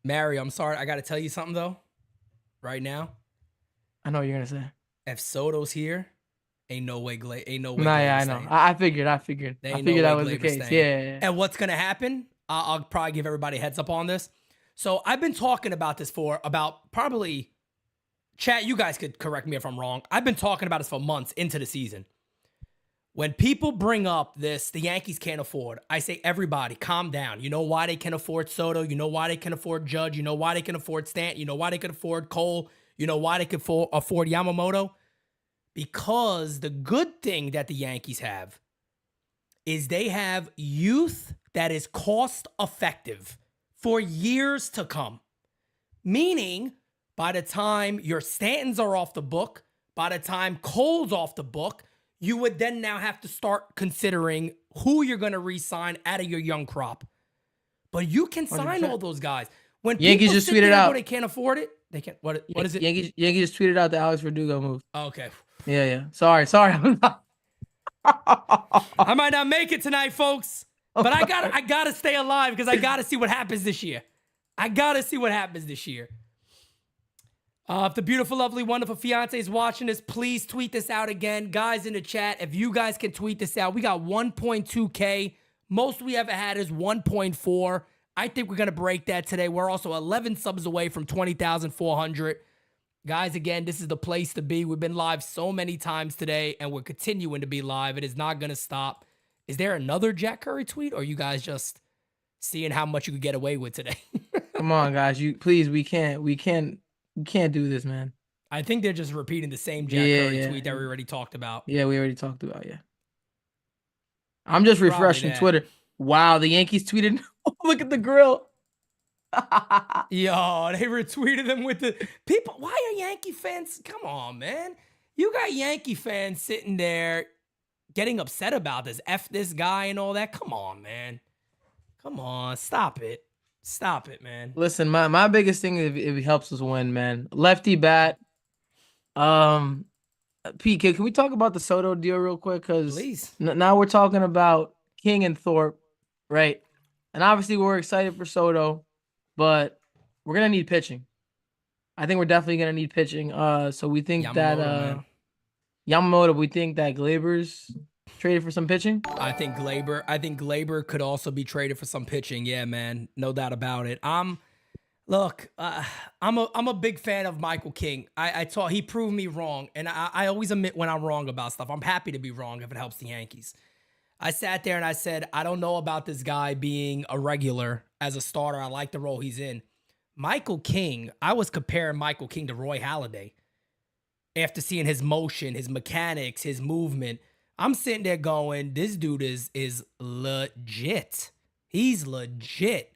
Mary, I'm sorry. I got to tell you something, though, right now. I know what you're going to say. If Soto's here, ain't no way. Nah, yeah, I know. I figured. I figured that was the case. Yeah. And what's going to happen, I'll probably give everybody a heads up on this. So I've been talking about this for about probably, chat, you guys could correct me if I'm wrong. I've been talking about this for months into the season. When people bring up this, the Yankees can't afford, I say, everybody, calm down. You know why they can afford Soto? You know why they can afford Judge? You know why they can afford Stanton? You know why they can afford Cole? You know why they can afford Yamamoto? Because the good thing that the Yankees have is they have youth that is cost effective for years to come. Meaning, by the time your Stantons are off the book, by the time Cole's off the book, you would then now have to start considering who you're going to re-sign out of your young crop. But you can sign 100%. All those guys. When Yankees just tweeted out they can't afford it, they can't. What is it? Yankees just tweeted out the Alex Verdugo move. Oh, okay. Yeah. Sorry. I might not make it tonight, folks. But I gotta stay alive because I gotta see what happens this year. If the beautiful, lovely, wonderful fiance is watching this, please tweet this out again. Guys in the chat, if you guys can tweet this out, we got 1.2K. Most we ever had is 1.4. I think we're going to break that today. We're also 11 subs away from 20,400. Guys, again, this is the place to be. We've been live so many times today, and we're continuing to be live. It is not going to stop. Is there another Jack Curry tweet, or are you guys just seeing how much you could get away with today? Come on, guys. We can't do this, man. I think they're just repeating the same Jack Curry tweet that we already talked about. Yeah, we already talked about, I'm just refreshing Twitter. Wow, the Yankees tweeted, look at the grill. Yo, they retweeted them with the people. Why are Yankee fans? Come on, man. You got Yankee fans sitting there getting upset about this. F this guy and all that. Come on, man. Come on. Stop it. Stop it, man. Listen, my biggest thing is if he helps us win, man. Lefty bat. Pete, can we talk about the Soto deal real quick? Because now we're talking about King and Thorpe, right? And obviously we're excited for Soto, but we're going to need pitching. I think we're definitely gonna need pitching. So we think Yamamoto, Yamamoto. We think that Glaber's traded for some pitching. I think Glaber could also be traded for some pitching. Yeah, man, no doubt about it. Look, I'm a big fan of Michael King. I thought he proved me wrong, and I always admit when I'm wrong about stuff. I'm happy to be wrong if it helps the Yankees. I sat there and I said, I don't know about this guy being a regular as a starter. I like the role he's in. Michael King, I was comparing Michael King to Roy Halladay after seeing his motion, his mechanics, his movement. I'm sitting there going, this dude is legit. He's legit.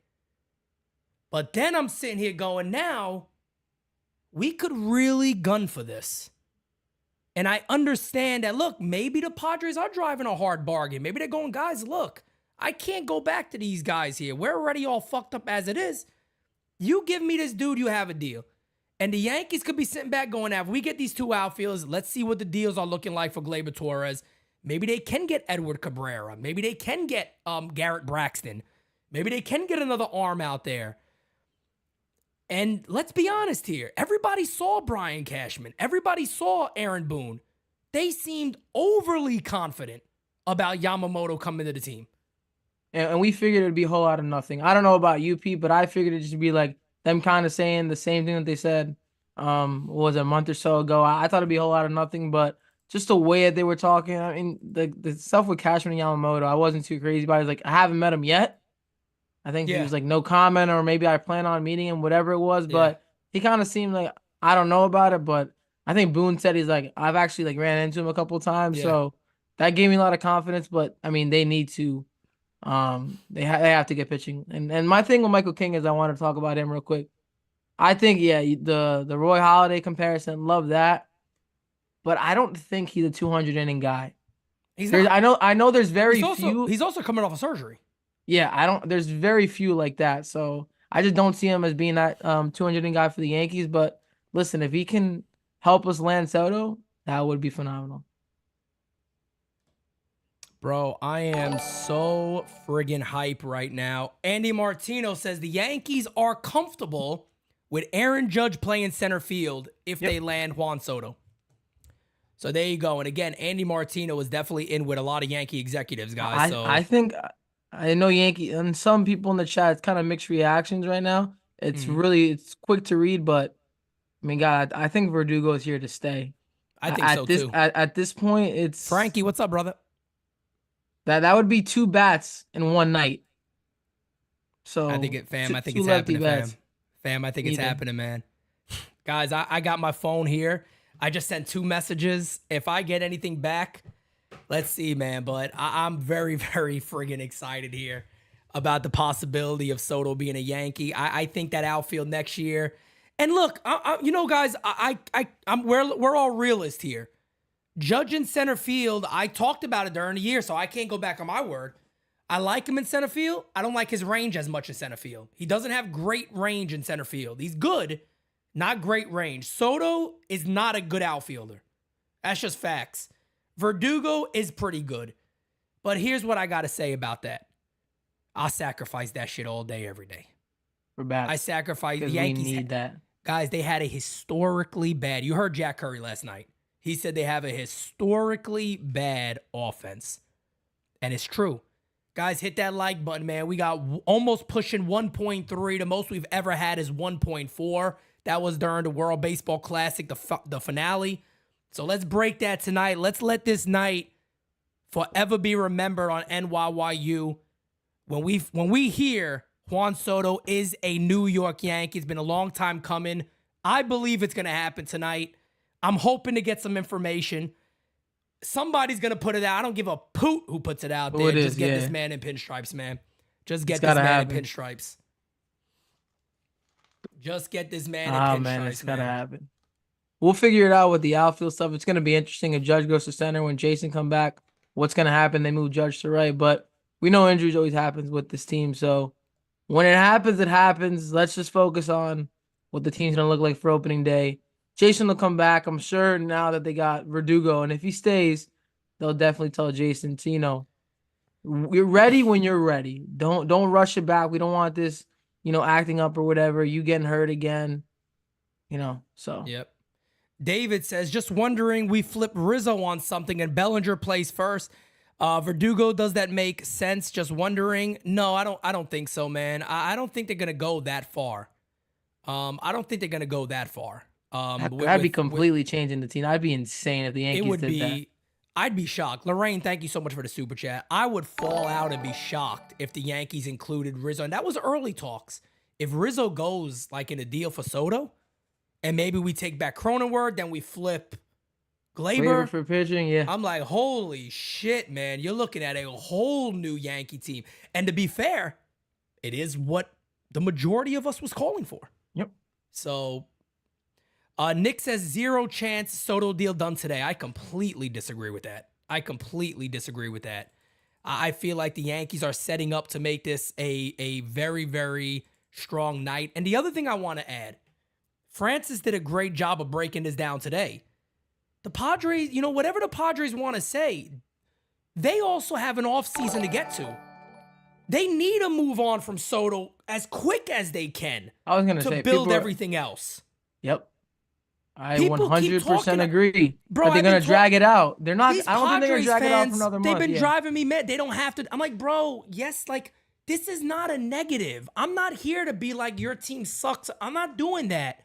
But then I'm sitting here going, now we could really gun for this. And I understand that, look, maybe the Padres are driving a hard bargain. Maybe they're going, guys, look, I can't go back to these guys here. We're already all fucked up as it is. You give me this dude, you have a deal. And the Yankees could be sitting back going, if we get these two outfielders, let's see what the deals are looking like for Gleyber Torres. Maybe they can get Edward Cabrera. Maybe they can get Garrett Braxton. Maybe they can get another arm out there. And let's be honest here. Everybody saw Brian Cashman. Everybody saw Aaron Boone. They seemed overly confident about Yamamoto coming to the team. And we figured it'd be a whole lot of nothing. I don't know about you, Pete, but I figured it'd just be like them kind of saying the same thing that they said was a month or so ago. I thought it'd be a whole lot of nothing, but just the way that they were talking, I mean, the stuff with Cashman and Yamamoto, I wasn't too crazy about it. Like, I haven't met him yet. I think he was like, no comment, or maybe I plan on meeting him, whatever it was. But he kind of seemed like, I don't know about it, but I think Boone said he's like, I've actually like ran into him a couple of times. Yeah. So that gave me a lot of confidence. But I mean, they need to, they have to get pitching. And my thing with Michael King is I want to talk about him real quick. I think, the Roy Halladay comparison, love that. But I don't think he's a 200 inning guy. He's not. I know there's very few. He's also coming off a surgery. Yeah, there's very few like that. So I just don't see him as being that 200 inning guy for the Yankees. But listen, if he can help us land Soto, that would be phenomenal. Bro, I am so friggin' hype right now. Andy Martino says the Yankees are comfortable with Aaron Judge playing center field if they land Juan Soto. So there you go. And again, Andy Martino is definitely in with a lot of Yankee executives, guys. I think I know Yankee and some people in the chat, it's kind of mixed reactions right now. It's it's quick to read, but I mean, God, I think Verdugo is here to stay. I think so too. At this point, it's Frankie. What's up, brother? That would be two bats in one night. So I think it's two lefty happening, bats. fam. I think it's happening, man. Guys, I got my phone here. I just sent 2 messages. If I get anything back, let's see, man. But I'm very, very friggin' excited here about the possibility of Soto being a Yankee. I think that outfield next year. And look, guys, we're all realists here. Judge in center field, I talked about it during the year, so I can't go back on my word. I like him in center field. I don't like his range as much in center field. He doesn't have great range in center field. He's good, not great range. Soto is not a good outfielder. That's just facts. Verdugo is pretty good. But here's what I got to say about that. I'll sacrifice that shit all day, every day. We're bad. I sacrifice the We Yankees. need that. Guys, they had a historically bad. You heard Jack Curry last night. He said they have a historically bad offense. And it's true. Guys, hit that like button, man. We got almost pushing 1.3. The most we've ever had is 1.4. That was during the World Baseball Classic, the finale. So let's break that tonight. Let's let this night forever be remembered on NYYU. When we hear Juan Soto is a New York Yankee, it's been a long time coming. I believe it's going to happen tonight. I'm hoping to get some information. Somebody's going to put it out. I don't give a poot who puts it out there. Just get this man in pinstripes, man. Just get this man in pinstripes. Just get this man in pinstripes, man. It's got to happen. We'll figure it out with the outfield stuff. It's going to be interesting if Judge goes to center. When Jason come back, what's going to happen? They move Judge to right. But we know injuries always happens with this team. So when it happens, it happens. Let's just focus on what the team's going to look like for opening day. Jason will come back, I'm sure, now that they got Verdugo. And if he stays, they'll definitely tell Jason, you're ready when you're ready. Don't rush it back. We don't want this, acting up or whatever. You getting hurt again. So. Yep. David says, just wondering, we flip Rizzo on something and Bellinger plays first. Verdugo, does that make sense? Just wondering. No, I don't think so, man. I don't think they're gonna go that far. I don't think they're gonna go that far. That'd be completely changing the team. I'd be insane if the Yankees did that. I'd be shocked. Lorraine, thank you so much for the super chat. I would fall out and be shocked if the Yankees included Rizzo. And that was early talks. If Rizzo goes like in a deal for Soto, and maybe we take back Cronenworth, then we flip Gleyber for pitching, yeah. I'm like, holy shit, man. You're looking at a whole new Yankee team. And to be fair, it is what the majority of us was calling for. Yep. So Nick says 0 chance Soto deal done today. I completely disagree with that. I feel like the Yankees are setting up to make this a very, very strong night. And the other thing I want to add, Francis did a great job of breaking this down today. The Padres, whatever the Padres want to say, they also have an offseason to get to. They need to move on from Soto as quick as they can. I was going to say, build everything else. Yep. I People 100% agree. Bro, but they're going to drag it out. They're not. These I don't think they're going to drag it out for fans, another month. They've been driving me mad. They don't have to. I'm like, bro, yes, like, this is not a negative. I'm not here to be like, your team sucks. I'm not doing that.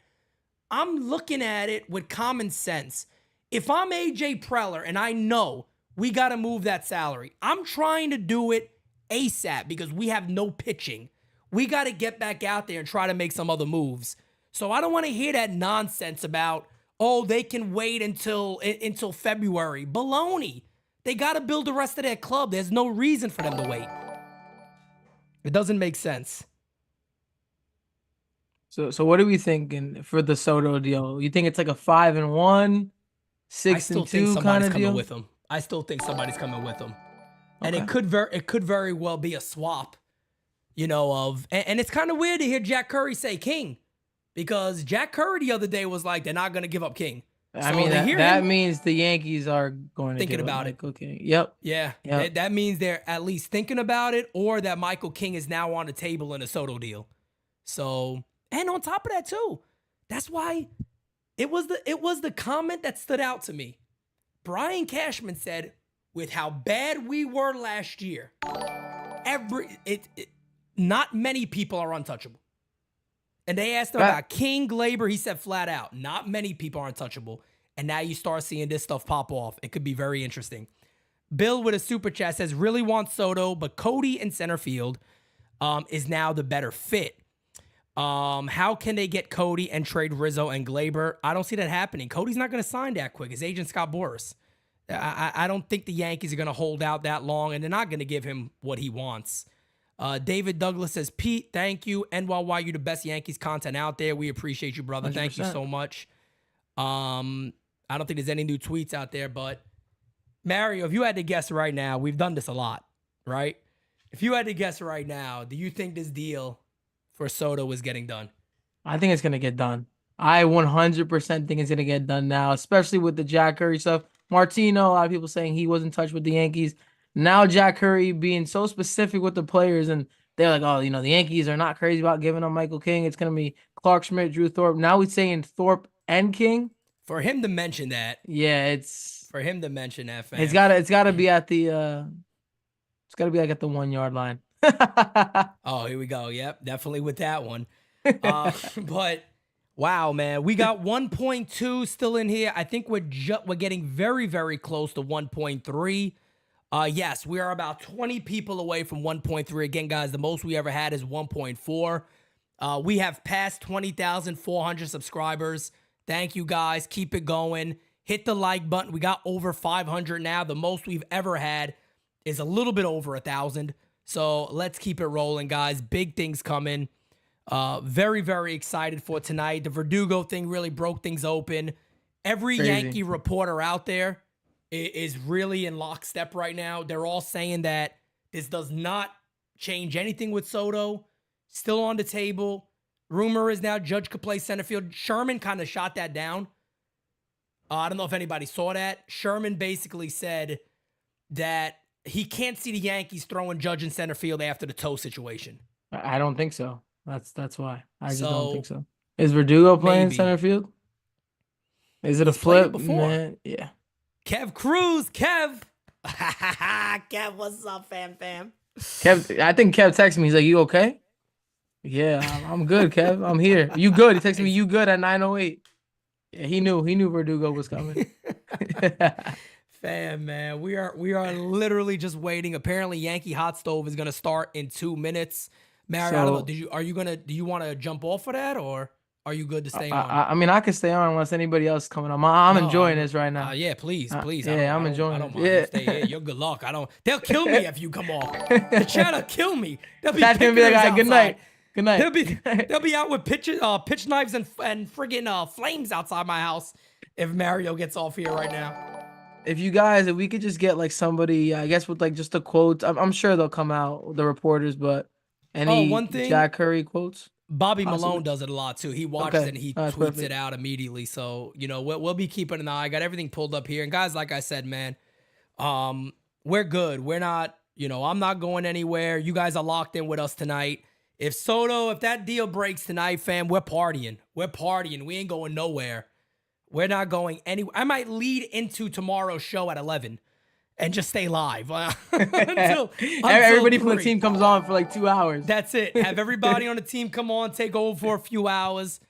I'm looking at it with common sense. If I'm AJ Preller and I know we got to move that salary, I'm trying to do it ASAP because we have no pitching. We got to get back out there and try to make some other moves. So I don't want to hear that nonsense about, oh, they can wait until February. Baloney. They got to build the rest of their club. There's no reason for them to wait. It doesn't make sense. So what are we thinking for the Soto deal? You think it's like a 5-1, 6-2 kind of deal? With him. I still think somebody's coming with him. And it could very well be a swap, and it's kind of weird to hear Jack Curry say King, because Jack Curry the other day was like, they're not going to give up King. I mean, that means the Yankees are going to thinking about it. Michael King. Yep. Yeah. Yep. That means they're at least thinking about it, or that Michael King is now on the table in a Soto deal. So, and on top of that too, that's why it was the comment that stood out to me. Brian Cashman said, with how bad we were last year, not many people are untouchable. And they asked him about King, Gleyber. He said flat out, not many people are untouchable. And now you start seeing this stuff pop off. It could be very interesting. Bill with a super chat says, really want Soto, but Cody in center field is now the better fit. How can they get Cody and trade Rizzo and Gleyber? I don't see that happening. Cody's not going to sign that quick. His agent, Scott Boras. I don't think the Yankees are going to hold out that long, and they're not going to give him what he wants. David Douglas says, Pete, thank you. NYY, you're the best Yankees content out there. We appreciate you, brother. 100%. Thank you so much. I don't think there's any new tweets out there, but Mario, if you had to guess right now, we've done this a lot, right? If you had to guess right now, do you think this deal for Soto is getting done? I think it's going to get done. I 100% think it's going to get done now, especially with the Jack Curry stuff. Martino, a lot of people saying he was in touch with the Yankees. Now Jack Curry being so specific with the players, and they're like, oh, the Yankees are not crazy about giving up Michael King. It's going to be Clark Schmidt, Drew Thorpe. Now he's saying Thorpe and King. For him to mention that. Yeah, it's... For him to mention that, fam. It's gotta be at the... it's got to be like at the 1 yard line. Oh, here we go. Yep, definitely with that one. But... Wow, man. We got 1.2 still in here. I think we're getting very, very close to 1.3. Yes, we are about 20 people away from 1.3. Again, guys, the most we ever had is 1.4. We have passed 20,400 subscribers. Thank you, guys. Keep it going. Hit the like button. We got over 500 now. The most we've ever had is a little bit over 1,000. So let's keep it rolling, guys. Big things coming. Very, very excited for tonight. The Verdugo thing really broke things open. Every Crazy. Yankee reporter out there is really in lockstep right now. They're all saying that this does not change anything with Soto. Still on the table. Rumor is now Judge could play center field. Sherman kind of shot that down. I don't know if anybody saw that. Sherman basically said that he can't see the Yankees throwing Judge in center field after the toe situation. I don't think so. That's why. I just don't think so. Is Verdugo playing Maybe. center field? Is it a He's played it flip? before. Man, yeah. Kev Cruz, Kev. Kev, what's up, fam? Kev, I think Kev texted me. He's like, "You okay?" Yeah, I'm good, Kev. I'm here. You good? He texted me, "You good?" at 9:08. Yeah, he knew Verdugo was coming. Fam, man, we are literally just waiting. Apparently, Yankee Hot Stove is gonna start in 2 minutes. Mary, I don't know. Do you want to jump off of that, or are you good to stay on? I mean, I can stay on unless anybody else is coming on. I'm enjoying this right now. Yeah, please. Yeah, I'm enjoying I don't it. mind. Yeah. You stay here. You're good luck. They'll kill me if you come off. The chat'll kill me. They'll be That's gonna be like, picking us "All right, good outside. night. Good night." They'll be out with pitch knives and friggin' flames outside my house if Mario gets off here right now. If we could just get like somebody, I guess with like just the quotes, I'm sure they'll come out, the reporters, but any one thing, Jack Curry quotes? Bobby Possibly. Malone does it a lot too. He watches Okay. it and he That's tweets perfect. it out immediately. So, we'll be keeping an eye. I got everything pulled up here. And guys, like I said, man, we're good. We're not, I'm not going anywhere. You guys are locked in with us tonight. If that deal breaks tonight, fam, we're partying. We're partying. We ain't going nowhere. We're not going anywhere. I might lead into tomorrow's show at 11 and just stay live until Everybody from the 3. team comes on for like 2 hours. That's it. Have everybody on the team come on, take over for a few hours,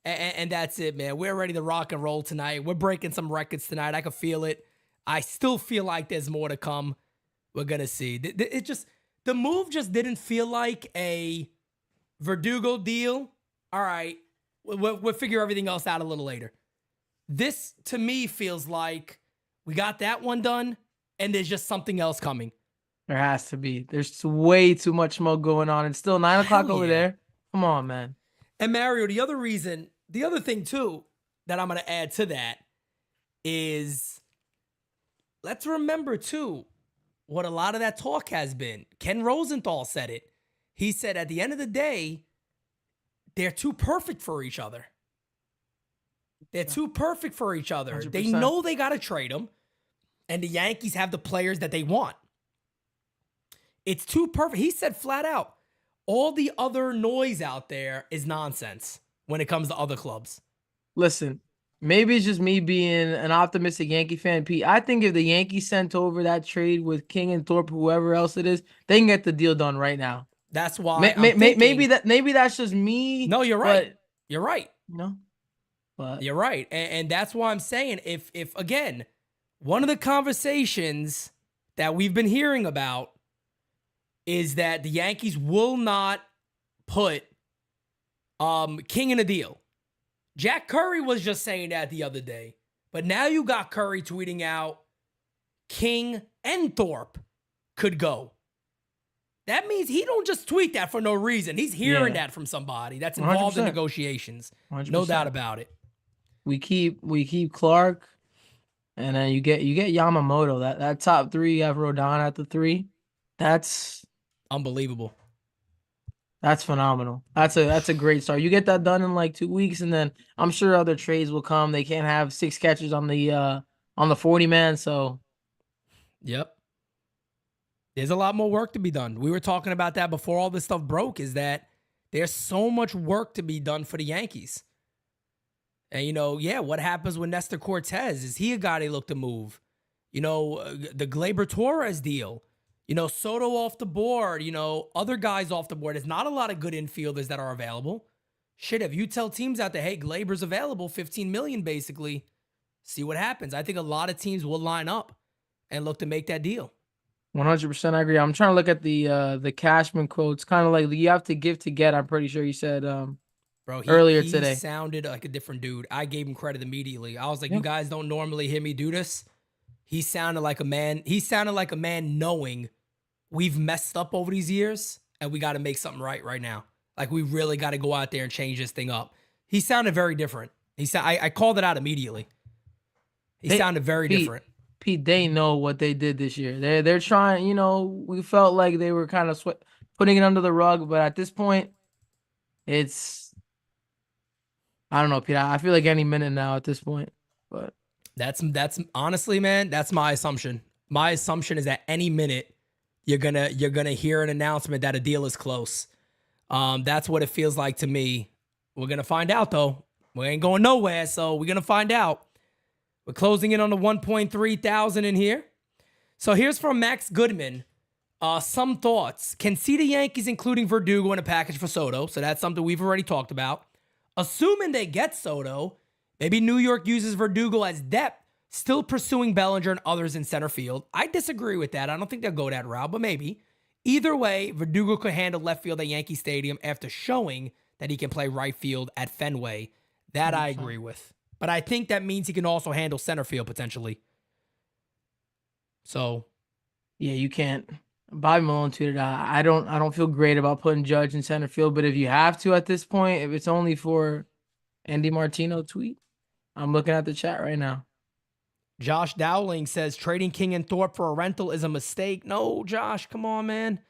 and that's it, man. We're ready to rock and roll tonight. We're breaking some records tonight. I can feel it. I still feel like there's more to come. We're gonna see. The move just didn't feel like a Verdugo deal. All right, we'll figure everything else out a little later. This, to me, feels like we got that one done, and there's just something else coming. There has to be. There's way too much smoke going on. It's still 9 o'clock over there. Come on, man. And Mario, the other thing too that I'm going to add to that is, let's remember too what a lot of that talk has been. Ken Rosenthal said it. He said at the end of the day, they're too perfect for each other. They're too perfect for each other. 100%. They know they got to trade them, and the Yankees have the players that they want. It's too perfect. He said flat out, all the other noise out there is nonsense when it comes to other clubs. Listen, maybe it's just me being an optimistic Yankee fan, Pete. I think if the Yankees sent over that trade with King and Thorpe, whoever else it is, they can get the deal done right now. That's why maybe that's just me. No, you're right. But, You're right. But You're right. And that's why I'm saying, if again, one of the conversations that we've been hearing about is that the Yankees will not put King in a deal. Jack Curry was just saying that the other day. But now you got Curry tweeting out King and Thorpe could go. That means he don't just tweet that for no reason. He's hearing that from somebody that's involved in 100%. negotiations. 100%. No doubt about it. We keep Clark, and then you get Yamamoto. That top three, you have Rodon at the 3. That's unbelievable. That's phenomenal. That's a great start. You get that done in like 2 weeks, and then I'm sure other trades will come. They can't have 6 catchers on the 40 man. So, yep. There's a lot more work to be done. We were talking about that before all this stuff broke, is that there's so much work to be done for the Yankees. And, what happens with Nestor Cortez? Is he a guy they look to move? The Gleyber Torres deal. Soto off the board. Other guys off the board. There's not a lot of good infielders that are available. Shit, if you tell teams out there, hey, Gleyber's available, $15 million basically, see what happens. I think a lot of teams will line up and look to make that deal. 100% I agree. I'm trying to look at the Cashman quotes, kind of like you have to give to get. I'm pretty sure you said Bro, earlier he today. Sounded like a different dude. I gave him credit immediately. I was like, you guys don't normally hear me do this. He sounded like a man. He sounded like a man knowing we've messed up over these years and we got to make something right now. Like we really got to go out there and change this thing up. He sounded very different. I called it out immediately. He sounded very different. Pete, they know what they did this year. They're trying. We felt like they were kind of putting it under the rug, but at this point, it's. I don't know, Pete. I feel like any minute now at this point, but that's honestly, man, that's my assumption. My assumption is that any minute you're gonna hear an announcement that a deal is close. That's what it feels like to me. We're going to find out, though. We ain't going nowhere, so we're going to find out. We're closing in on the 1.3 thousand in here. So here's from Max Goodman. Some thoughts. Can see the Yankees including Verdugo in a package for Soto. So that's something we've already talked about. Assuming they get Soto, maybe New York uses Verdugo as depth, still pursuing Bellinger and others in center field. I disagree with that. I don't think they'll go that route, but maybe. Either way, Verdugo could handle left field at Yankee Stadium after showing that he can play right field at Fenway. That I agree with. But I think that means he can also handle center field potentially. So, yeah, you can't. Bobby Malone tweeted out, I don't feel great about putting Judge in center field, but if you have to at this point, if it's only for Andy Martino tweet, I'm looking at the chat right now. Josh Dowling says trading King and Thorpe for a rental is a mistake. No, Josh, come on, man.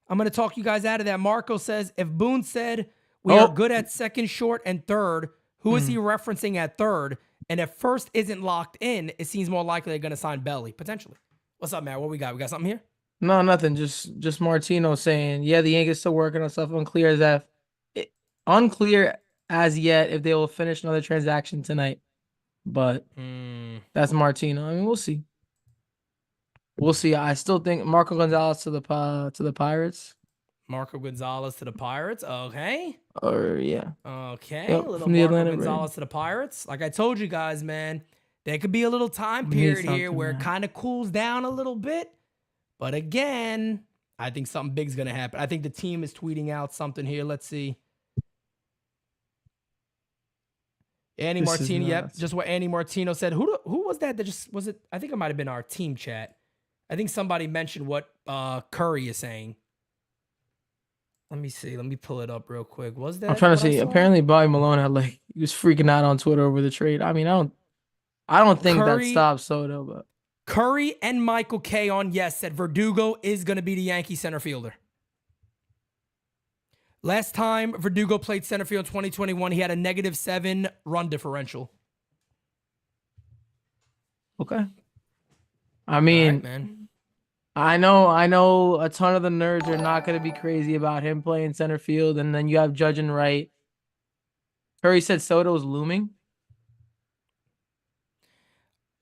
I'm going to talk you guys out of that. Marco says, if Boone said we are good at second, short, and third, who is he referencing at third? And if first isn't locked in, it seems more likely they're going to sign Belly, potentially. What's up, Matt? What we got? We got something here? No, nothing. Just Martino saying, yeah, the Yankees still working on stuff. Unclear as yet if they will finish another transaction tonight. But that's Martino. I mean, we'll see. We'll see. I still think Marco Gonzalez to the Pirates. Marco Gonzalez to the Pirates. Okay. Or yeah. Okay. Yep, A little from the Marco Atlanta Gonzalez Braves. to the Pirates. Like I told you guys, man, there could be a little time period here where it kind of cools down a little bit. But again, I think something big's going to happen. I think the team is tweeting out something here. Let's see. Andy Martino. Yep. Just what Andy Martino said. Who was that? Was it? I think it might have been our team chat. I think somebody mentioned what Curry is saying. Let me see. Let me pull it up real quick. Was that? I'm trying to see. Apparently, Bobby Malone had he was freaking out on Twitter over the trade. I mean, I don't think that stops Soto, but Curry and Michael K on yes said Verdugo is going to be the Yankee center fielder. Last time Verdugo played center field 2021, he had a -7 run differential. Okay. I mean, right, man. I know a ton of the nerds are not going to be crazy about him playing center field, and then you have Judge and Wright. Curry said Soto's looming.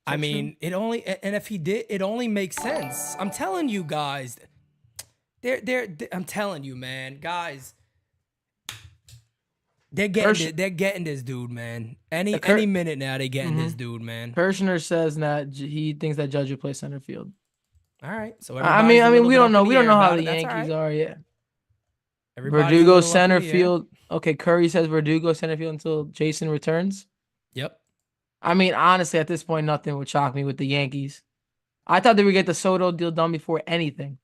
I mean, if he did, it only makes sense. I'm telling you guys, I'm telling you, man, guys, they're getting this dude, man. Any minute now, they're getting this dude, man. Kirshner says that he thinks that Judge will play center field. All right, so I mean, we don't know. We don't know how the Yankees are yet. Verdugo center field. Okay, Curry says Verdugo center field until Jason returns. Yep. I mean, honestly, at this point, nothing would shock me with the Yankees. I thought they would get the Soto deal done before anything.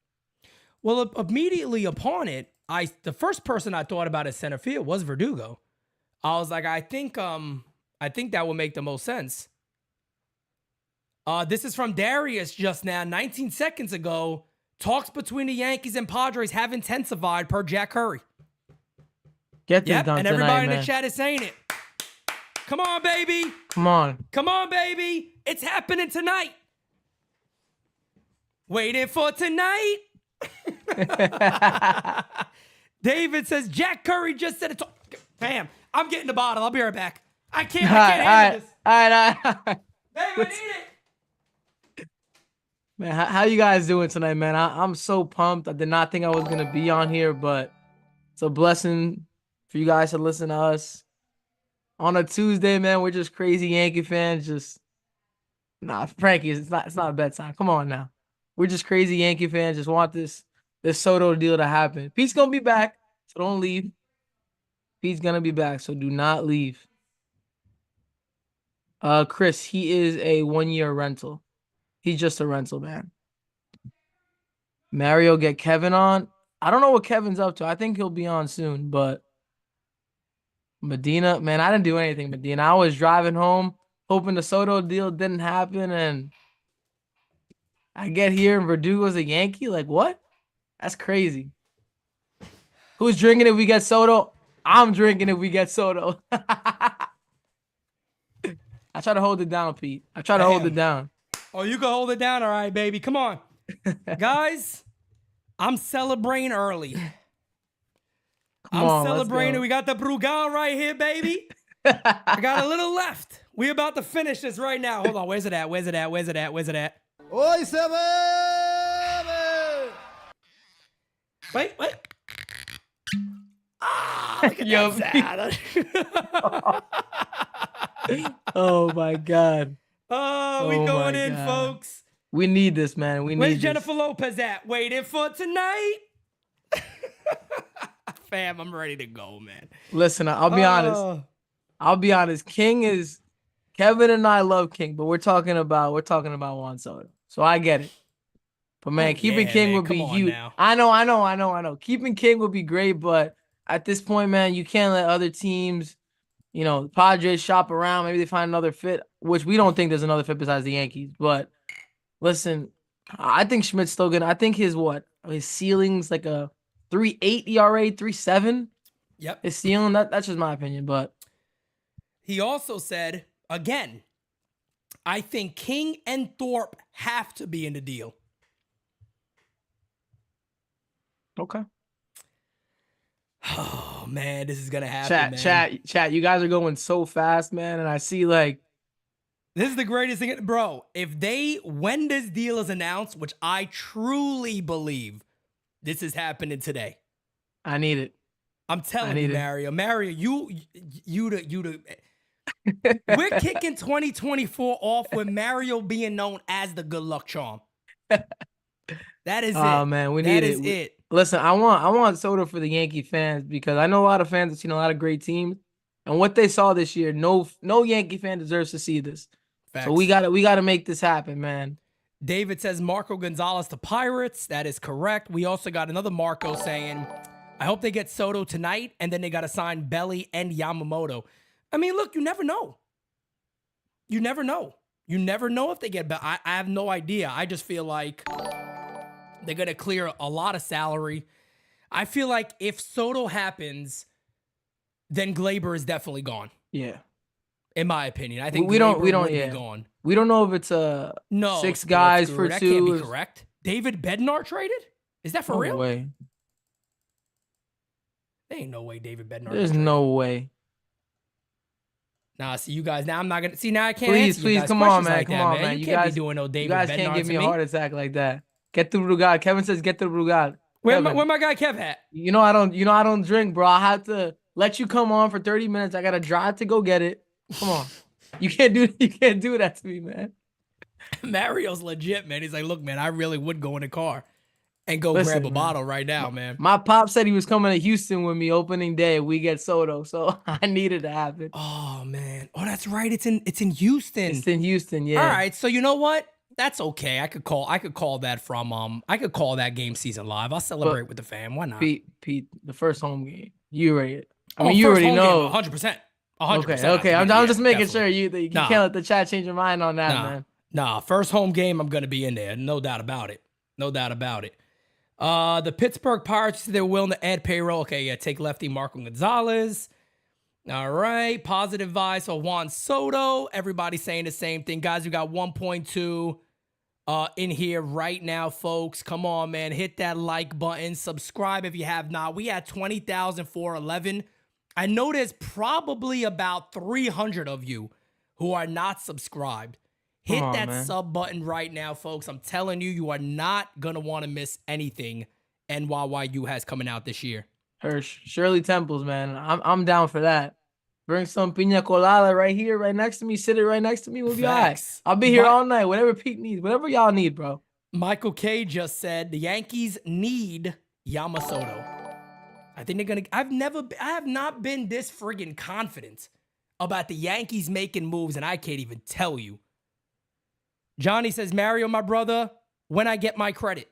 Well, immediately upon it, the first person I thought about at center field was Verdugo. I was like, I think that would make the most sense. This is from Darius just now, 19 seconds ago. Talks between the Yankees and Padres have intensified per Jack Curry. Get this done and tonight, everybody in man. the chat is saying it. Come on, baby. Come on. Come on, baby. It's happening tonight. Waiting for tonight. David says, Jack Curry just said it. Bam. I'm getting the bottle. I'll be right back. I can't handle this. All right. Babe, I need it. Man, how you guys doing tonight, man? I'm so pumped. I did not think I was going to be on here, but it's a blessing for you guys to listen to us. On a Tuesday, man, we're just crazy Yankee fans. Frankie, it's not bedtime. Come on now. We're just crazy Yankee fans. Just want this Soto deal to happen. Pete's going to be back, so don't leave. Pete's going to be back, so do not leave. Chris, he is a 1-year rental. He's just a rental, man. Mario, get Kevin on. I don't know what Kevin's up to. I think he'll be on soon, but Medina, man, I didn't do anything, Medina. I was driving home, hoping the Soto deal didn't happen, and I get here and Verdugo's a Yankee? Like, what? That's crazy. Who's drinking if we get Soto? I'm drinking if we get Soto. I try to hold it down, Pete. I try to hold it down. Oh, you can hold it down. All right, baby. Come on. Guys, I'm celebrating early. I'm celebrating. We got the Brugal right here, baby. I got a little left. We about to finish this right now. Hold on. Where's it at? Where's it at? Where's it at? Where's it at? Hoy se bebe. Wait. Ah, look at that sound. Oh my God. Oh, we going in, folks. We need this, man. Where's Jennifer Lopez at? Waiting for tonight. Fam, I'm ready to go, man. Listen, I'll be honest. Kevin and I love King, but we're talking about Juan Soto. So I get it. But man, keeping King would be huge. I know. Keeping King would be great, but at this point, man, you can't let other teams, Padres shop around. Maybe they find another fit, which we don't think there's another fit besides the Yankees. But listen, I think Schmidt's still good. I think his ceiling's like a 3.8 ERA, 3.7. Yep. His ceiling, that's just my opinion. But he also said, again, I think King and Thorpe have to be in the deal. Okay. Oh, man, this is going to happen, Chat, you guys are going so fast, man. And I see, this is the greatest thing. Bro, when this deal is announced, which I truly believe this is happening today. I need it. I'm telling you, Mario. Mario, we're kicking 2024 off with Mario being known as the good luck charm. That is it. Oh, man, we need it. Listen, I want Soto for the Yankee fans because I know a lot of fans have seen a lot of great teams, and what they saw this year, no Yankee fan deserves to see this. Facts. So we gotta make this happen, man. David says Marco Gonzalez to Pirates. That is correct. We also got another Marco saying, I hope they get Soto tonight, and then they got to sign Belly and Yamamoto. I mean, look, you never know. You never know if they get. I have no idea. I just feel like they're going to clear a lot of salary. I feel like if Soto happens, then Glaber is definitely gone. Yeah. In my opinion. I think we don't be gone. We don't know if it's 6 guys for that 2. That can't be correct. David Bednar traded? Is that for real? No way. There ain't no way David Bednar. There's no way. Nah, see you guys. Now I'm not gonna see. Now I can't. Please, come on, man. Come on, man. You can't be doing no David Bednar. You guys can't give me a heart attack like that. Get the Brugal. Kevin says, get the Brugal. Where my guy Kev at? I don't drink, bro. I have to let you come on for 30 minutes. I gotta drive to go get it. Come on. You can't do that to me, man. Mario's legit, man. He's like, look, man, I really would go in the car and grab a bottle right now, man. My pop said he was coming to Houston with me opening day. We get Soto, so I needed to happen. Oh man. Oh, that's right. It's in Houston. It's in Houston, yeah. All right. So you know what? That's okay. I could call that game season live. I'll celebrate with the fam. Why not? Pete, the first home game. You already. You already know. 100%. 100%. Okay. I'm just making sure you can't let the chat change your mind on that, man. Nah, first home game, I'm gonna be in there. No doubt about it. The Pittsburgh Pirates, they're willing to add payroll. Okay, yeah, take lefty Marco Gonzalez. All right, positive vibes for Juan Soto. Everybody saying the same thing. Guys, we got 1.2 in here right now, folks. Come on, man. Hit that like button. Subscribe if you have not. We had 20,411. I know there's probably about 300 of you who are not subscribed. Hit that sub button right now, folks. I'm telling you, you are not going to want to miss anything NYYU has coming out this year. Shirley Temples, man. I'm down for that. Bring some pina colada right here, right next to me. Sit it right next to me. We'll be all right. I'll be here all night. Whatever Pete needs. Whatever y'all need, bro. Michael K just said the Yankees need Yamamoto. I think they're going to... I have not been this friggin' confident about the Yankees making moves, and I can't even tell you. Johnny says, Mario, my brother, when I get my credit.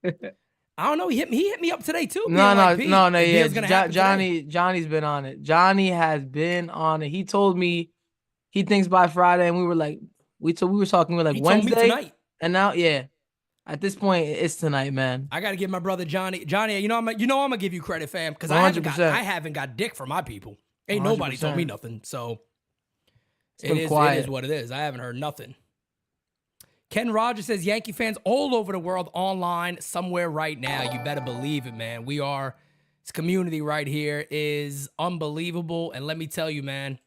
I don't know. He hit me up today too. No. Yeah, Johnny's been on it. Johnny has been on it. He told me he thinks by Friday, and we were like, we were talking like he Wednesday, told me tonight. And now, yeah, at this point, it's tonight, man. I gotta give my brother Johnny, I'm gonna give you credit, fam, because I haven't got dick from my people. Ain't 100%. Nobody told me nothing, so. It is what it is. I haven't heard nothing. Ken Rogers says, Yankee fans all over the world online somewhere right now. You better believe it, man. We are This community right here is unbelievable. And let me tell you, man,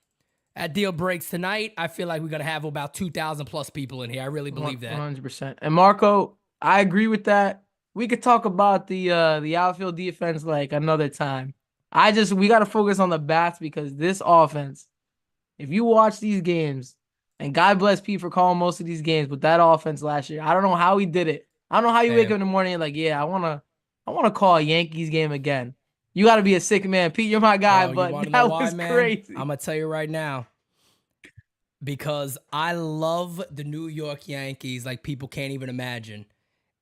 that deal breaks tonight. I feel like we're going to have about 2,000 plus people in here. I really believe that. 100%. And Marco, I agree with that. We could talk about the outfield defense like another time. We got to focus on the bats because this offense, if you watch these games, and God bless Pete for calling most of these games, but that offense last year, I don't know how he did it. I don't know how you wake up in the morning and like, yeah, I wanna call a Yankees game again. You got to be a sick man, Pete. You're my guy, but that was crazy. I'm gonna tell you right now, because I love the New York Yankees like people can't even imagine.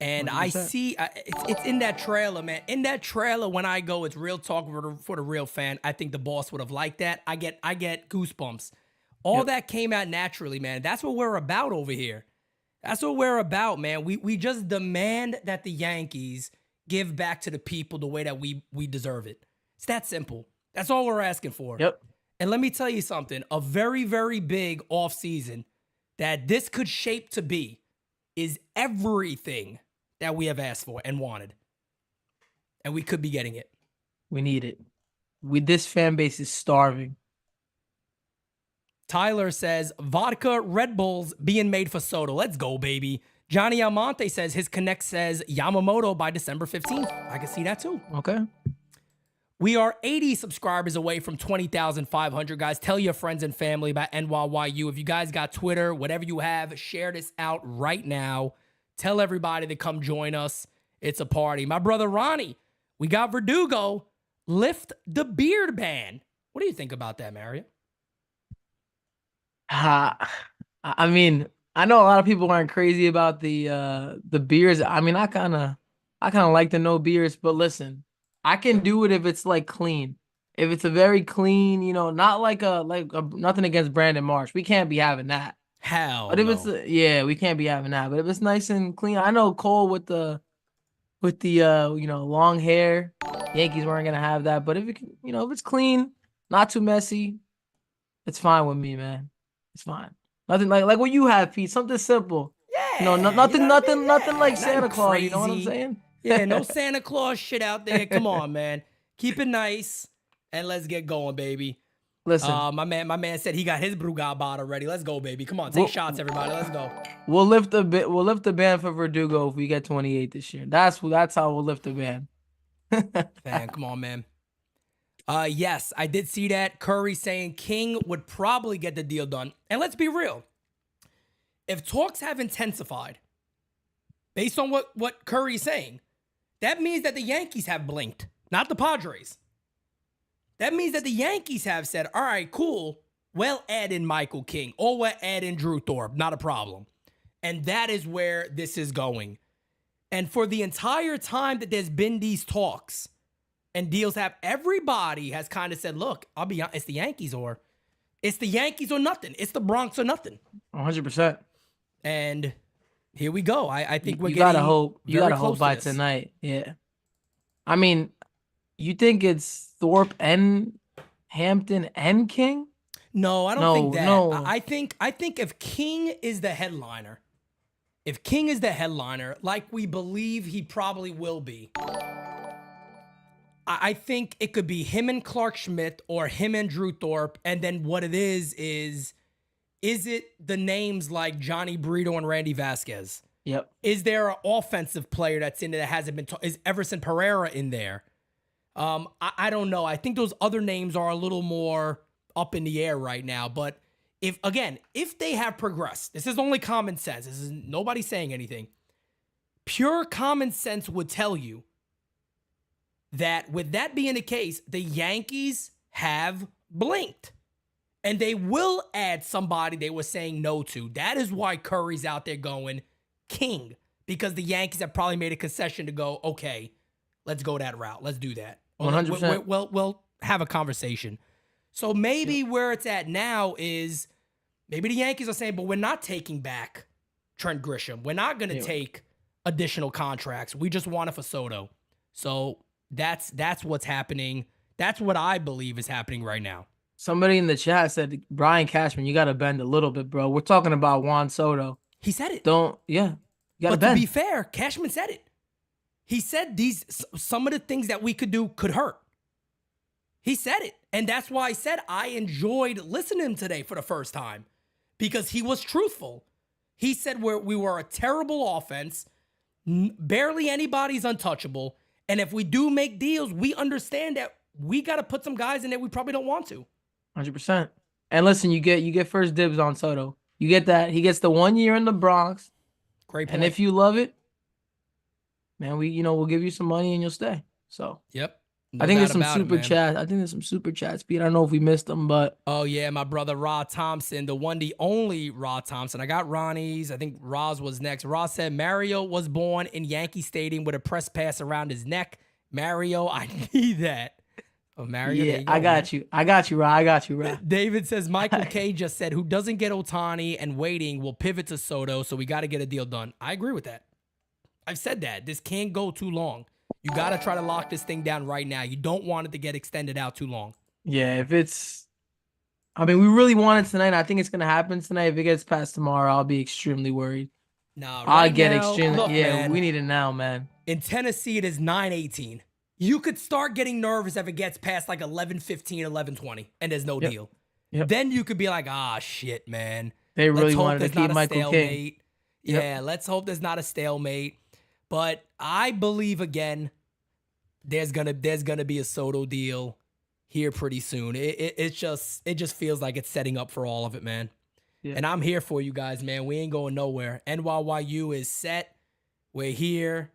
And 100%. I see it's in that trailer, man. In that trailer, when I go, it's real talk for the real fan. I think the boss would have liked that. I get goosebumps. All that came out naturally, man. That's what we're about over here. That's what we're about, man. We just demand that the Yankees give back to the people the way that we deserve it. It's that simple. That's all we're asking for. Yep. And let me tell you something. A very, very big offseason that this could shape to be is everything that we have asked for and wanted. And we could be getting it. We need it. This fan base is starving. Tyler says, vodka Red Bulls being made for Soto. Let's go, baby. Johnny Almonte says his connect says Yamamoto by December 15th. I can see that too. Okay. We are 80 subscribers away from 20,500, guys. Tell your friends and family about NYYU. If you guys got Twitter, whatever you have, share this out right now. Tell everybody to come join us. It's a party. My brother Ronnie, we got Verdugo. Lift the beard ban. What do you think about that, Mario? I mean, I know a lot of people aren't crazy about the beers. I mean, I kind of like the no beers, but listen, I can do it if it's like clean. If it's a very clean, not like nothing against Brandon Marsh. We can't be having that. Hell, but if it's we can't be having that. But if it's nice and clean, I know Cole with the long hair, Yankees weren't gonna have that. But if if it's clean, not too messy, it's fine with me, man. It's fine. Nothing like what you have, Pete. Something simple. Yeah. Nothing like Santa Claus. Crazy. You know what I'm saying? Yeah, no Santa Claus shit out there. Come on, man. Keep it nice and let's get going, baby. Listen, my man said he got his Brugada bottle ready. Let's go, baby. Come on, take shots, everybody. Let's go. We'll lift the ban for Verdugo if we get 28 this year. That's how we'll lift the ban. Man, come on, man. Yes, I did see that. Curry saying King would probably get the deal done. And let's be real. If talks have intensified, based on what Curry's saying, that means that the Yankees have blinked, not the Padres. That means that the Yankees have said, all right, cool, we'll add in Michael King or we'll add in Drew Thorpe, not a problem. And that is where this is going. And for the entire time that there's been these talks and deals have, everybody has kind of said, look, I'll be honest, it's the Yankees or nothing. It's the Bronx or nothing. 100%. And here we go. I think you gotta hope by tonight. Yeah. I mean, you think it's Thorpe and Hampton and King? No, I don't think that. No. I think if King is the headliner, like we believe he probably will be, I think it could be him and Clark Schmidt or him and Drew Thorpe. And then what it is it the names like Johnny Brito and Randy Vasquez? Yep. Is there an offensive player that's in there that hasn't been is Everson Pereira in there? I don't know. I think those other names are a little more up in the air right now. But if they have progressed, this is only common sense. This is nobody saying anything. Pure common sense would tell you that with that being the case, the Yankees have blinked. And they will add somebody they were saying no to. That is why Curry's out there going King. Because the Yankees have probably made a concession to go, okay, let's go that route. Let's do that. 100%. We'll have a conversation. So maybe where it's at now is maybe the Yankees are saying, but we're not taking back Trent Grisham. We're not going to take additional contracts. We just want it for Soto. So that's what's happening. That's what I believe is happening right now. Somebody in the chat said, Brian Cashman, you got to bend a little bit, bro. We're talking about Juan Soto. He said it. You got to bend. To be fair, Cashman said it. He said some of the things that we could do could hurt. He said it. And that's why I said I enjoyed listening to him today for the first time, because he was truthful. He said we were a terrible offense. Barely anybody's untouchable. And if we do make deals, we understand that we got to put some guys in there we probably don't want to. 100%. And listen, you get first dibs on Soto. You get that. He gets the 1 year in the Bronx. Great point. And if you love it, man, we'll give you some money and you'll stay. So, yep. I think there's some super chats. I think there's some super chats, Pete. I don't know if we missed them, but oh yeah, my brother Rod Thompson, the one, the only Rod Thompson. I got Ronnie's. I think Roz was next. Roz said Mario was born in Yankee Stadium with a press pass around his neck. Mario, I need that. Oh, Mario, yeah, I got you. I got you, Rod. I got you, Rod. David says Michael K just said who doesn't get Ohtani and waiting will pivot to Soto, so we got to get a deal done. I agree with that. I've said that. This can't go too long. You got to try to lock this thing down right now. You don't want it to get extended out too long. Yeah, we really want it tonight. And I think it's going to happen tonight. If it gets past tomorrow, I'll be extremely worried. No, I'll get extremely. Yeah, man, we need it now, man. In Tennessee, it is 9:18. You could start getting nervous if it gets past like 11:15, 11:20, and there's no deal. Yep. Then you could be like, shit, man. They really wanted to keep Michael King. Yeah, let's hope there's not a stalemate. But I believe again, there's gonna be a Soto deal here pretty soon. It just feels like it's setting up for all of it, man. Yeah. And I'm here for you guys, man. We ain't going nowhere. NYYU is set. We're here.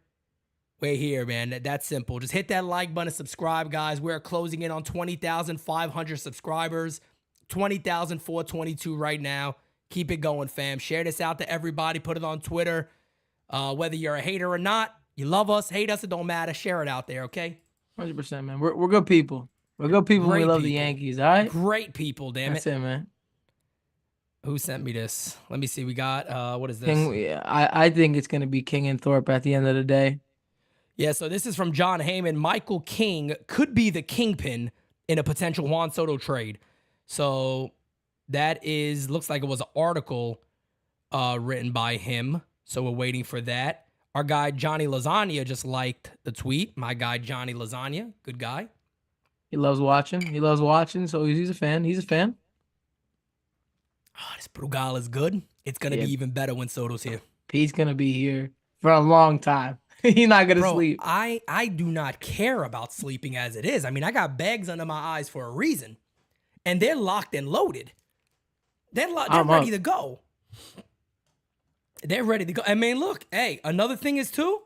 We're here, man. That's simple. Just hit that like button, subscribe, guys. We're closing in on 20,500 subscribers. 20,422 right now. Keep it going, fam. Share this out to everybody. Put it on Twitter. Whether you're a hater or not, you love us, hate us, it don't matter. Share it out there, okay? 100%, man. We're good people. We're good people. We love the Yankees, all right? Great people, damn it. That's it, man. Who sent me this? Let me see. We got, what is this? King, yeah, I think it's going to be King and Thorpe at the end of the day. Yeah, so this is from John Heyman. Michael King could be the kingpin in a potential Juan Soto trade. So that looks like it was an article written by him. So we're waiting for that. Our guy, Johnny Lasagna, just liked the tweet. My guy, Johnny Lasagna, good guy. He loves watching. So he's a fan. This Brugal is good. It's going to be even better when Soto's here. He's going to be here for a long time. He's not going to sleep. I do not care about sleeping as it is. I mean, I got bags under my eyes for a reason. And they're locked and loaded. They're ready to go. They're ready to go. I mean, look, hey, another thing is too,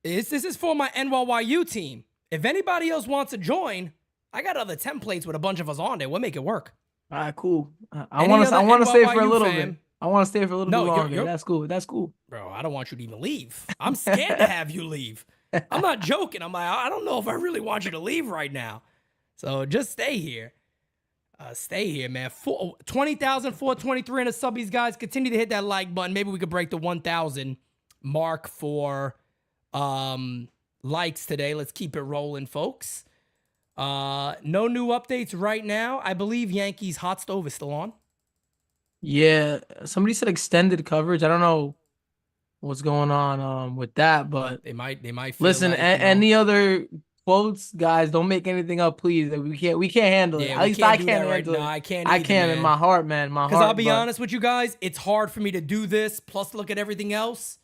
this is for my NYYU team. If anybody else wants to join, I got other templates with a bunch of us on there. We'll make it work. All right, cool. I want to stay for a little bit. I want to stay for a little bit longer. That's cool. That's cool. Bro, I don't want you to even leave. I'm scared to have you leave. I'm not joking. I'm like, I don't know if I really want you to leave right now. So just stay here. Stay here, man. 20,423 in the subbies, guys. Continue to hit that like button. Maybe we could break the 1,000 mark for likes today. Let's keep it rolling, folks. No new updates right now. I believe Yankees hot stove is still on. Yeah, somebody said extended coverage. I don't know what's going on with that, but they might feel listen. like, any other quotes, guys? Don't make anything up, please. We can't handle it. Yeah, At least I can't right handle it. now. I can't. I can't in my heart, man. Because I'll be honest with you guys, it's hard for me to do this. Plus, look at everything else.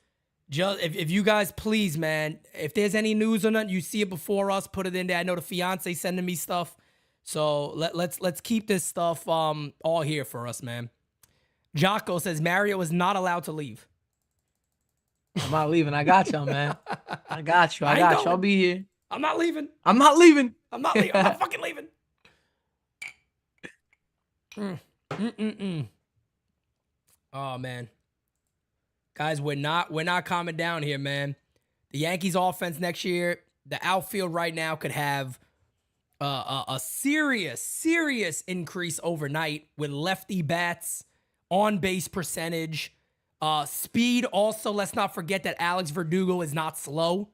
Just if you guys please, man, if there's any news on it, you see it before us, put it in there. I know the fiance sending me stuff, so let's keep this stuff all here for us, man. Jocko says Mario is not allowed to leave. I'm not leaving. I got y'all, man. I got you. I'll be here. I'm not leaving. I'm not leaving. I'm not fucking leaving. Oh man, guys, we're not calming down here, man. The Yankees offense next year, the outfield right now could have a serious increase overnight with lefty bats, on base percentage, speed. Also, let's not forget that Alex Verdugo is not slow.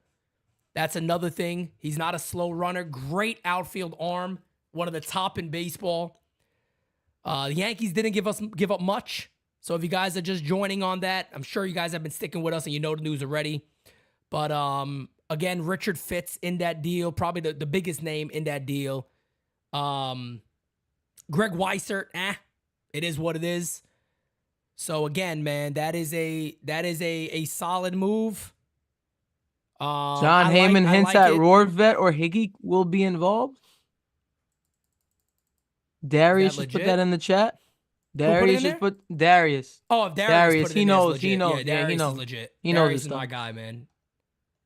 That's another thing. He's not a slow runner. Great outfield arm. One of the top in baseball. The Yankees didn't give up much. So if you guys are just joining on that, I'm sure you guys have been sticking with us and you know the news already. But again, Richard Fitz in that deal, probably the biggest name in that deal. Greg Weissert, it is what it is. So again, man, that is a solid move. John Heyman hints at Rorvet or Higgy will be involved. Darius just put that in the chat. Darius just put Darius. Oh, if Darius, he knows. He knows. Yeah, he knows. is legit. He knows Darius his is my stuff. guy, man.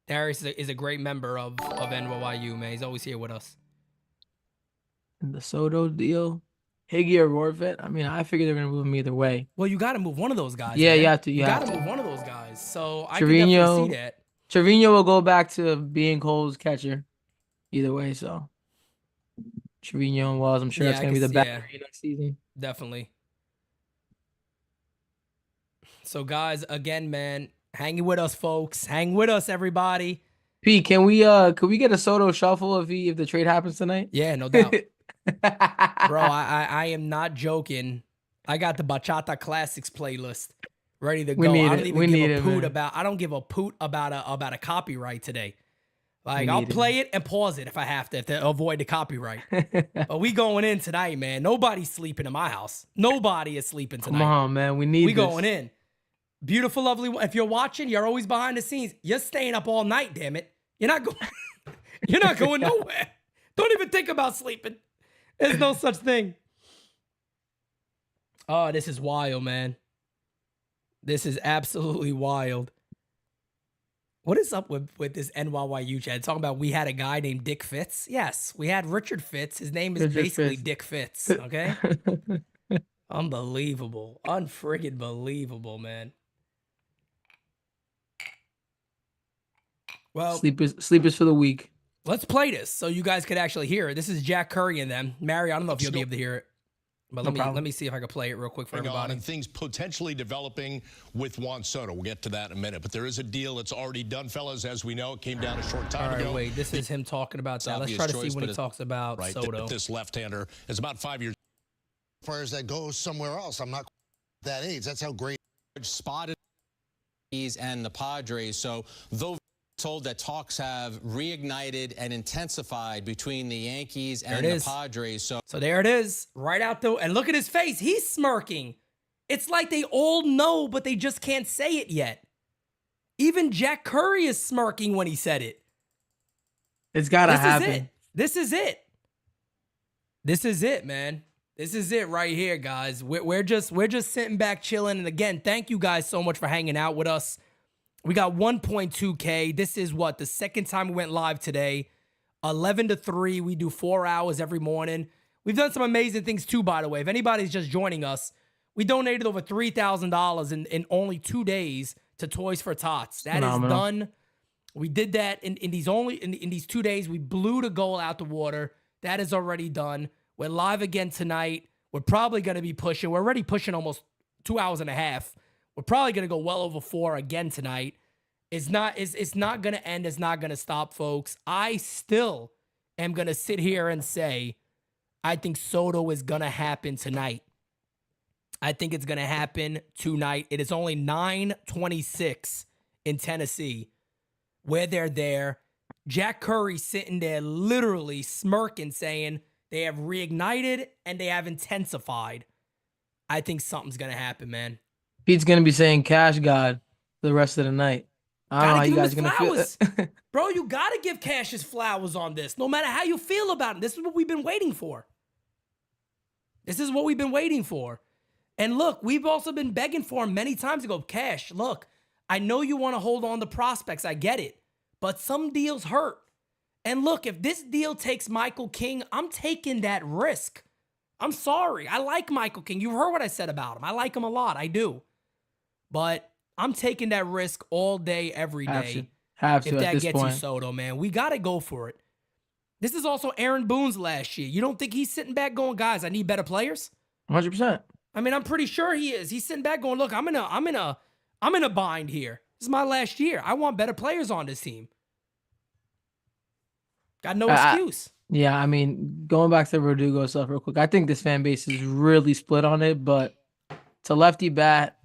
Darius is a great member of NYYU, man. He's always here with us. And the Soto deal, Higgy or Rorvet. I mean, I figure they're gonna move him either way. Well, you got to move one of those guys. Yeah, man. you have to. You have got to to move one of those guys. So I can definitely see that. Trevino will go back to being Cole's catcher, either way. So Trevino and Wells, I'm sure that's gonna be the battle next season. Definitely. So guys, again, man, hang with us, folks. Hang with us, everybody. Pete, could we get a Soto shuffle if the trade happens tonight? Yeah, no doubt. Bro, I am not joking. I got the Bachata Classics playlist ready to go. I don't give a poot about a copyright today. Like, I'll play it and pause it if I have to avoid the copyright. But we going in tonight, man. Nobody's sleeping in my house. Nobody is sleeping tonight. Come on, man. We going in. Beautiful, lovely. If you're watching, you're always behind the scenes. You're staying up all night, damn it. You're not going. You're not going nowhere. Don't even think about sleeping. There's no such thing. Oh, this is wild, man. This is absolutely wild. What is up with this NYYU chat? Talking about we had a guy named Dick Fitz. Yes, we had Richard Fitz. His name is basically Dick Fitz. Okay. Unbelievable. Unfriggin' believable, man. Well, sleepers for the week. Let's play this so you guys could actually hear it. This is Jack Curry and them. Mary, I don't know if you'll be able to hear it, but let me see if I can play it real quick for everybody. And things potentially developing with Juan Soto. We'll get to that in a minute, but there is a deal that's already done, fellas. As we know, it came down a short time ago. Wait, this is him talking about that. Let's try to see when he talks about Soto. This left-hander is about 5 years. Players that go somewhere else. I'm not that age. That's how great. Spotted and the Padres. So though told that talks have reignited and intensified between the Yankees and the Padres. So there it is, right out there. And look at his face. He's smirking. It's like they all know, but they just can't say it yet. Even Jack Curry is smirking when he said it. It's gotta happen. This is it. This is it, man. This is it right here, guys. We're just sitting back chilling. And again, thank you guys so much for hanging out with us. We got 1.2K. This is the second time we went live today. 11 to 3. We do 4 hours every morning. We've done some amazing things too, by the way. If anybody's just joining us, we donated over $3,000 in only 2 days to Toys for Tots. That is done. We did that in these 2 days. We blew the goal out the water. That is already done. We're live again tonight. We're probably going to be pushing. We're already pushing almost 2 hours and a half. We're probably going to go well over 4 again tonight. It's not going to end. It's not going to stop, folks. I still am going to sit here and say, I think Soto is going to happen tonight. I think it's going to happen tonight. It is only 9:26 in Tennessee where they're there. Jack Curry sitting there literally smirking, saying they have reignited and they have intensified. I think something's going to happen, man. Pete's going to be saying Cash God the rest of the night. I don't know how you guys are going to feel. Bro, you got to give Cash his flowers on this, no matter how you feel about it. This is what we've been waiting for. This is what we've been waiting for. And look, we've also been begging for him many times ago. Cash, look, I know you want to hold on to prospects. I get it. But some deals hurt. And look, if this deal takes Michael King, I'm taking that risk. I'm sorry. I like Michael King. You heard what I said about him. I like him a lot. I do. But I'm taking that risk all day, every day. Have to if that at this gets point. you Soto, man. We got to go for it. This is also Aaron Boone's last year. You don't think he's sitting back going, guys, I need better players? 100%. I mean, I'm pretty sure he is. He's sitting back going, look, I'm in a bind here. This is my last year. I want better players on this team. Got no excuse. Yeah, I mean, going back to Verdugo stuff real quick, I think this fan base is really split on it, but to lefty bat,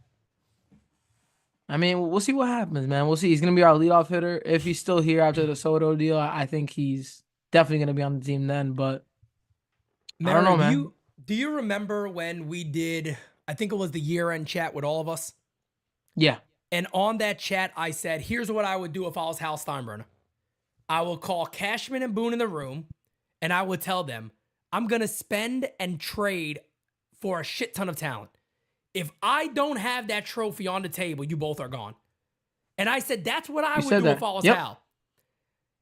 I mean, we'll see what happens, man. We'll see. He's going to be our leadoff hitter. If he's still here after the Soto deal, I think he's definitely going to be on the team then, but I don't know, man. Do you remember when we did, I think it was the year-end chat with all of us? Yeah. And on that chat, I said, here's what I would do if I was Hal Steinbrenner. I will call Cashman and Boone in the room, and I would tell them, I'm going to spend and trade for a shit ton of talent. If I don't have that trophy on the table, you both are gone. And I said, that's what I would do if I was Hal.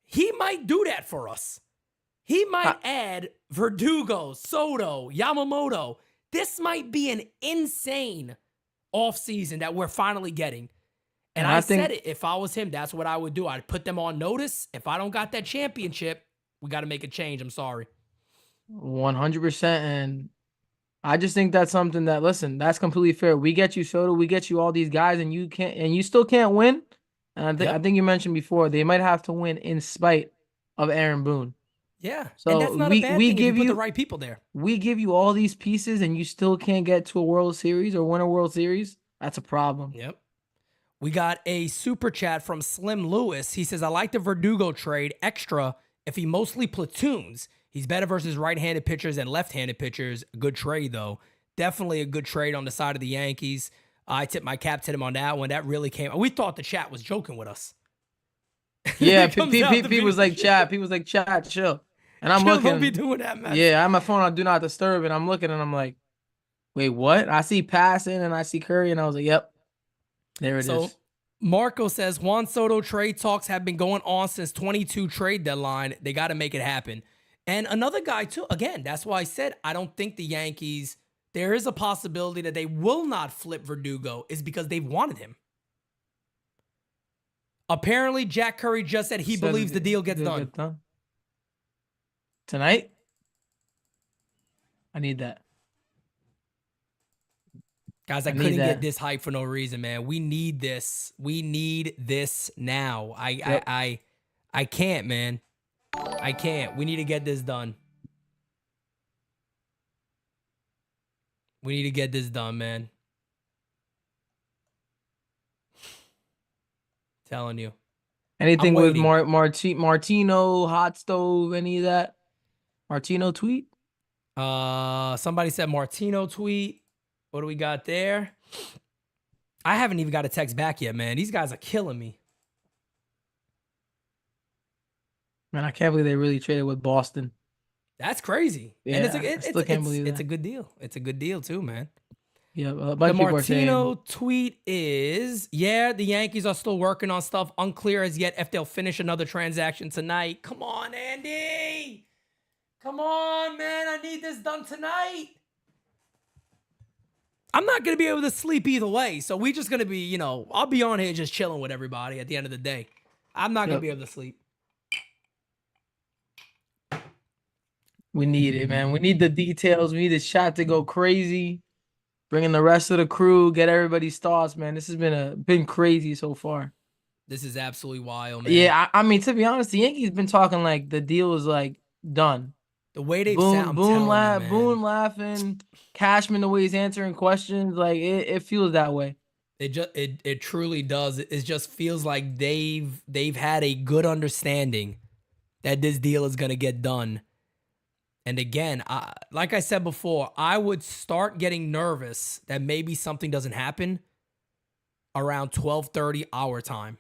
He might do that for us. He might add Verdugo, Soto, Yamamoto. This might be an insane offseason that we're finally getting. And I said it, if I was him, that's what I would do. I'd put them on notice. If I don't got that championship, we got to make a change. I'm sorry. 100%. And I just think that's something that, listen, that's completely fair. We get you Soto, we get you all these guys, and you still can't win. And I think you mentioned before, they might have to win in spite of Aaron Boone. Yeah. So and that's not a bad thing if you put the right people there. We give you all these pieces and you still can't get to a World Series or win a World Series. That's a problem. Yep. We got a super chat from Slim Lewis. He says, I like the Verdugo trade extra if he mostly platoons. He's better versus right-handed pitchers and left-handed pitchers. A good trade, though. Definitely a good trade on the side of the Yankees. I tip my cap to him on that one. That really came. We thought the chat was joking with us. Yeah, Pete was like, chat. Pete was like, chat, chill. And I'm looking. Don't be doing that, man. Yeah, I have my phone on Do Not Disturb, and I'm looking, and I'm like, wait, what? I see passing, and I see Curry, and I was like, yep. There it is. Marco says, Juan Soto trade talks have been going on since 22 trade deadline. They got to make it happen. And another guy, too. Again, that's why I said I don't think the Yankees, there is a possibility that they will not flip Verdugo is because they've wanted him. Apparently, Jack Curry just said he believes the deal gets done. Tonight? I need that. Guys, I couldn't get this hype for no reason, man. We need this. We need this now. I can't, man. I can't. We need to get this done. We need to get this done, man. Telling you. Anything with Martino, Hot Stove, any of that? Martino tweet? Somebody said Martino tweet. What do we got there? I haven't even got a text back yet, man. These guys are killing me. Man, I can't believe they really traded with Boston. That's crazy. Yeah, and I still can't believe that. It's a good deal. It's a good deal too, man. Yeah, a bunch the of people Martino are saying, tweet is, yeah, the Yankees are still working on stuff. Unclear as yet if they'll finish another transaction tonight. Come on, Andy. Come on, man. I need this done tonight. I'm not going to be able to sleep either way. So we're just going to be, I'll be on here just chilling with everybody at the end of the day. I'm not going to be able to sleep. We need it, man. We need the details. We need the shot to go crazy. Bringing the rest of the crew, get everybody's thoughts, man. This has been crazy so far. This is absolutely wild, man. Yeah, I mean, to be honest, the Yankees been talking like the deal is like done. The way they sound, Boone laughing, Cashman the way he's answering questions, like it feels that way. It truly does. It just feels like they've had a good understanding that this deal is gonna get done. And again, like I said before, I would start getting nervous that maybe something doesn't happen around 12:30 our time.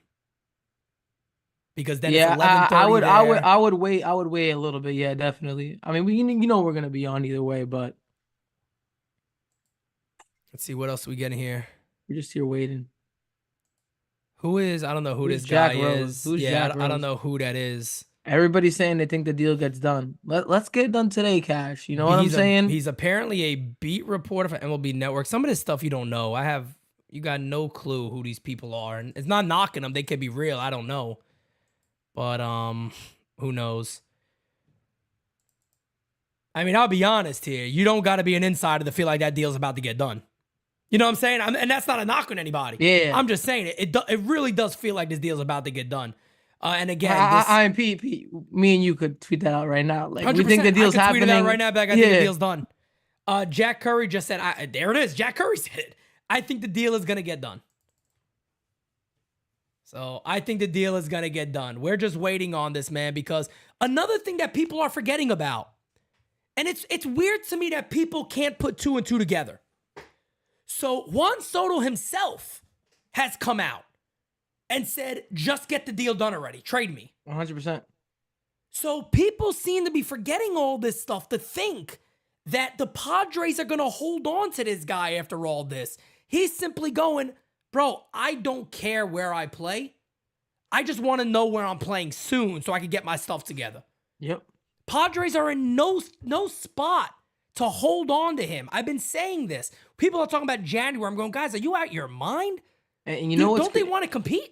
Because then it's 11:30 I would wait a little bit. Yeah, definitely. I mean, we're gonna be on either way, but let's see what else we get in here. We're just here waiting. Who is? I don't know who Who's this Jack guy Rose? is. Who's Yeah, Jack I don't Rose? know who that is. Everybody's saying they think the deal gets done. Let's get it done today, Cash. You know what I'm saying? He's apparently a beat reporter for MLB Network. Some of this stuff you don't know. You got no clue who these people are. And it's not knocking them. They could be real. I don't know. But who knows? I mean, I'll be honest here. You don't got to be an insider to feel like that deal's about to get done. You know what I'm saying? And that's not a knock on anybody. Yeah. I'm just saying it really does feel like this deal's about to get done. And again, I and Pete, me and you could tweet that out right now. Like, we think the deal's I could tweet it happening out right now, but I think the deal's done. Jack Curry just said, there it is. Jack Curry said it. I think the deal is going to get done. So I think the deal is going to get done. We're just waiting on this, man, because another thing that people are forgetting about And it's weird to me that people can't put 2 and 2 together. So Juan Soto himself has come out and said, just get the deal done already. Trade me. 100%. So people seem to be forgetting all this stuff to think that the Padres are going to hold on to this guy after all this. He's simply going, bro, I don't care where I play. I just want to know where I'm playing soon so I can get my stuff together. Yep. Padres are in no spot to hold on to him. I've been saying this. People are talking about January. I'm going, guys, are you out your mind? And you know what? Don't they want to compete?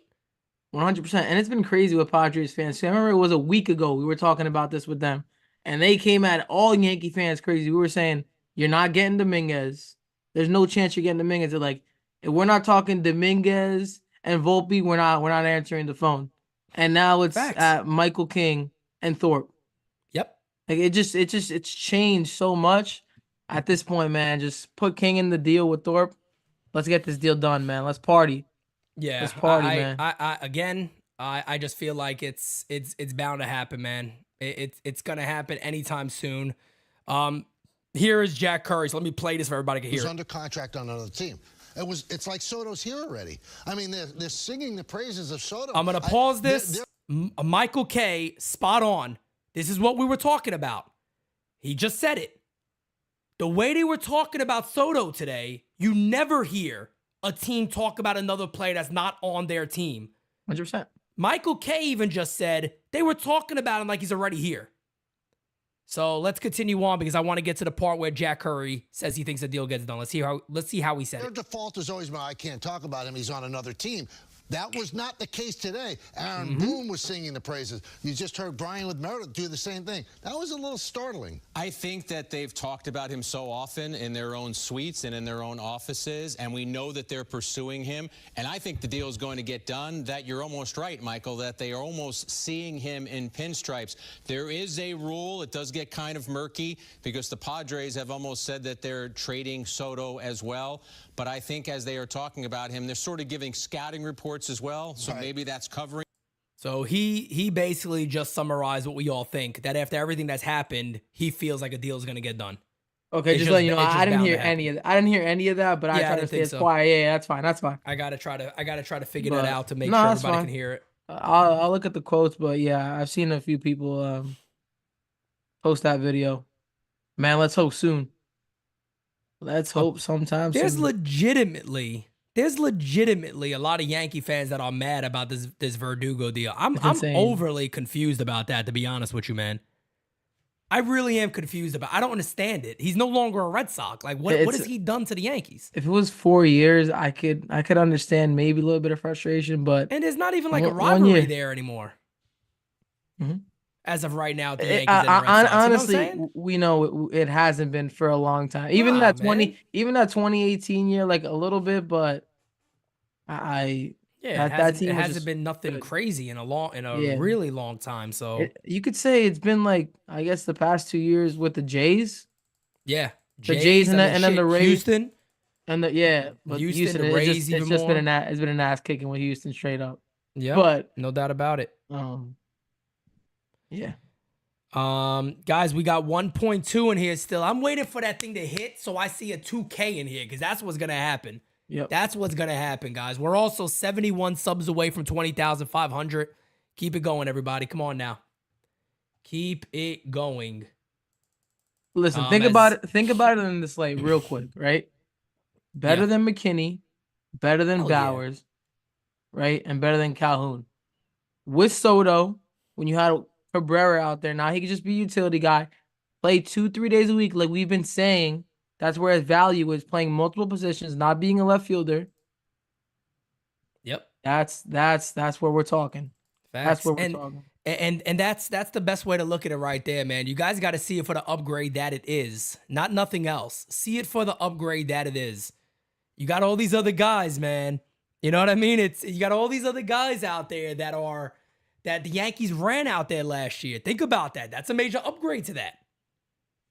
100%. And it's been crazy with Padres fans. I remember it was a week ago we were talking about this with them. And they came at all Yankee fans crazy. We were saying, you're not getting Dominguez. There's no chance you're getting Dominguez. They're like, if we're not talking Dominguez and Volpe, we're not answering the phone. And now it's Michael King and Thorpe. Yep. Like it's changed so much at this point, man. Just put King in the deal with Thorpe. Let's get this deal done, man. Let's party. Yeah. Let's party, man. I just feel like it's bound to happen, man. It's gonna happen anytime soon. Here is Jack Curry. So let me play this for everybody to hear. He's under contract on another team. It's like Soto's here already. I mean, they're singing the praises of Soto. I'm gonna pause this. Michael K, spot on. This is what we were talking about. He just said it. The way they were talking about Soto today, you never hear a team talk about another player that's not on their team. 100%. Michael K even just said they were talking about him like he's already here. So let's continue on because I want to get to the part where Jack Curry says he thinks the deal gets done. Let's see how he said Their it. default is always, well, I can't talk about him. He's on another team. That was not the case today. Aaron Boone was singing the praises. You just heard Brian with Meredith do the same thing. That was a little startling. I think that they've talked about him so often in their own suites and in their own offices, and we know that they're pursuing him. And I think the deal is going to get done. That you're almost right, Michael, that they are almost seeing him in pinstripes. There is a rule. It does get kind of murky because the Padres have almost said that they're trading Soto as well. But I think as they are talking about him, they're sort of giving scouting reports as well. So maybe that's covering. So he basically just summarized what we all think, that after everything that's happened, he feels like a deal is going to get done. Okay, just letting you know, I didn't hear any of that. I didn't hear any of that, but I tried to stay as quiet. Yeah, that's fine. That's fine. I gotta try to figure that out to make sure everybody can hear it. I'll look at the quotes, but yeah, I've seen a few people post that video. Man, let's hope soon. Let's hope sometime There's soon. legitimately a lot of Yankee fans that are mad about this Verdugo deal. I'm overly confused about that, to be honest with you, man. I really am confused about. I don't understand it. He's no longer a Red Sox. Like, what has he done to the Yankees? If it was 4 years, I could understand maybe a little bit of frustration, but and there's not even like a rivalry there anymore. As of right now, the Yankees and the Red Sox. Honestly, we know it hasn't been for a long time. Even that 2018 year, like a little bit, but that team it hasn't been nothing crazy in a really long time. So you could say it's been like, I guess, the past 2 years with the Jays. Yeah, the Jays and then the Rays. Houston, and but Houston, the Rays, it's just been an ass kicking with Houston straight up. Yeah, but no doubt about it. Yeah. Guys, we got 1.2 in here still. I'm waiting for that thing to hit so I see a 2K in here because that's what's gonna happen. Yep. That's what's gonna happen, guys. We're also 71 subs away from 20,500. Keep it going, everybody. Come on now. Keep it going. Listen, think about it in this light real quick, right? Better than McKinney, better than Bowers, right? And better than Calhoun. With Soto, when you had Cabrera out there, now he could just be a utility guy, play 2-3 days a week, like we've been saying. That's where his value is, playing multiple positions, not being a left fielder. Yep. That's where we're talking. Facts. That's where we're talking. And that's the best way to look at it right there, man. You guys got to see it for the upgrade that it is, not nothing else. See it for the upgrade that it is. You got all these other guys, man. You know what I mean? You got all these other guys out there that the Yankees ran out there last year. Think about that. That's a major upgrade to that.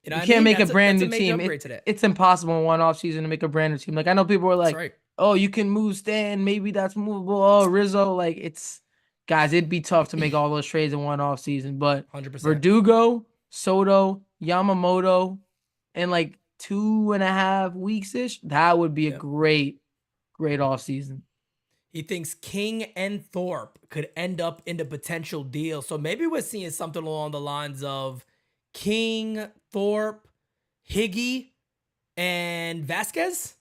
You can't make a brand new team. It's impossible in one offseason to make a brand new team. Like, I know people are like, oh, you can move Stan. Maybe that's movable. Oh, Rizzo. Like, guys, it'd be tough to make all those trades in one offseason. But 100%. Verdugo, Soto, Yamamoto, in like 2.5 weeks ish, that would be a great offseason. He thinks King and Thorpe could end up in the potential deal. So maybe we're seeing something along the lines of King, Thorpe, Higgy, and Vasquez.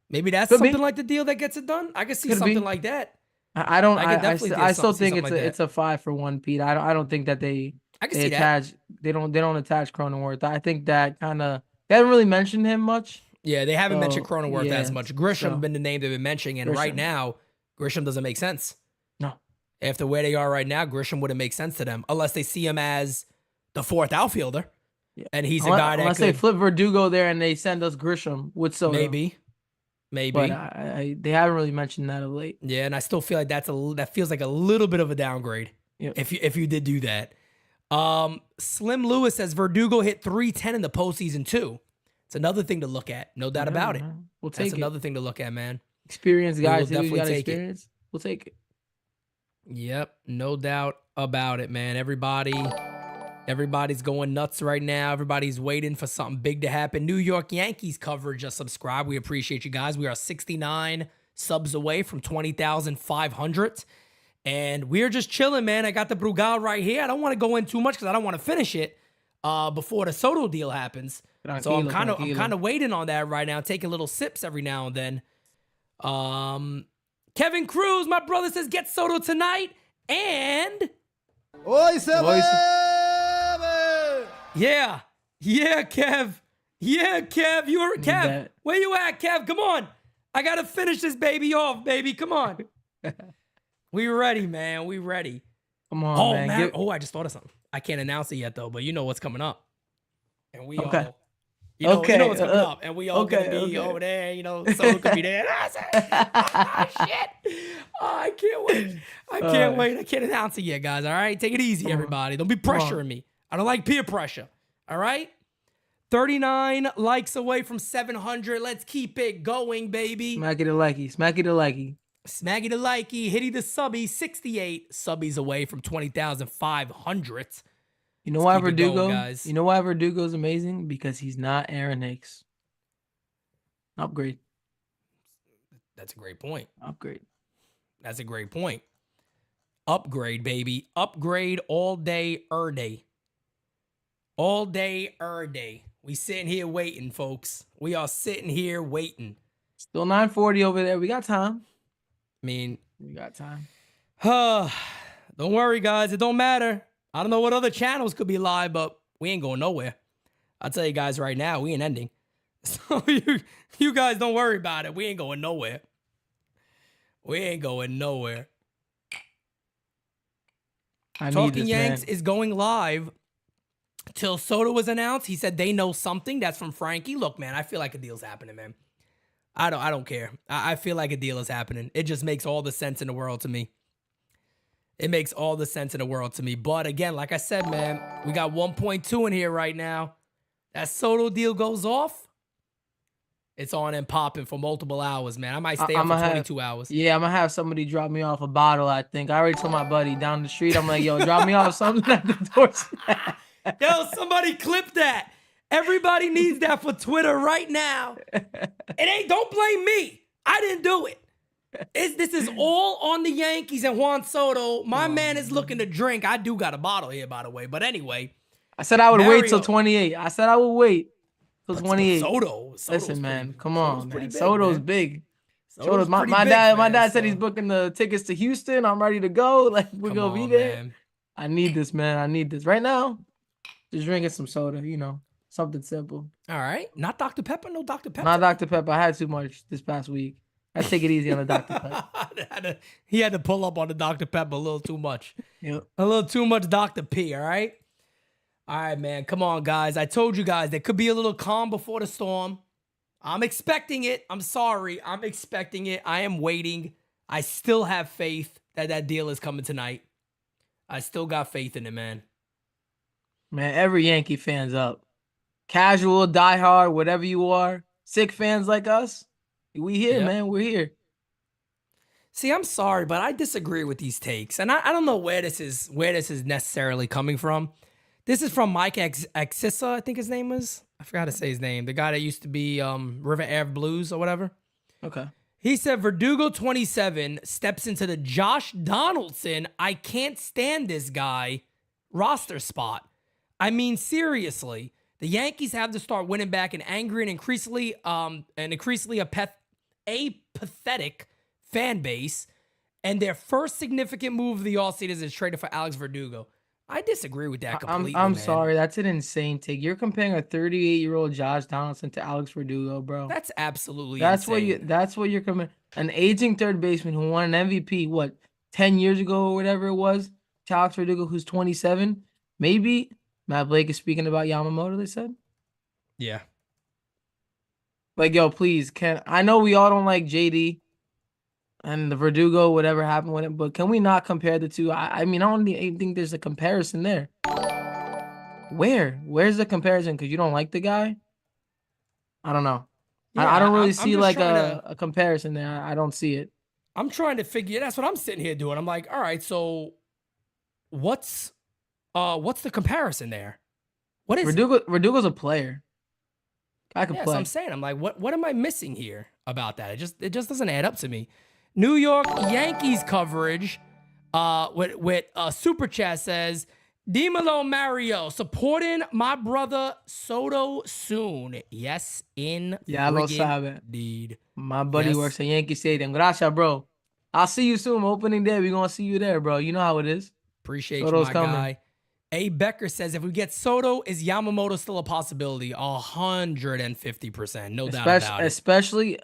Maybe that's something like the deal that gets it done. I could see something like that. I still think it's a 5 for 1, Pete. I don't think that they attach. They don't attach Cronenworth. I think that kind of they haven't really mentioned him much. Yeah, they haven't mentioned Cronenworth as much. Grisham been the name they've been mentioning, and right Grisham. now Grisham doesn't make sense. No. After where they are right now, Grisham wouldn't make sense to them unless they see him as the 4th outfielder, and he's a guy that unless they flip Verdugo there and they send us Grisham with Soto. Maybe. But they haven't really mentioned that of late. Yeah, and I still feel like that feels like a little bit of a downgrade. Yep. If you did do that. Slim Lewis says Verdugo hit 310 in the postseason too. It's another thing to look at, no doubt about it. We'll take That's another thing to look at, man. Experienced guys who definitely got take experience. We'll take it. Yep, no doubt about it, man. Everybody's going nuts right now. Everybody's waiting for something big to happen. New York Yankees coverage, just subscribe. We appreciate you guys. We are 69 subs away from 20,500. And we're just chilling, man. I got the Brugal right here. I don't want to go in too much because I don't want to finish it before the Soto deal happens. So I'm kind of waiting on that right now, taking little sips every now and then. Kevin Cruz, my brother, says get Soto tonight. And yeah, Kev. Yeah, Kev. Kev. Where you at, Kev? Come on. I gotta finish this baby off, baby. Come on. We ready, man. We ready. Come on, man. I just thought of something. I can't announce it yet, though, but you know what's coming up. And we all, you know what's coming up. And we all gonna be over there, Soto could be there. Shit. Oh, I can't wait. I can't announce it yet, guys. All right? Take it easy, everybody. Don't be pressuring me. I don't like peer pressure. All right? 39 likes away from 700. Let's keep it going, baby. Smacky the likey. Smacky the likey. Smaggy the likey, hitty the subby, 68 subbies away from 20,500. You know why Verdugo? You know why Verdugo's amazing? Because he's not Aaron Hicks. Upgrade. That's a great point. Upgrade. That's a great point. Upgrade, baby. Upgrade all day, day. All day, day. We sitting here waiting, folks. We are sitting here waiting. Still 940 over there. We got time. I mean, we got time. Don't worry, guys. It don't matter. I don't know what other channels could be live, but we ain't going nowhere. I'll tell you guys right now, we ain't ending. So you guys don't worry about it. We ain't going nowhere. We ain't going nowhere. Talking Yanks is going live till Soto was announced. He said they know something. That's from Frankie. Look, man, I feel like a deal's happening, man. I don't care. I feel like a deal is happening. It just makes all the sense in the world to me. It makes all the sense in the world to me. But again, like I said, man, we got 1.2 in here right now. That Soto deal goes off. It's on and popping for multiple hours, man. I might stay up for 22 hours. Yeah, I'm going to have somebody drop me off a bottle, I think. I already told my buddy down the street. I'm like, yo, drop me off something at the doorstep. Yo, somebody clip that. Everybody needs that for Twitter right now. Don't blame me. I didn't do it. This is all on the Yankees and Juan Soto. My man is looking to drink. I do got a bottle here, by the way. But anyway. I said I would wait till 28. I said I would wait till 28. Soto's Listen, man. Come on, man. Big, Soto's man. Big. Soto's my big, dad. My man, dad said he's booking the tickets to Houston. I'm ready to go. Like we're gonna be there. Man. I need this, man. I need this right now. Just drinking some soda, something simple. All right, not Dr. Pepper, no Dr. Pepper. Not Dr. Pepper. I had too much this past week. I take it easy on the Dr. Pepper. He had to pull up on the Dr. Pepper a little too much. Yep. A little too much Dr. P. All right. All right, man. Come on, guys. I told you guys there could be a little calm before the storm. I'm expecting it. I'm sorry. I'm expecting it. I am waiting. I still have faith that that deal is coming tonight. I still got faith in it, man. Man, every Yankee fan's up. Casual, diehard, whatever you are. Sick fans like us. We here, man. We're here. See, I'm sorry, but I disagree with these takes. And I don't know where this is necessarily coming from. This is from Mike Axissa, I think his name was. I forgot how to say his name. The guy that used to be River Ave Blues or whatever. Okay. He said Verdugo 27 steps into the Josh Donaldson, I can't stand this guy roster spot. I mean, seriously, the Yankees have to start winning back an angry and increasingly apathetic fan base. And their first significant move of the offseason is traded for Alex Verdugo. I disagree with that completely. I'm man. sorry, that's an insane take. You're comparing a 38-year-old Josh Donaldson to Alex Verdugo, bro. That's absolutely insane. That's what you're comparing. An aging third baseman who won an MVP 10 years ago or whatever it was, to Alex Verdugo who's 27. Maybe Matt Blake is speaking about Yamamoto. They said. Yeah. Like, yo, please, I know we all don't like JD and the Verdugo, whatever happened with him, but can we not compare the two? I mean, I don't even think there's a comparison there. Where's the comparison? Because you don't like the guy? I don't know. Yeah, I don't really I'm see just like trying a comparison there. I don't see it. I'm trying to figure. That's what I'm sitting here doing. I'm like, all right, so what's the comparison there? What is Verdugo's a player. I could play. So I'm saying, I'm like, what am I missing here about that? It just doesn't add up to me. New York Yankees coverage with Super Chat says, Dimelo Mario supporting my brother Soto soon. Yes, Ya lo sabe. indeed. My buddy works at Yankee Stadium. Gracias, bro. I'll see you soon. Opening day, we're going to see you there, bro. You know how it is. Appreciate Soto's you, my coming. guy. A. Becker says, if we get Soto, is Yamamoto still a possibility? 150%. No doubt about it. Especially,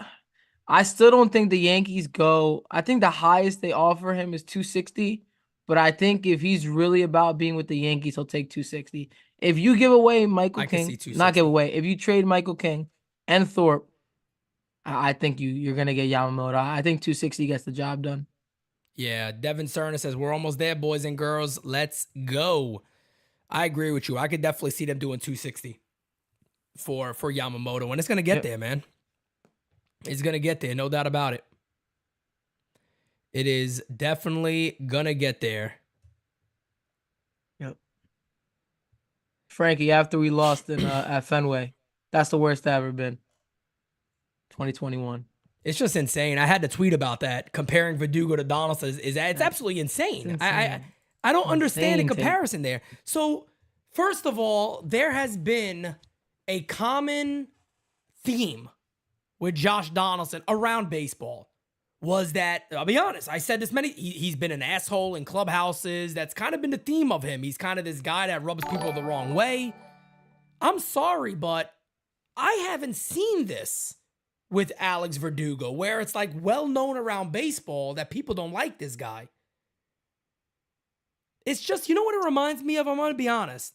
I still don't think the Yankees go. I think the highest they offer him is 260. But I think if he's really about being with the Yankees, he'll take 260. If you give away Michael King, not give away. If you trade Michael King and Thorpe, I think you're going to get Yamamoto. I think 260 gets the job done. Yeah, Devin Cerner says, we're almost there, boys and girls. Let's go. I agree with you. I could definitely see them doing 260 for Yamamoto. And it's going to get there, man. It's going to get there. No doubt about it. It is definitely going to get there. Yep. Frankie, after we lost at Fenway, that's the worst I've ever been. 2021. It's just insane. I had to tweet about that. Comparing Verdugo to Donaldson it's absolutely insane. It's insane. I don't understand the Insane, comparison there. So, first of all, there has been a common theme with Josh Donaldson around baseball. Was that, I'll be honest, I said this he's been an asshole in clubhouses. That's kind of been the theme of him. He's kind of this guy that rubs people the wrong way. I'm sorry, but I haven't seen this with Alex Verdugo, where it's like well known around baseball that people don't like this guy. It's just, you know what it reminds me of? I'm going to be honest.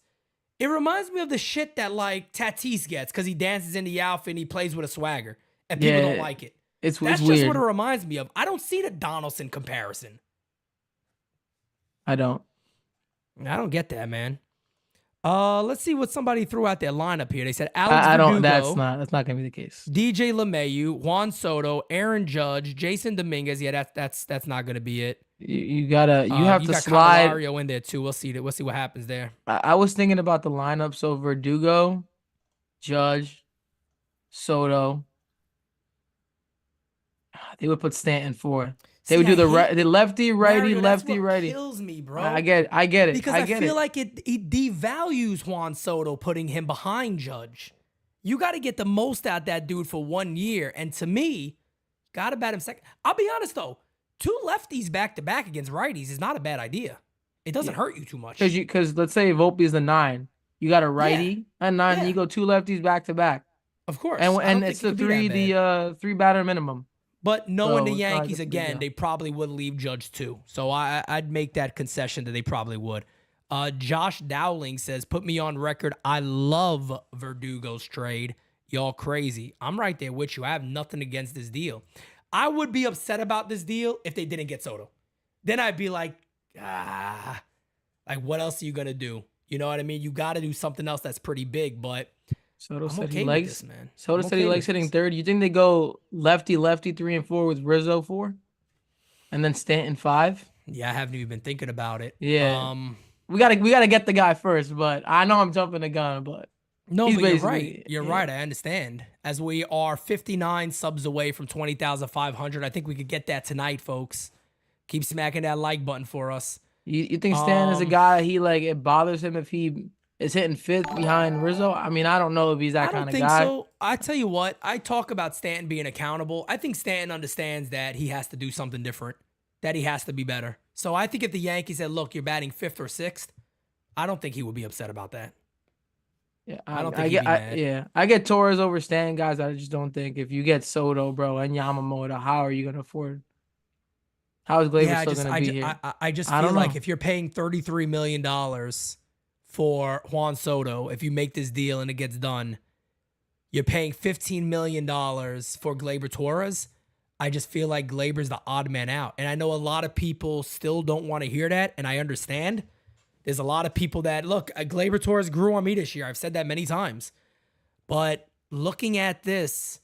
It reminds me of the shit that like Tatis gets because he dances in the outfit and he plays with a swagger and people don't like it. That's just weird. what it reminds me of. I don't see the Donaldson comparison. I don't get that, man. Let's see what somebody threw out their lineup here. They said Alex Verdugo. That's not gonna be the case. DJ LeMahieu, Juan Soto, Aaron Judge, Jason Dominguez. Yeah, that's not gonna be it. You have to got slide Candelario in there too. We'll see what happens there. I was thinking about the lineup. So Verdugo, Judge, Soto. They would put Stanton 4. They would do the lefty, righty, Mario, lefty, that's what righty. Kills me, bro. I get it. Because I feel like it devalues Juan Soto putting him behind Judge. You got to get the most out that dude for 1 year, and to me, got to bat him second. I'll be honest though, 2 lefties back to back against righties is not a bad idea. It doesn't hurt you too much. Because let's say Volpe is the 9, you got a righty and 9, and you go 2 lefties back to back. Of course, and it's the 3 batter minimum. But knowing the So, Yankees again, they probably would leave Judge too. So I'd make that concession that they probably would. Josh Dowling says, put me on record. I love Verdugo's trade. Y'all crazy. I'm right there with you. I have nothing against this deal. I would be upset about this deal if they didn't get Soto. Then I'd be like, like what else are you going to do? You know what I mean? You got to do something else that's pretty big, but Soto said okay he likes this, man. Soto said he likes hitting third. You think they go lefty 3 and 4 with Rizzo 4? And then Stanton 5? Yeah, I haven't even been thinking about it. Yeah. we gotta get the guy first. But I know I'm jumping the gun, but No, he's but you're basically- right. You're right. I understand. As we are 59 subs away from 20,500, I think we could get that tonight, folks. Keep smacking that like button for us. You think Stan is a guy he like it bothers him if he is hitting fifth behind Rizzo? I mean, I don't know if he's that kind of guy. I don't think so. I tell you what, I talk about Stanton being accountable. I think Stanton understands that he has to do something different, that he has to be better. So I think if the Yankees said, look, you're batting fifth or sixth, I don't think he would be upset about that. Yeah, I don't think he'd be mad. I get Torres over Stan, guys. I just don't think if you get Soto, bro, and Yamamoto, how are you gonna afford? How is Gleyber still gonna be here? I just I feel don't like know. if you're paying $33 million for Juan Soto, if you make this deal and it gets done, you're paying $15 million for Gleyber Torres. I just feel like Gleyber's the odd man out. And I know a lot of people still don't want to hear that, and I understand. There's a lot of people that, look, Gleyber Torres grew on me this year. I've said that many times. But looking at this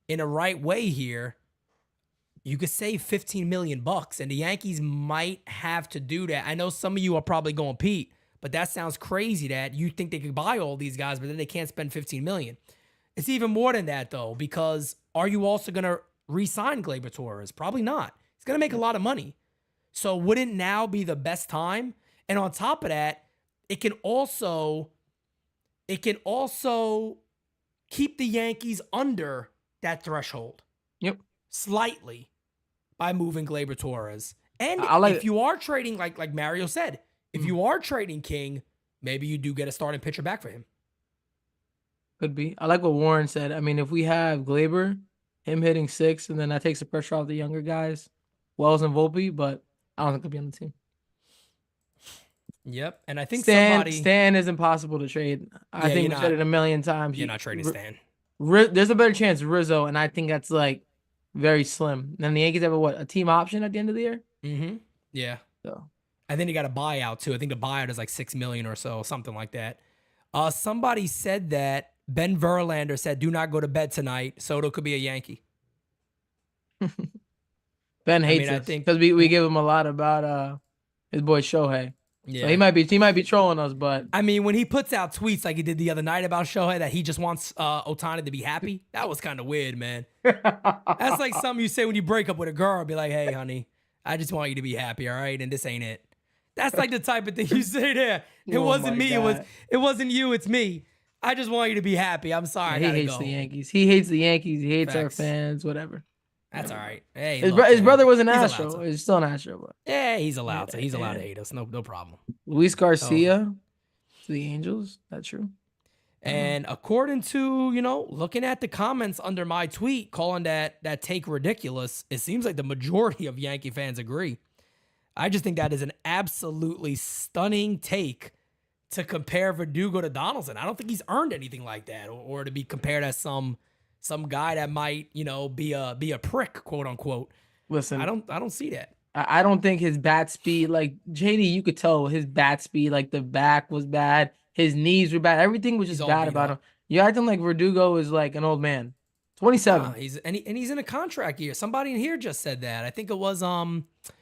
in a right way here, you could save $15 million, and the Yankees might have to do that. I know some of you are probably going, Pete, but that sounds crazy that you think they could buy all these guys, but then they can't spend $15 million. It's even more than that, though, because are you also going to re-sign Gleyber Torres? Probably not. He's going to make a lot of money. So wouldn't now be the best time? And on top of that, it can also keep the Yankees under that threshold. Yep. Slightly by moving Gleyber Torres. And if you are trading, like Mario said, if you are trading King, maybe you do get a starting pitcher back for him. Could be. I like what Warren said. I mean, if we have Gleyber, him hitting six, and then that takes the pressure off the younger guys, Wells and Volpe, but I don't think he'll be on the team. Yep. And I think Stan is impossible to trade. I think we said it a million times. You're not trading Stan. There's a better chance Rizzo, and I think that's like very slim. And then the Yankees have a team option at the end of the year? Mm-hmm. Yeah. So and then you got a buyout too. I think the buyout is like $6 million or so, something like that. Somebody said that Ben Verlander said, "Do not go to bed tonight. Soto could be a Yankee." Ben hates us because we give him a lot about his boy Shohei. Yeah, so he might be trolling us, but I mean, when he puts out tweets like he did the other night about Shohei that he just wants Ohtani to be happy, that was kind of weird, man. That's like something you say when you break up with a girl. Be like, "Hey, honey, I just want you to be happy, all right? And this ain't it." That's like the type of thing you say there. It wasn't me. God. It wasn't you. It's me. I just want you to be happy. I'm sorry. Yeah, he hates the Yankees. He hates the Yankees. He hates our fans. Whatever. That's all right. Hey, his brother was an Astro. He's still an Astro. But yeah, he's allowed to. He's allowed to hate us. No problem. Luis Garcia to the Angels. That's true. And according to, looking at the comments under my tweet calling that take ridiculous, it seems like the majority of Yankee fans agree. I just think that is an absolutely stunning take to compare Verdugo to Donaldson. I don't think he's earned anything like that, or to be compared as some guy that might, be a prick, quote unquote. Listen, I don't see that. I don't think his bat speed, like JD, you could tell his bat speed, like the back was bad, his knees were bad, everything was just bad about him. You're acting like Verdugo is like an old man. 27. He's in a contract year. Somebody in here just said that. I think it was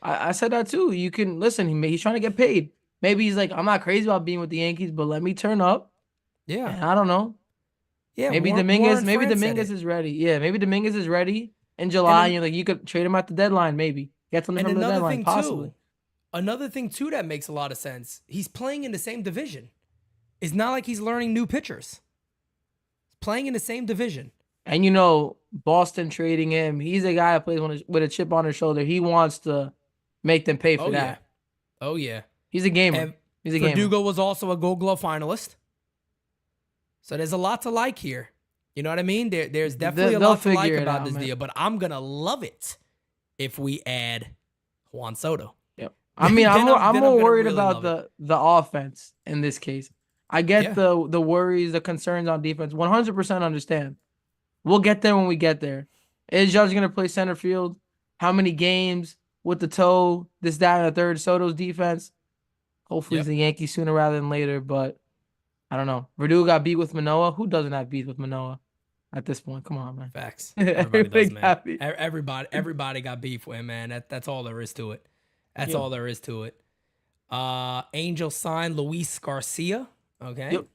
I said that too. You can listen. He's trying to get paid. Maybe he's like, I'm not crazy about being with the Yankees, but let me turn up. Yeah. And I don't know. Yeah. Maybe Dominguez is ready. Yeah. Maybe Dominguez is ready in July. And you're like, you could trade him at the deadline. Maybe get something from the deadline. Possibly. Another thing too that makes a lot of sense. He's playing in the same division. It's not like he's learning new pitchers. He's playing in the same division. And Boston trading him. He's a guy that plays with a chip on his shoulder. He wants to make them pay for that. Yeah. Oh yeah. He's a gamer. And He's a gamer. Verdugo was also a Gold Glove finalist. So there's a lot to like here. You know what I mean? There's definitely a lot to like about this deal, but I'm going to love it if we add Juan Soto. Yep. I mean, I'm more worried about the offense in this case. I get the worries, the concerns on defense. 100% understand. We'll get there when we get there. Is Judge going to play center field? How many games with the toe? This, that, and the third. Soto's defense. Hopefully it's the Yankees sooner rather than later, but I don't know. Verdugo got beat with Manoah. Who doesn't have beef with Manoah at this point? Come on, man. Facts. Everybody does, man. Everybody got beef with him, man. That's all there is to it. That's all there is to it. Angel signed Luis Garcia. Okay. Yep.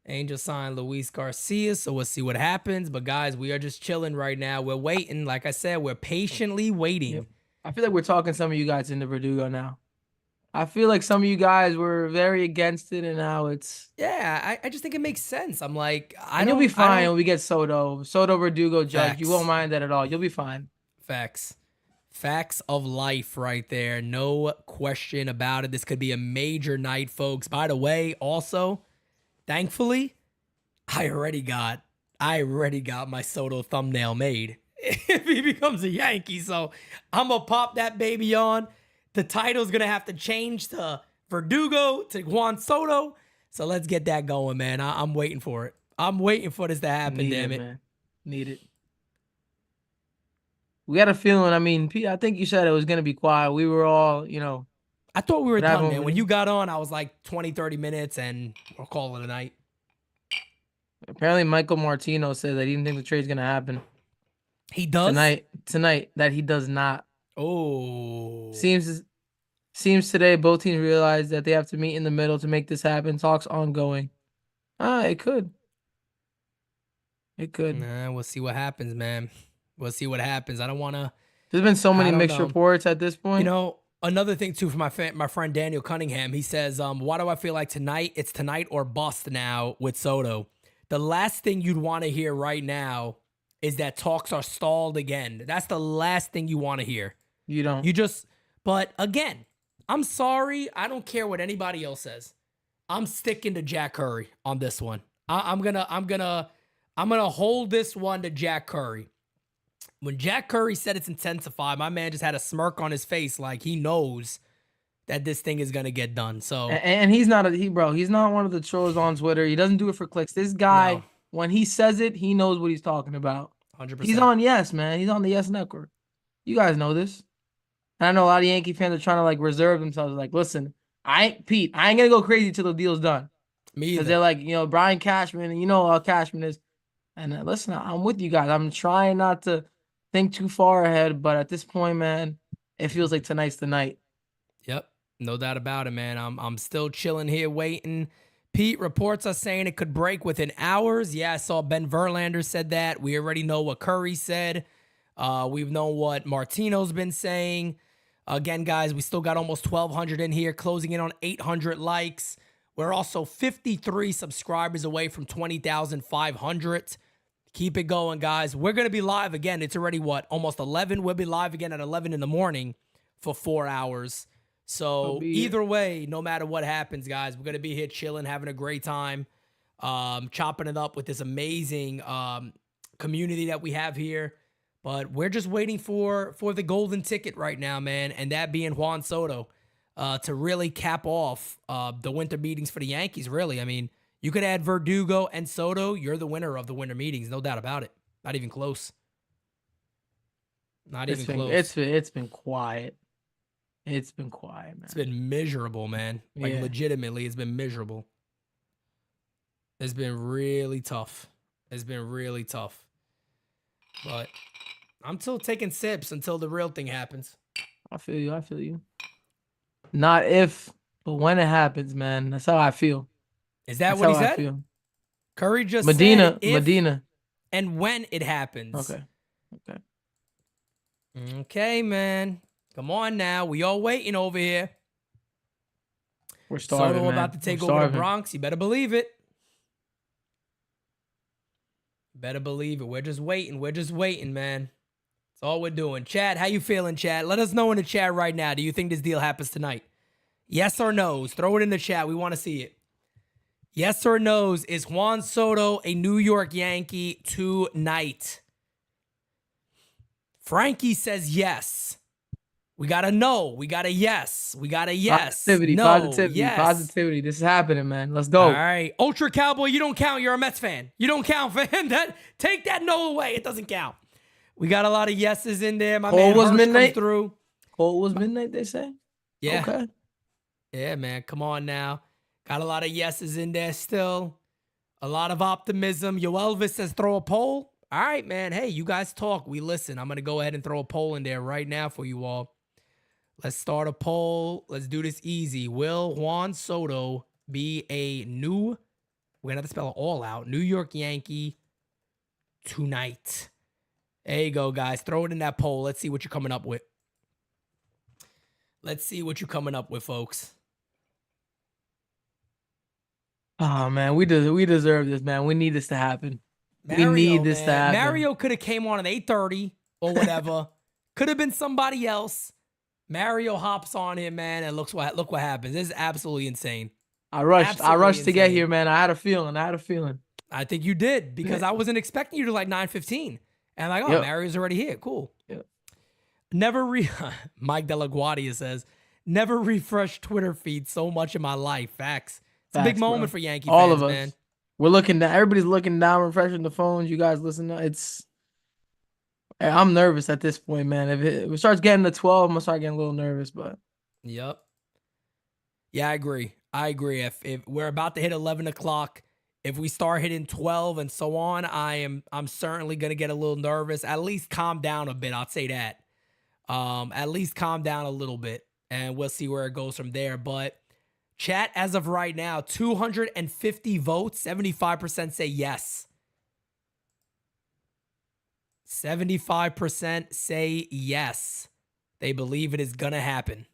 Angel signed Luis Garcia, so we'll see what happens. But guys, we are just chilling right now. We're waiting. Like I said, we're patiently waiting. Yep. I feel like we're talking some of you guys into Verdugo now. I feel like some of you guys were very against it, and now it's... Yeah, I just think it makes sense. I'm like, you'll be fine when we get Soto. Soto, Verdugo, Judge. Facts. You won't mind that at all. You'll be fine. Facts. Facts of life right there. No question about it. This could be a major night, folks. By the way, also, thankfully, I already got my Soto thumbnail made if he becomes a Yankee. So I'm going to pop that baby on. The title's going to have to change to Verdugo to Juan Soto. So let's get that going, man. I'm waiting for it. I'm waiting for this to happen, damn it. Man. Need it. We got a feeling. I mean, Pete, I think you said it was going to be quiet. We were all, I thought we were done, man. When you got on, I was like 20, 30 minutes, and we'll call it a night. Apparently, Michael Martino said that he didn't think the trade's going to happen. He does? Tonight, that he does not. Oh. Seems today both teams realize that they have to meet in the middle to make this happen. Talks ongoing. It could. It could. Nah, we'll see what happens, man. We'll see what happens. I don't want to. There's been so many mixed reports at this point. Another thing too from my friend Daniel Cunningham. He says, "Why do I feel like tonight? It's tonight or bust now with Soto. The last thing you'd want to hear right now is that talks are stalled again. That's the last thing you want to hear. You don't. But again, I'm sorry. I don't care what anybody else says. I'm sticking to Jack Curry on this one. I'm gonna hold this one to Jack Curry. When Jack Curry said it's intensified, my man just had a smirk on his face, like he knows that this thing is gonna get done. So, and he's not he's not one of the trolls on Twitter. He doesn't do it for clicks. This guy, when he says it, he knows what he's talking about. 100%. He's on Yes, man. He's on the Yes Network. You guys know this. And I know a lot of Yankee fans are trying to reserve themselves. Like, listen, Pete, I ain't gonna go crazy till the deal's done. Me either. Because they're like, Brian Cashman, and how Cashman is. And listen, I'm with you guys. I'm trying not to think too far ahead, but at this point, man, it feels like tonight's the night. Yep, no doubt about it, man. I'm still chilling here waiting. Pete, reports are saying it could break within hours. Yeah, I saw Ben Verlander said that. We already know what Curry said. We've known what Martino's been saying. Again, guys, we still got almost 1,200 in here, closing in on 800 likes. We're also 53 subscribers away from 20,500. Keep it going, guys. We're going to be live again. It's already, almost 11? We'll be live again at 11 in the morning for 4 hours. So either way, no matter what happens, guys, we're going to be here chilling, having a great time, chopping it up with this amazing community that we have here. But we're just waiting for the golden ticket right now, man, and that being Juan Soto to really cap off the winter meetings for the Yankees, really. I mean, you could add Verdugo and Soto. You're the winner of the winter meetings, no doubt about it. Not even close. Close. It's been quiet. It's been quiet, man. It's been miserable, man. Legitimately, it's been miserable. It's been really tough. But I'm still taking sips until the real thing happens. I feel you. Not if, but when it happens, man. That's how I feel. Is that what he said? Curry just Medina, said if Medina. And when it happens. Okay, man. Come on now. We all waiting over here. We're starving, Soto man. about to take over the Bronx. You better believe it. We're just waiting, man. That's all we're doing. Chat, how you feeling, chat? Let us know in the chat right now. Do you think this deal happens tonight? Yes or no's? Throw it in the chat. We want to see it. Yes or no's? Is Juan Soto a New York Yankee tonight? Frankie says yes. We got a no. We got a yes. We got a yes. Positivity. This is happening, man. Let's go. All right. Ultra Cowboy, you don't count. You're a Mets fan. You don't count, fan. Take that no away. It doesn't count. We got a lot of yeses in there. My man was Hirsch midnight. Comes through. Cole was midnight, they say? Yeah. Okay. Yeah, man. Come on now. Got a lot of yeses in there still. A lot of optimism. Yo, Elvis says throw a poll. All right, man. Hey, you guys talk. We listen. I'm going to go ahead and throw a poll in there right now for you all. Let's start a poll. Let's do this easy. Will Juan Soto be a new, we're going to have to spell it all out, New York Yankee tonight? There you go, guys. Throw it in that poll. Let's see what you're coming up with. Let's see what you're coming up with, folks. Oh, man, we deserve this, man. We need this to happen. Mario, we need this to happen. Mario could have came on at 8:30 or whatever. Could have been somebody else. Mario hops on him, man, and look what happens. This is absolutely insane. I rushed to get here, man. I had a feeling. I think you did, because I wasn't expecting you to like 9:15. And like, oh, Mario's already here. Cool. Yep. Mike DeLaGuardia says, never refresh Twitter feed so much in my life. Facts. It's a big moment for Yankee All fans, of us. man. We're looking down. Everybody's looking down, refreshing the phones. You guys listen. I'm nervous at this point, man. If it starts getting to 12, I'm gonna start getting a little nervous. But yep. Yeah, I agree. If we're about to hit 11 o'clock, if we start hitting 12 and so on, I'm certainly gonna get a little nervous. At least calm down a bit. I'll say that. At least calm down a little bit, and we'll see where it goes from there. But chat, as of right now, 250 votes, 75% say yes. 75% say yes. They believe it is going to happen.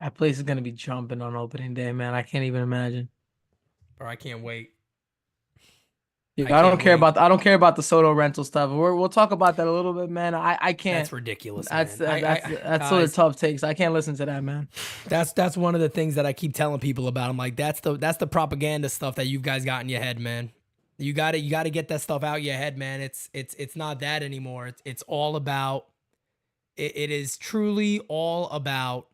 that place is gonna be jumping on opening day, man. I can't even imagine. Or I can't wait. Yeah, I don't care about the Soto rental stuff. We'll talk about that a little bit, man. I can't. That's ridiculous. That's guys, sort of tough takes. I can't listen to that, man. That's one of the things that I keep telling people about. I'm like, that's the propaganda stuff that you guys got in your head, man. You got to get that stuff out your head, man. It's not that anymore. It's all about. It is truly all about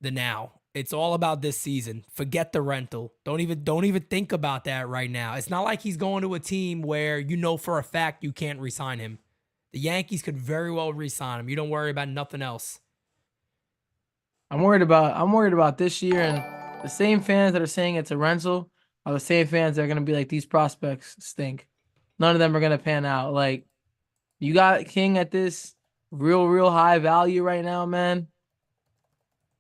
the now. It's all about this season. Forget the rental. Don't even think about that right now. It's not like he's going to a team where you know for a fact you can't re-sign him. The Yankees could very well re-sign him. You don't worry about nothing else. I'm worried about this year, and the same fans that are saying it's a rental are the same fans that are gonna be like, these prospects stink. None of them are gonna pan out. Like, you got King at this real high value right now, man.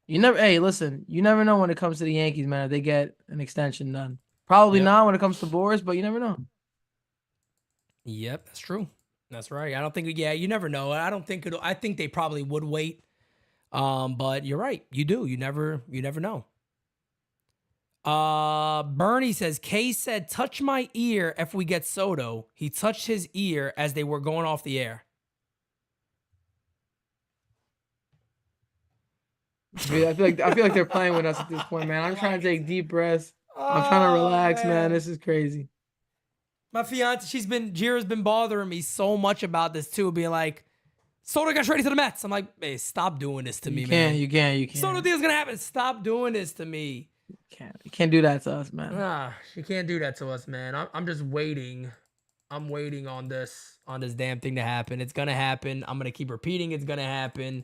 You never know when it comes to the Yankees, man, if they get an extension done. Probably not when it comes to Boris, but you never know. Yep, that's true. That's right. I don't think, you never know. I think they probably would wait. But you're right. You do. You never know. Bernie says, Kay said, touch my ear if we get Soto. He touched his ear as they were going off the air. I feel like they're playing with us at this point, man. I'm trying to take deep breaths. I'm trying to relax, man. This is crazy. My fiance, Jira's been bothering me so much about this too, being like, Soto got traded to the Mets. I'm like, hey, stop doing this to me, man. You can't. Soto deal's gonna happen. Stop doing this to me. You can't do that to us, man. Nah, you can't do that to us, man. I'm just waiting. I'm waiting on this damn thing to happen. It's gonna happen. I'm gonna keep repeating it's gonna happen.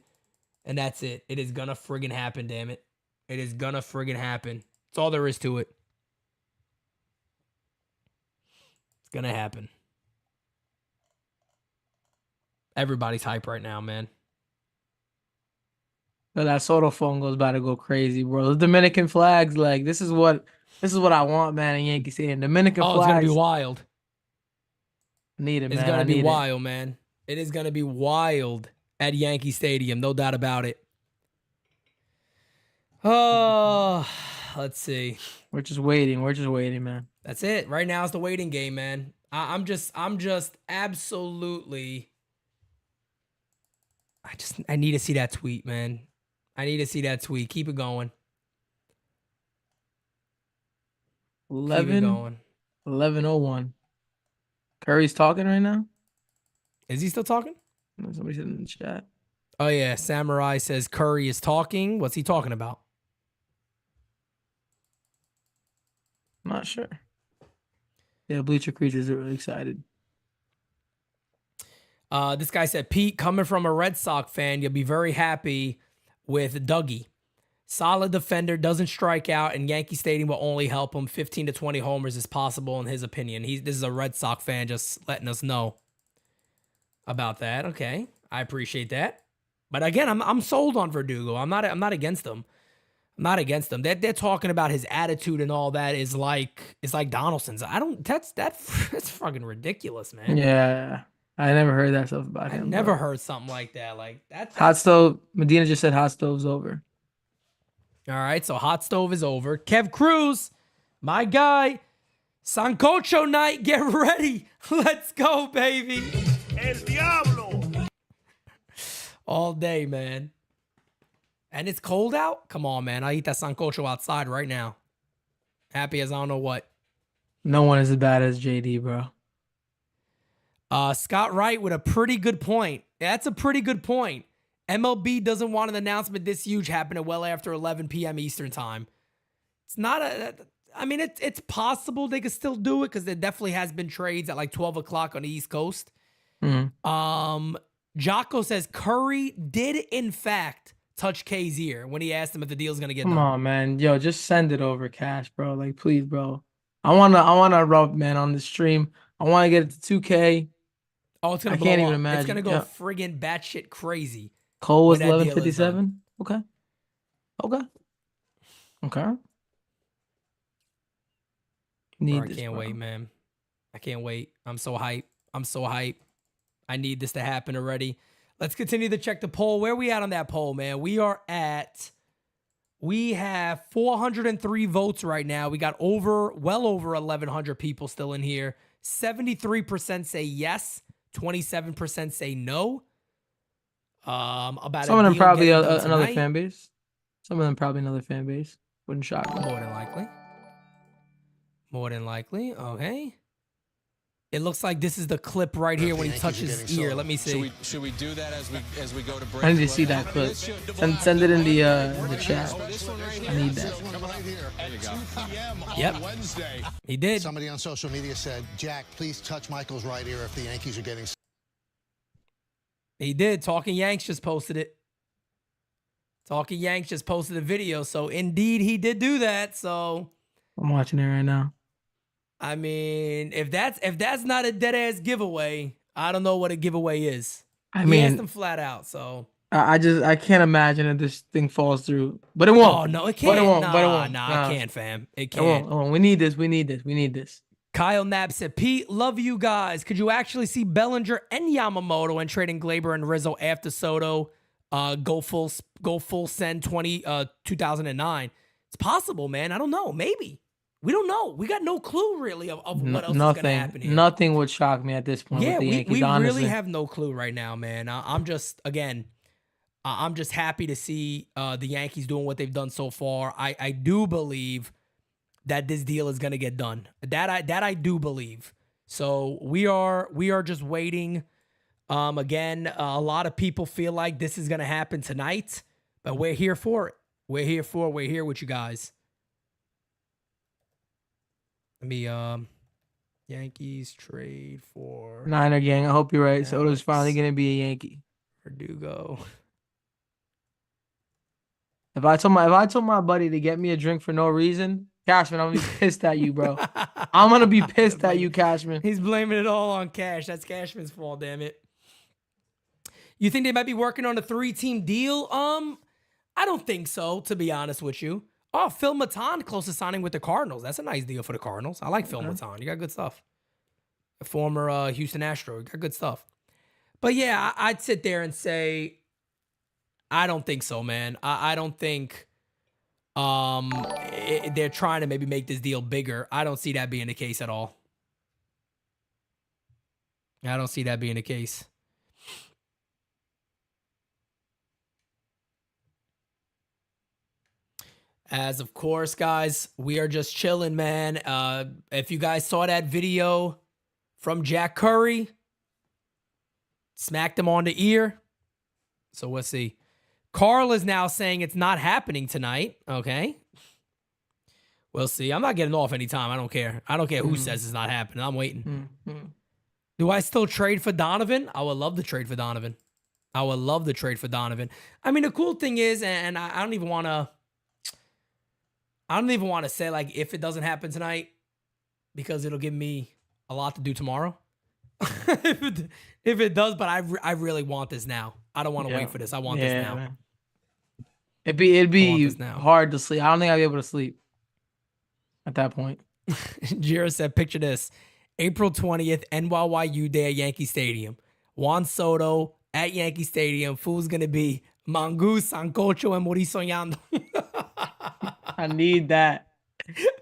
And that's it. It is gonna friggin' happen, damn it. It is gonna friggin' happen. That's all there is to it. It's gonna happen. Everybody's hype right now, man. But that Soto phone goes about to go crazy, bro. The Dominican flags, like, this is what I want, man, in Yankee Stadium. Dominican flags. It's gonna be wild. Need it, man. It's gonna be wild, man. It is gonna be wild at Yankee Stadium, no doubt about it. Oh, let's see. We're just waiting, man. That's it. Right now is the waiting game, man. I'm just absolutely. I need to see that tweet, man. I need to see that tweet. Keep it going. 11:01. Curry's talking right now. Is he still talking? Somebody said in the chat. Oh yeah, Samurai says Curry is talking. What's he talking about? I'm not sure. Yeah, Bleacher Creatures are really excited. This guy said, Pete, coming from a Red Sox fan, you'll be very happy with Dougie. Solid defender, doesn't strike out, and Yankee Stadium will only help him. 15 to 20 homers is possible in his opinion. This is a Red Sox fan just letting us know about that. Okay. I appreciate that. But again, I'm sold on Verdugo. I'm not against them. I'm not against them. They're talking about his attitude and all that is like Donaldson's. That's fucking ridiculous, man. Yeah, I never heard that stuff about I him. never heard something like that. Like that's Hot stove. Medina just said hot stove's over. all right. So hot stove is over. Kev Cruz, my guy. Sancocho night, get ready. Let's go, baby. El Diablo. All day, man. And it's cold out? Come on, man. I eat that sancocho outside right now. Happy as I don't know what. No one is as bad as JD, bro. Scott Wright with a pretty good point. That's a pretty good point. MLB doesn't want an announcement this huge happening well after 11 p.m. Eastern time. It's not it's possible they could still do it because there definitely has been trades at like 12 o'clock on the East Coast. Jocko says Curry did in fact touch K's ear when he asked him if the deal's gonna get done. Come on, man. Yo, just send it over, Cash, bro. Like, please, bro. I wanna rub, man, on the stream. I wanna get it to 2K. Oh, it's gonna I blow can't up. even imagine. It's gonna go Yeah. friggin' batshit crazy. Cole was when that deal is done. 11:57. Okay. Need Bro, I this, can't bro. wait, man. I can't wait. I'm so hype. I need this to happen already. Let's continue to check the poll. Where are we at on that poll, man? We have 403 votes right now. We got well over 1,100 people still in here. 73% say yes. 27% say no. About Some of them probably another another fan base. Some of them probably another fan base. Wouldn't shock me. More than likely. Okay. It looks like this is the clip right here when he touches his ear. Let me see. Should we do that as we go to break? I need to see that clip. Send it in the chat. I need that. Yep. He did. Somebody on social media said, Jack, please touch Michael's right ear if the Yankees are getting. He did. Talking Yanks just posted it. Talking Yanks just posted a video. So indeed he did do that. So I'm watching it right now. I mean, if that's not a dead ass giveaway, I don't know what a giveaway is. He asked him flat out. So I can't imagine that this thing falls through, but it won't. Oh no, it can't. But it won't. Nah, it can't, fam. It can't. It won't. We need this. We need this. Kyle Knapp said, Pete, love you guys. Could you actually see Bellinger and Yamamoto and trading Glaber and Rizzo after Soto go full send 2009? It's possible, man. I don't know. Maybe. We don't know. We got no clue really of what else is going to happen here. Nothing would shock me at this point. Yeah, with the Yankees, we honestly. really have no clue right now, man. I'm just happy to see the Yankees doing what they've done so far. I do believe that this deal is going to get done. That I do believe. So we are just waiting. Again, a lot of people feel like this is going to happen tonight, but we're here for it. We're here with you guys. Let me Yankees trade for Niner gang. I hope you're right. Soto's finally gonna be a Yankee. Verdugo. If I told my buddy to get me a drink for no reason, Cashman, I'm gonna be pissed at you, bro. I'm gonna be pissed at you, Cashman. He's blaming it all on Cash. That's Cashman's fault, damn it. You think they might be working on a 3-team deal? I don't think so, to be honest with you. Oh, Phil Maton close to signing with the Cardinals. That's a nice deal for the Cardinals. I like Phil Maton. You got good stuff. A former Houston Astro. You got good stuff. But yeah, I'd sit there and say, I don't think so, man. I don't think they're trying to maybe make this deal bigger. I don't see that being the case at all. I don't see that being the case. As of course, guys, we are just chilling, man. If you guys saw that video from Jack Curry, smacked him on the ear. So let's see. Carl is now saying it's not happening tonight. Okay. We'll see. I'm not getting off anytime. I don't care. I don't care who says it's not happening. I'm waiting. Do I still trade for Donovan? I would love to trade for Donovan. I mean, the cool thing is, and I don't even want to say like if it doesn't happen tonight because it'll give me a lot to do tomorrow. if it does, but I really want this now. I don't want to wait for this. I want this now. Man. It'd be hard to sleep. I don't think I'd be able to sleep at that point. Jira said, picture this. April 20th, NYYU Day at Yankee Stadium. Juan Soto at Yankee Stadium. Fool's going to be Mongoose, Sancocho, and Mauricio Soñando. I need that.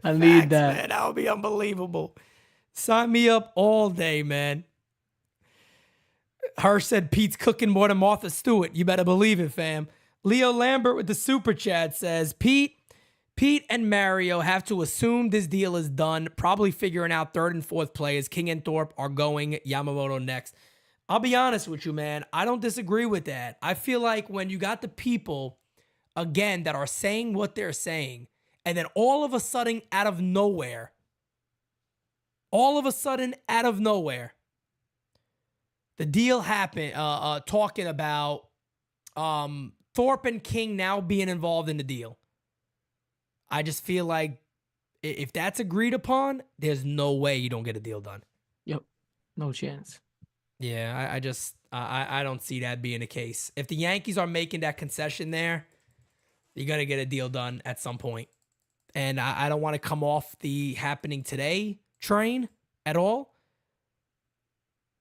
I need that. Man, that would be unbelievable. Sign me up all day, man. Hirsch said Pete's cooking more than Martha Stewart. You better believe it, fam. Leo Lambert with the super chat says, Pete and Mario have to assume this deal is done, probably figuring out third and fourth players. King and Thorpe are going, Yamamoto next. I'll be honest with you, man. I don't disagree with that. I feel like when you got the people, again, that are saying what they're saying, and then all of a sudden, out of nowhere, the deal happened, talking about Thorpe and King now being involved in the deal. I just feel like if that's agreed upon, there's no way you don't get a deal done. Yep. No chance. Yeah, I don't see that being the case. If the Yankees are making that concession there, you're going to get a deal done at some point. And I don't want to come off the happening today train at all.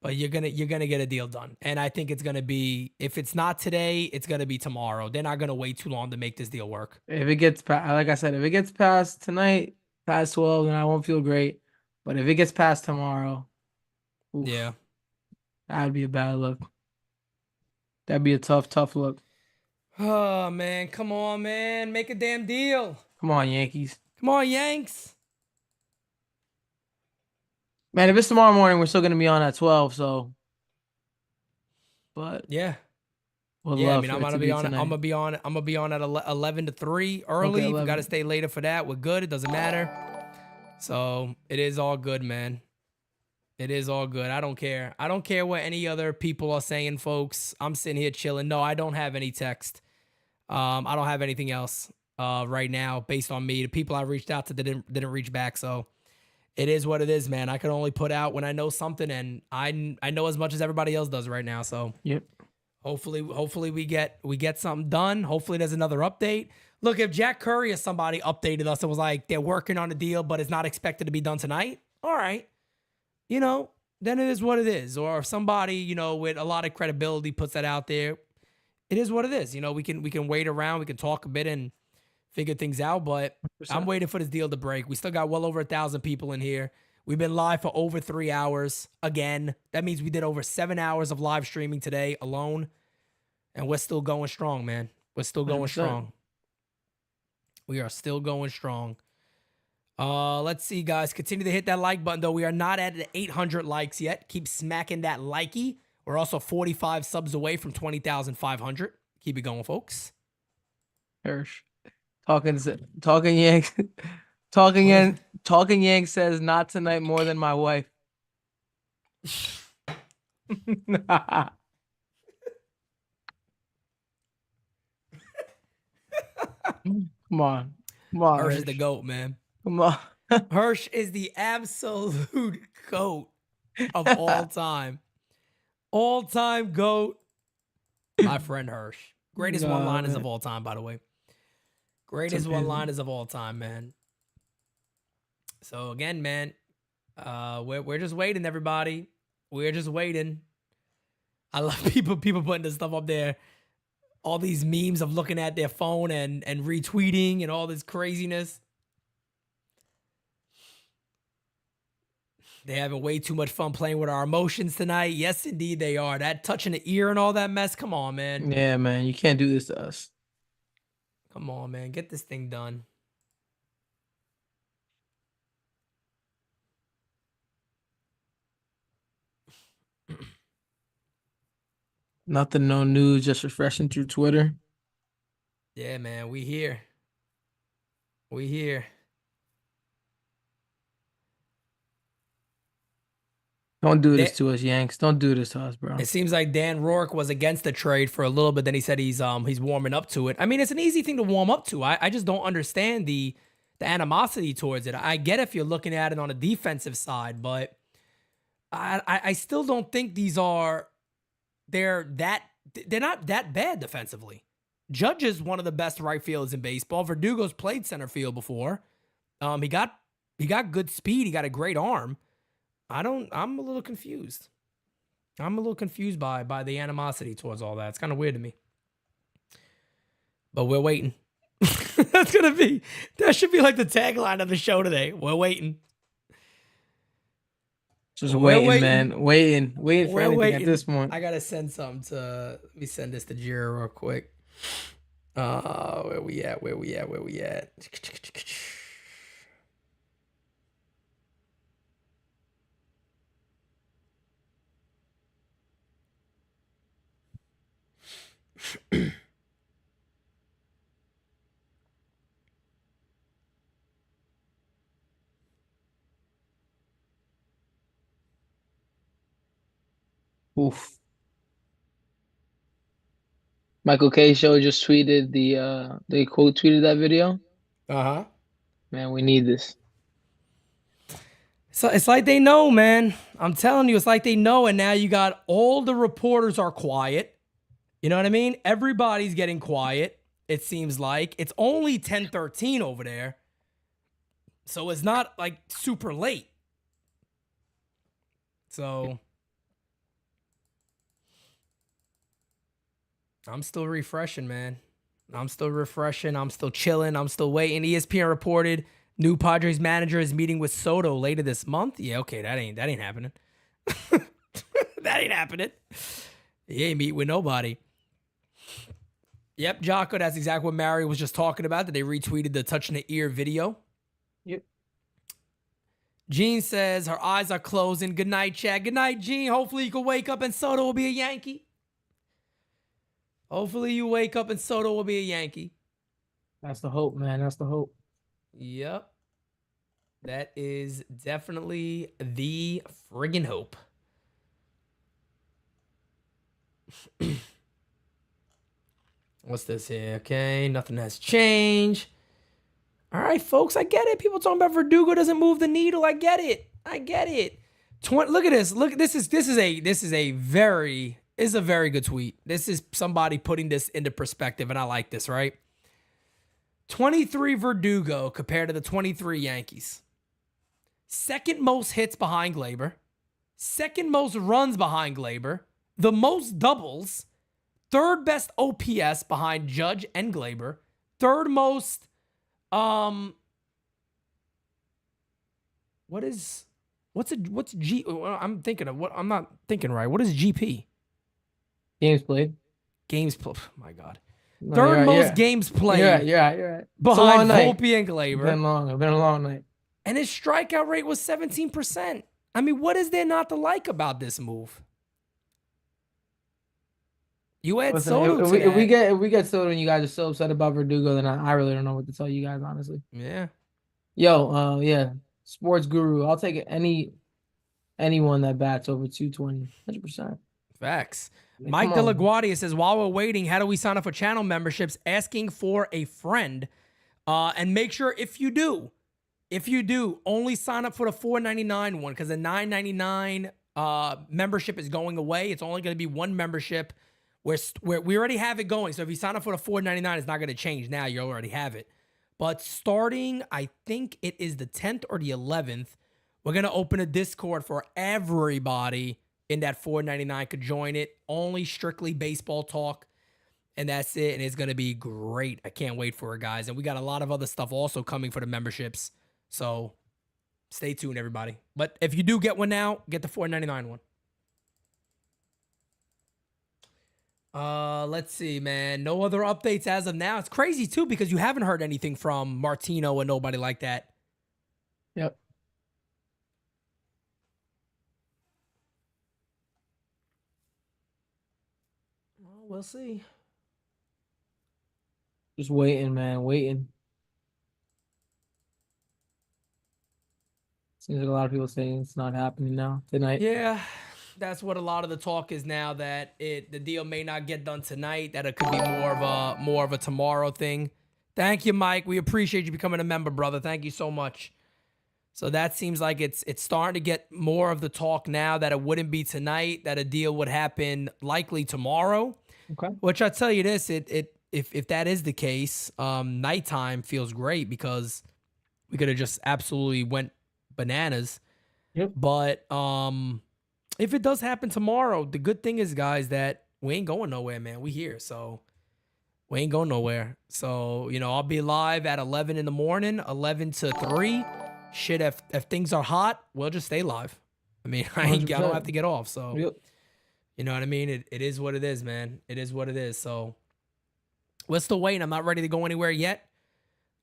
But you're gonna get a deal done. And I think it's gonna be, if it's not today, it's gonna be tomorrow. They're not gonna wait too long to make this deal work. If it gets past, like I said, if it gets past tonight, past 12, then I won't feel great. But if it gets past tomorrow, oof, yeah, that'd be a bad look. That'd be a tough look. Oh man, come on, man, make a damn deal. Come on, Yankees. Come on, Yanks. Man, if it's tomorrow morning, we're still gonna be on at 12. So, but yeah, we'll yeah. I love mean, for I'm it to be tonight. gonna be on at 11 to 3 early. Okay, If we gotta stay later for that, we're good. It doesn't matter. So it is all good, man. It is all good. I don't care. I don't care what any other people are saying, folks. I'm sitting here chilling. No, I don't have any text. I don't have anything else right now based on me. The people I reached out to didn't reach back. So it is what it is, man. I can only put out when I know something, and I know as much as everybody else does right now. So yep. Hopefully we get something done. Hopefully there's another update. Look, if Jack Curry or somebody updated us and was like, they're working on a deal, but it's not expected to be done tonight. All right. You know, then it is what it is. Or if somebody, you know, with a lot of credibility puts that out there, it is what it is. You know, we can wait around, we can talk a bit and figure things out, but 100%. I'm waiting for this deal to break. We still got well over 1,000 people in here. We've been live for over 3 hours. Again, that means we did over 7 hours of live streaming today alone, and we're still going strong, man. We're still going 100%. Strong. We are still going strong. Let's see, guys. Continue to hit that like button, though. We are not at 800 likes yet. Keep smacking that likey. We're also 45 subs away from 20,500. Keep it going, folks. Hirsch. Talking Yanks. Talking Yanks says not tonight more than my wife. Come on. Hirsch is the GOAT, man. Come on. Hirsch is the absolute GOAT of all time. All-time GOAT. My friend Hirsch. Greatest one-liners of all time, by the way. Greatest one-liners of all time, man. So again, man, we're just waiting, everybody. We're just waiting. I love people putting this stuff up there. All these memes of looking at their phone and retweeting and all this craziness. They're having way too much fun playing with our emotions tonight. Yes, indeed they are. That touching the ear and all that mess. Come on, man. Yeah, man. You can't do this to us. Come on, man. Get this thing done. Nothing, no news, just refreshing through Twitter. Yeah, man. We here. We here. Don't do this to us, Yanks. Don't do this to us, bro. It seems like Dan Rourke was against the trade for a little bit. Then he said he's warming up to it. I mean, it's an easy thing to warm up to. I just don't understand the animosity towards it. I get if you're looking at it on a defensive side, but I still don't think they're not that bad defensively. Judge is one of the best right fielders in baseball. Verdugo's played center field before. He got good speed. He got a great arm. I'm a little confused. I'm a little confused by the animosity towards all that. It's kind of weird to me. But we're waiting. That should be like the tagline of the show today. We're waiting. Just waiting, man. Waiting for anything at this point. I gotta send something to. Let me send this to Jira real quick. Where we at? Oof. Michael K. Show just tweeted they quote tweeted that video. Uh-huh. Man, we need this. So it's like they know, man. I'm telling you, it's like they know, and now you got all the reporters are quiet. You know what I mean? Everybody's getting quiet, it seems like. It's only 10:13 over there. So it's not like super late. So I'm still refreshing, man. I'm still refreshing. I'm still chilling. I'm still waiting. ESPN reported new Padres manager is meeting with Soto later this month. Yeah, okay, that ain't happening. That ain't happening. He ain't meet with nobody. Yep, Jocko, that's exactly what Mario was just talking about, that they retweeted the touch in the ear video. Yep. Gene says her eyes are closing. Good night, Chad. Good night, Gene. Hopefully you can wake up and Soto will be a Yankee. Hopefully you wake up and Soto will be a Yankee. That's the hope, man. That's the hope. Yep. That is definitely the friggin' hope. What's this here? Okay, nothing has changed. All right, folks, I get it. People talking about Verdugo doesn't move the needle. I get it. Look at this. Look, this is a very good tweet. This is somebody putting this into perspective, and I like this, right? 23 Verdugo compared to the 23 Yankees. Second most hits behind Gleyber. Second most runs behind Gleyber. The most doubles. Third best OPS behind Judge and Gleyber. Third most, what's G? I'm thinking of what I'm not thinking right. What is GP? Games played. My God. Third most games played. You're right. Behind Volpe and Gleyber. It's been a long night. And his strikeout rate was 17%. I mean, what is there not to like about this move? You had Soto today. If we get Soto and you guys are so upset about Verdugo, then I really don't know what to tell you guys, honestly. Yeah. Yo, yeah. Sports guru. I'll take anyone that bats over 220. 100%. Facts. Mike De La Guardia says, while we're waiting, how do we sign up for channel memberships? Asking for a friend. And make sure if you do, only sign up for the $4.99 one, because the $9.99 membership is going away. It's only going to be one membership where we already have it going. So if you sign up for the $4.99, it's not going to change now. You already have it. But starting, I think it is the 10th or the 11th, we're going to open a Discord for everybody in that $4.99 could join it. Only strictly baseball talk. And that's it. And it's going to be great. I can't wait for it, guys. And we got a lot of other stuff also coming for the memberships. So stay tuned, everybody. But if you do get one now, get the $4.99 one. Let's see, man. No other updates as of now. It's crazy, too, because you haven't heard anything from Martino and nobody like that. Yep. Well, we'll see. Just waiting, man. Waiting. Seems like a lot of people saying it's not happening now tonight. Yeah, that's what a lot of the talk is now, that the deal may not get done tonight, that it could be more of a tomorrow thing. Thank you, Mike. We appreciate you becoming a member, brother. Thank you so much. So that seems like it's starting to get more of the talk now that it wouldn't be tonight, that a deal would happen likely tomorrow. Okay. Which I tell you this, if that is the case, nighttime feels great because we could have just absolutely went bananas. Yep. But if it does happen tomorrow, the good thing is, guys, that we ain't going nowhere, man. We here, so we ain't going nowhere. So, I'll be live at 11 in the morning, 11 to 3. Shit, if things are hot, we'll just stay live. I mean, I don't have to get off. So, Yep. You know what I mean? It is what it is, man. It is what it is. So we're still waiting. I'm not ready to go anywhere yet.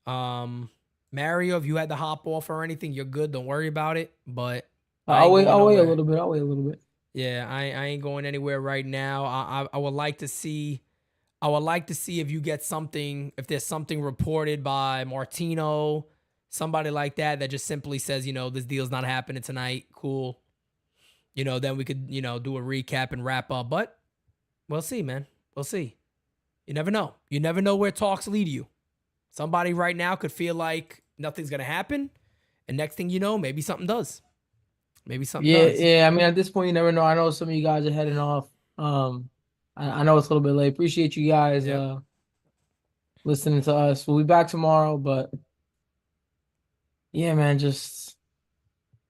Mario, if you had to hop off or anything, you're good. Don't worry about it. But I'll wait a little bit. I'll wait a little bit. Yeah, I ain't going anywhere right now. I would like to see if you get something, if there's something reported by Martino, somebody like that just simply says, this deal's not happening tonight. Cool. Then we could, do a recap and wrap up. But we'll see, man. We'll see. You never know. You never know where talks lead you. Somebody right now could feel like nothing's going to happen. And next thing you know, maybe something does. Maybe something does. Yeah. I mean, at this point, you never know. I know some of you guys are heading off. I know it's a little bit late. Appreciate you guys listening to us. We'll be back tomorrow, but yeah, man, just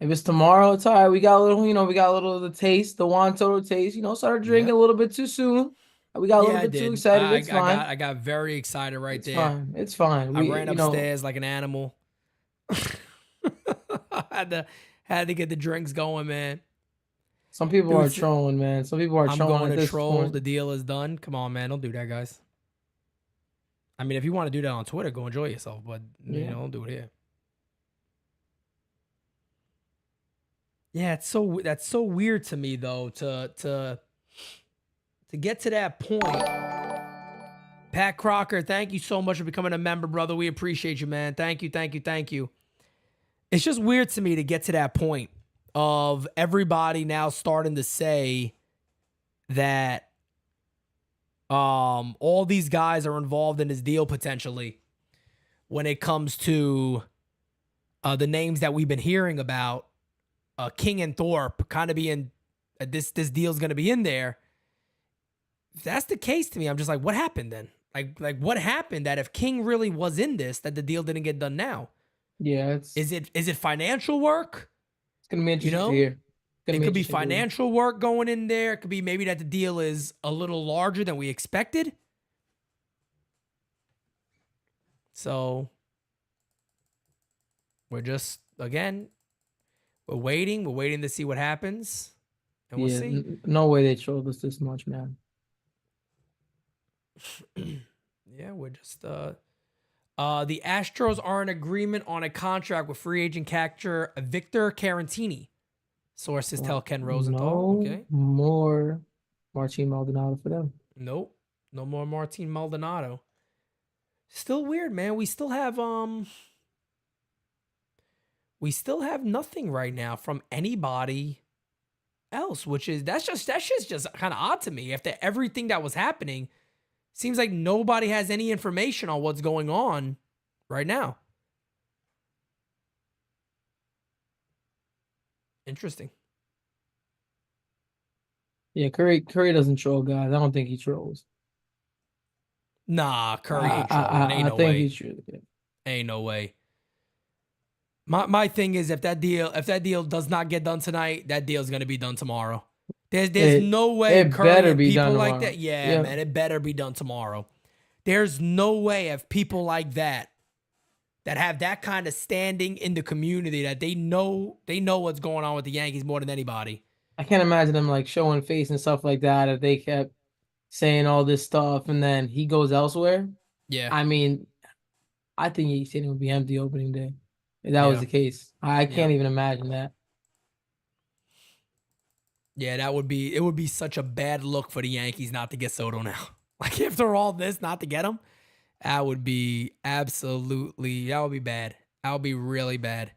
if it's tomorrow, it's all right. We got a little, we got a little of the taste, the Juan Soto taste. Started drinking a little bit too soon. We got a little bit too excited. It's fine. I got very excited right there. Fine. It's fine. I ran upstairs like an animal. I had to get the drinks going, man. Some people are trolling, man. Some people are trolling. I'm going to troll. The deal is done. Come on, man. Don't do that, guys. I mean, if you want to do that on Twitter, go enjoy yourself. But don't do it here. Yeah, that's so weird to me though. To get to that point. Pat Crocker, thank you so much for becoming a member, brother. We appreciate you, man. Thank you. It's just weird to me to get to that point of everybody now starting to say that all these guys are involved in this deal potentially when it comes to the names that we've been hearing about, King and Thorpe kind of being this deal's going to be in there. If that's the case to me, I'm just like, what happened then? Like what happened that if King really was in this, that the deal didn't get done now? Yeah, is it financial work? It's gonna be interesting to hear. It could be financial work going in there. It could be maybe that the deal is a little larger than we expected. So we're just we're waiting to see what happens, and we'll see. No way they trolled us this much, man. Yeah, we're just the Astros are in agreement on a contract with free agent catcher Victor Carantini. Sources tell Ken Rosenthal. No more Martin Maldonado for them. Nope, no more Martin Maldonado. Still weird, man. We still have nothing right now from anybody else, that's just kind of odd to me. After everything that was happening, seems like nobody has any information on what's going on right now. Interesting. Yeah, Curry doesn't troll guys. I don't think he trolls. Nah, Curry ain't trolling. Ain't no way. He's true. Yeah. Ain't no way. My thing is, if that deal does not get done tonight, that deal is gonna be done tomorrow. There's no way Curry and people like that. Yeah, man, it better be done tomorrow. There's no way if people like that have that kind of standing in the community that they know what's going on with the Yankees more than anybody. I can't imagine them like showing face and stuff like that if they kept saying all this stuff and then he goes elsewhere. Yeah. I mean, I think Yankee Stadium would be empty opening day if that was the case. I can't even imagine that. Yeah, it would be such a bad look for the Yankees not to get Soto now. Like after all this, not to get him, that would be bad. That would be really bad.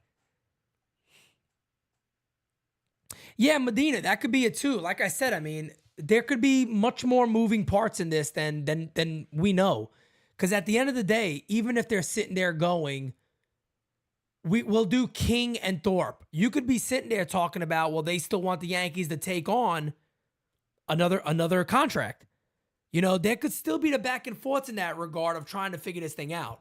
Yeah, Medina, that could be it too. Like I said, I mean, there could be much more moving parts in this than we know. Because at the end of the day, even if they're sitting there going, we'll do King and Thorpe. You could be sitting there talking about, well, they still want the Yankees to take on another contract. You know, there could still be the back and forth in that regard of trying to figure this thing out.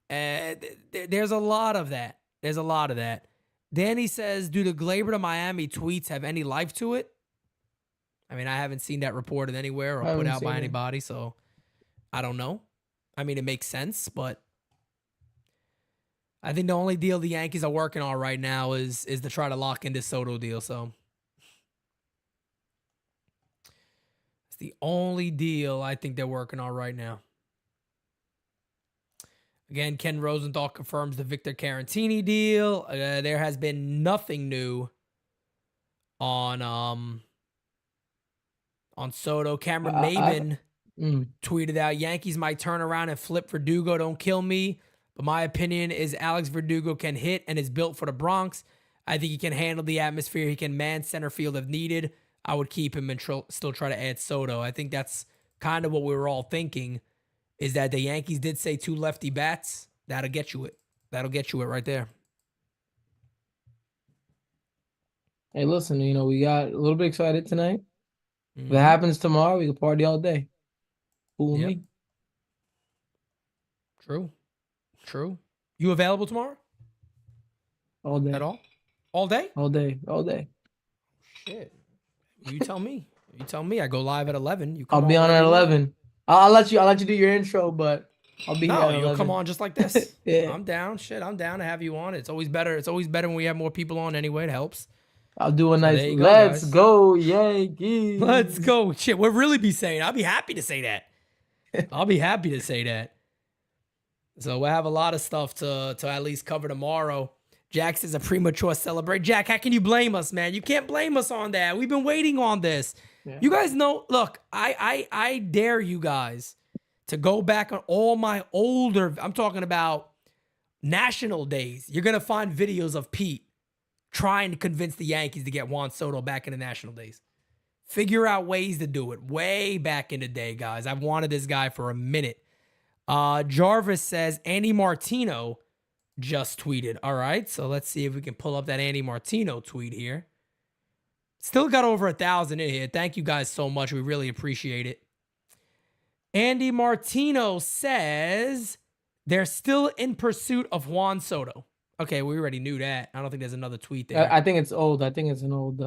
There's a lot of that. There's a lot of that. Danny says, do the Glaber to Miami tweets have any life to it? I mean, I haven't seen that reported anywhere or put out by anybody, so I don't know. I mean, it makes sense, but I think the only deal the Yankees are working on right now is to try to lock in this Soto deal. So it's the only deal I think they're working on right now. Again, Ken Rosenthal confirms the Victor Caratini deal. There has been nothing new on Soto. Cameron Maben tweeted out, Yankees might turn around and flip Verdugo. Don't kill me. But my opinion is Alex Verdugo can hit and is built for the Bronx. I think he can handle the atmosphere. He can man center field if needed. I would keep him and still try to add Soto. I think that's kind of what we were all thinking, is that the Yankees did say 2 lefty bats. That'll get you it. That'll get you it right there. Hey, listen, you know, we got a little bit excited tonight. If it happens tomorrow, we can party all day. Fool me. True. You available tomorrow? All day. At all? All day? All day. Shit. You tell me. You tell me. I go live at 11. I'll be on at 11. I'll let you do your intro, but I'll be here at 11. You'll come on just like this. Yeah. I'm down. Shit, I'm down to have you on. It's always better. It's always better when we have more people on anyway. It helps. I'll do a nice let's go Yankees. Let's go. Shit, we'll really be saying. I'll be happy to say that. I'll be happy to say that. So we'll have a lot of stuff to at least cover tomorrow. Jack says a premature celebrate. Jack, how can you blame us, man? You can't blame us on that. We've been waiting on this. Yeah. You guys know, look, I dare you guys to go back on all my older, I'm talking about national days. You're going to find videos of Pete trying to convince the Yankees to get Juan Soto back in the national days. Figure out ways to do it. Way back in the day, guys. I've wanted this guy for a minute. Jarvis says Andy Martino just tweeted. All right, so let's see if we can pull up that Andy Martino tweet here. Still got over 1,000 in here. Thank you guys so much. We really appreciate it. Andy Martino says they're still in pursuit of Juan Soto. Okay, we already knew that. I don't think there's another tweet there. I think it's old. I think it's an old.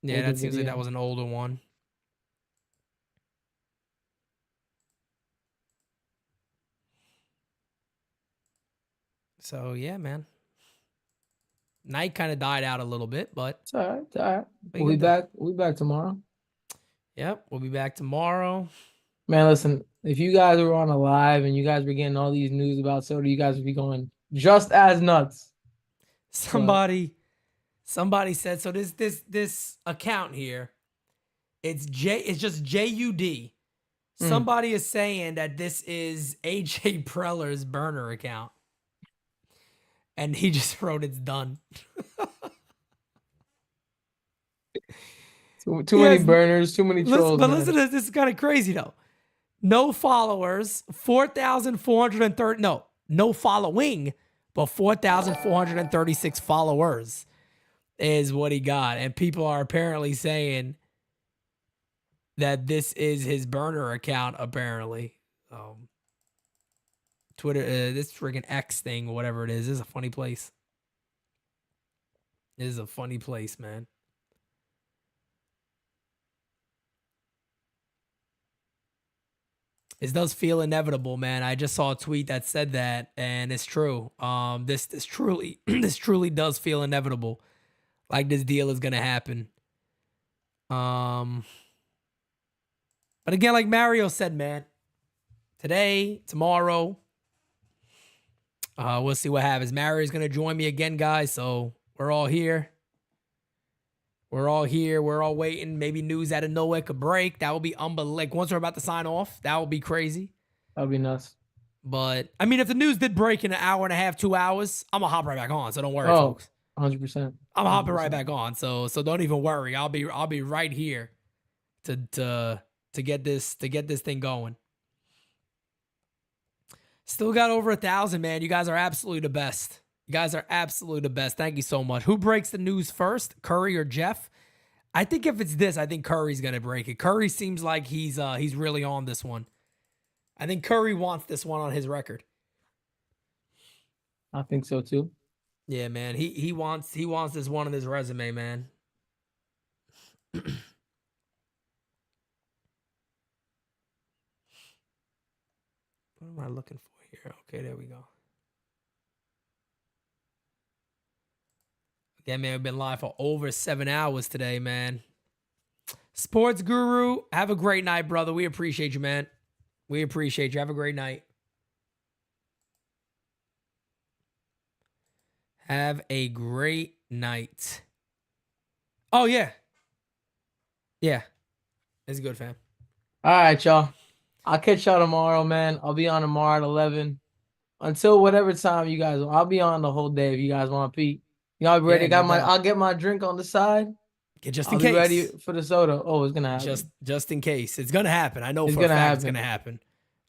Yeah, that seems like that was an older one. So yeah, man. Night kind of died out a little bit, but it's all right. It's all right. We'll be back. We'll be back tomorrow. Yep, we'll be back tomorrow. Man, listen, if you guys were on a live and you guys were getting all these news about Soto, you guys would be going just as nuts. Somebody said, so this account here, it's just JUD. Somebody is saying that this is AJ Preller's burner account. And he just wrote, it's done. Too many burners, too many trolls. But listen to this. This is kind of crazy, though. No followers, 4,430. No following, but 4,436 followers is what he got. And people are apparently saying that this is his burner account, apparently. Twitter, this friggin' X thing, or whatever it is a funny place. It is a funny place, man. It does feel inevitable, man. I just saw a tweet that said that, and it's true. This truly does feel inevitable. Like this deal is gonna happen. But again, like Mario said, man, today, tomorrow, we'll see what happens. Mario's gonna join me again, guys. So we're all here. We're all here. We're all waiting. Maybe news out of nowhere could break. That would be unbelievable. Like once we're about to sign off, that would be crazy. That would be nuts. But I mean, if the news did break in an hour and a half, 2 hours, I'm gonna hop right back on. So don't worry, folks. 100%. I'm hopping right back on. So don't even worry. I'll be right here to get this thing going. Still got over 1,000, man. You guys are absolutely the best. You guys are absolutely the best. Thank you so much. Who breaks the news first, Curry or Jeff? I think if it's this, I think Curry's gonna break it. Curry seems like he's really on this one. I think Curry wants this one on his record. I think so too. Yeah, man. He wants this one on his resume, man. What am I looking for here? Okay, there we go. Again, man, we've been live for over 7 hours today, man. Sports Guru, have a great night, brother. We appreciate you, man. We appreciate you. Have a great night. Have a great night. Oh, yeah. Yeah. It's good, fam. All right, y'all. I'll catch y'all tomorrow, man. I'll be on tomorrow at 11. Until whatever time you guys want. I'll be on the whole day if you guys want to peek. Y'all be ready? Yeah, I'll get my drink on the side. Just I'll in be case. ready for the soda. Oh, it's gonna happen. Just in case. It's gonna happen. I know It's for a gonna fact it's happen. gonna happen.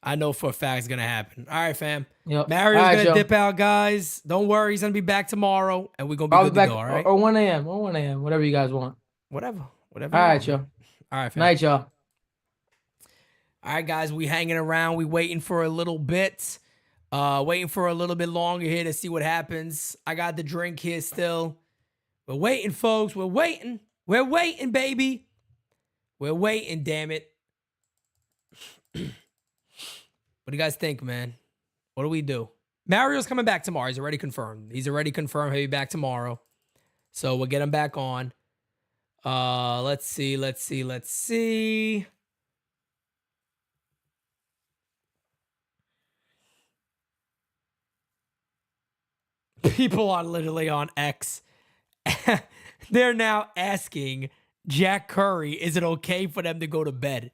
I know for a fact it's gonna happen. All right, fam. Yep. Mario's All right, gonna Joe. dip out, guys. Don't worry, he's gonna be back tomorrow, and we're gonna be I'll good be back to go. All right. or 1 a.m. or 1 a.m. Whatever you guys want. Whatever. All right, y'all. All right, fam. Night, y'all. All right, guys. We hanging around. We waiting for a little bit. Waiting for a little bit longer here to see what happens. I got the drink here still. We're waiting, folks. We're waiting. We're waiting, baby. We're waiting, damn it. What do you guys think, man? What do we do? Mario's coming back tomorrow. He's already confirmed. He's already confirmed he'll be back tomorrow. So we'll get him back on. Let's see. People are literally on X. They're now asking Jack Curry, is it okay for them to go to bed?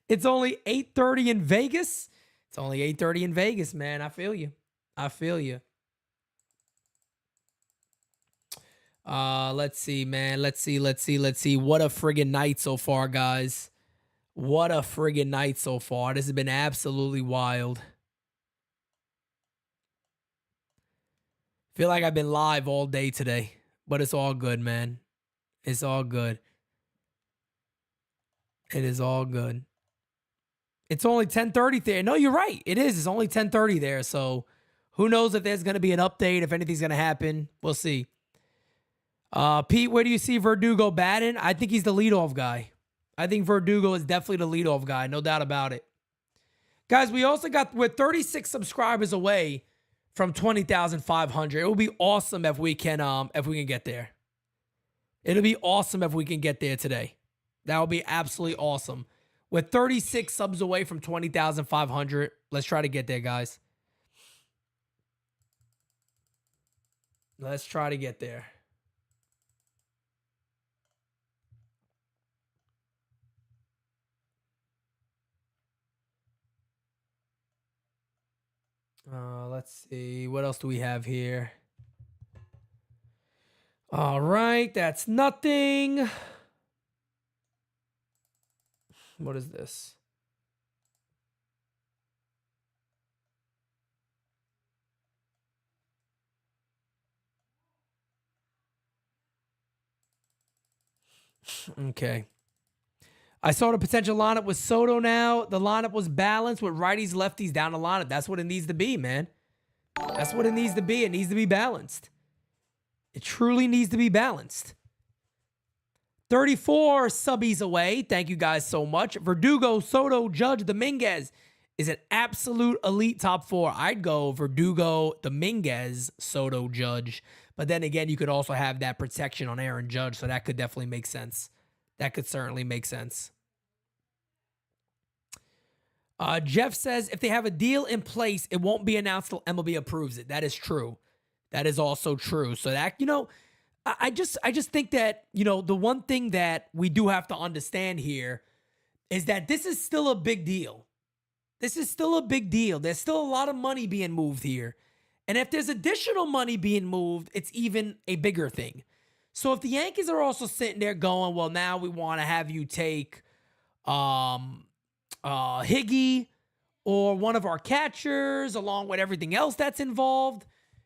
It's only 8:30 in Vegas. It's only 8:30 in Vegas, man. I feel you. Let's see, man. Let's see. What a friggin' night so far, guys. What a friggin' night so far. This has been absolutely wild. Feel like I've been live all day today, but it's all good, man. It's all good. It is all good. It's only 10:30 there. No, you're right. It is. It's only 10:30 there. So who knows if there's going to be an update, if anything's going to happen. We'll see. Pete, where do you see Verdugo batting? I think he's the leadoff guy. I think Verdugo is definitely the leadoff guy. No doubt about it. Guys, we're 36 subscribers away from 20,500. It will be awesome if we can get there. It'll be awesome if we can get there today. That would be absolutely awesome. We're 36 subs away from 20,500. Let's try to get there, guys. Let's try to get there. Let's see. What else do we have here? All right. That's nothing. What is this? Okay. I saw the potential lineup with Soto now. The lineup was balanced with righties, lefties down the lineup. That's what it needs to be, man. That's what it needs to be. It needs to be balanced. It truly needs to be balanced. 34 subbies away. Thank you guys so much. Verdugo, Soto, Judge, Dominguez is an absolute elite top four. I'd go Verdugo, Dominguez, Soto, Judge. But then again, you could also have that protection on Aaron Judge, so that could definitely make sense. That could certainly make sense. Jeff says, if they have a deal in place, it won't be announced till MLB approves it. That is true. That is also true. So that, I just think that, the one thing that we do have to understand here is that this is still a big deal. This is still a big deal. There's still a lot of money being moved here. And if there's additional money being moved, it's even a bigger thing. So if the Yankees are also sitting there going, well, now we want to have you take Higgy or one of our catchers, along with everything else that's involved,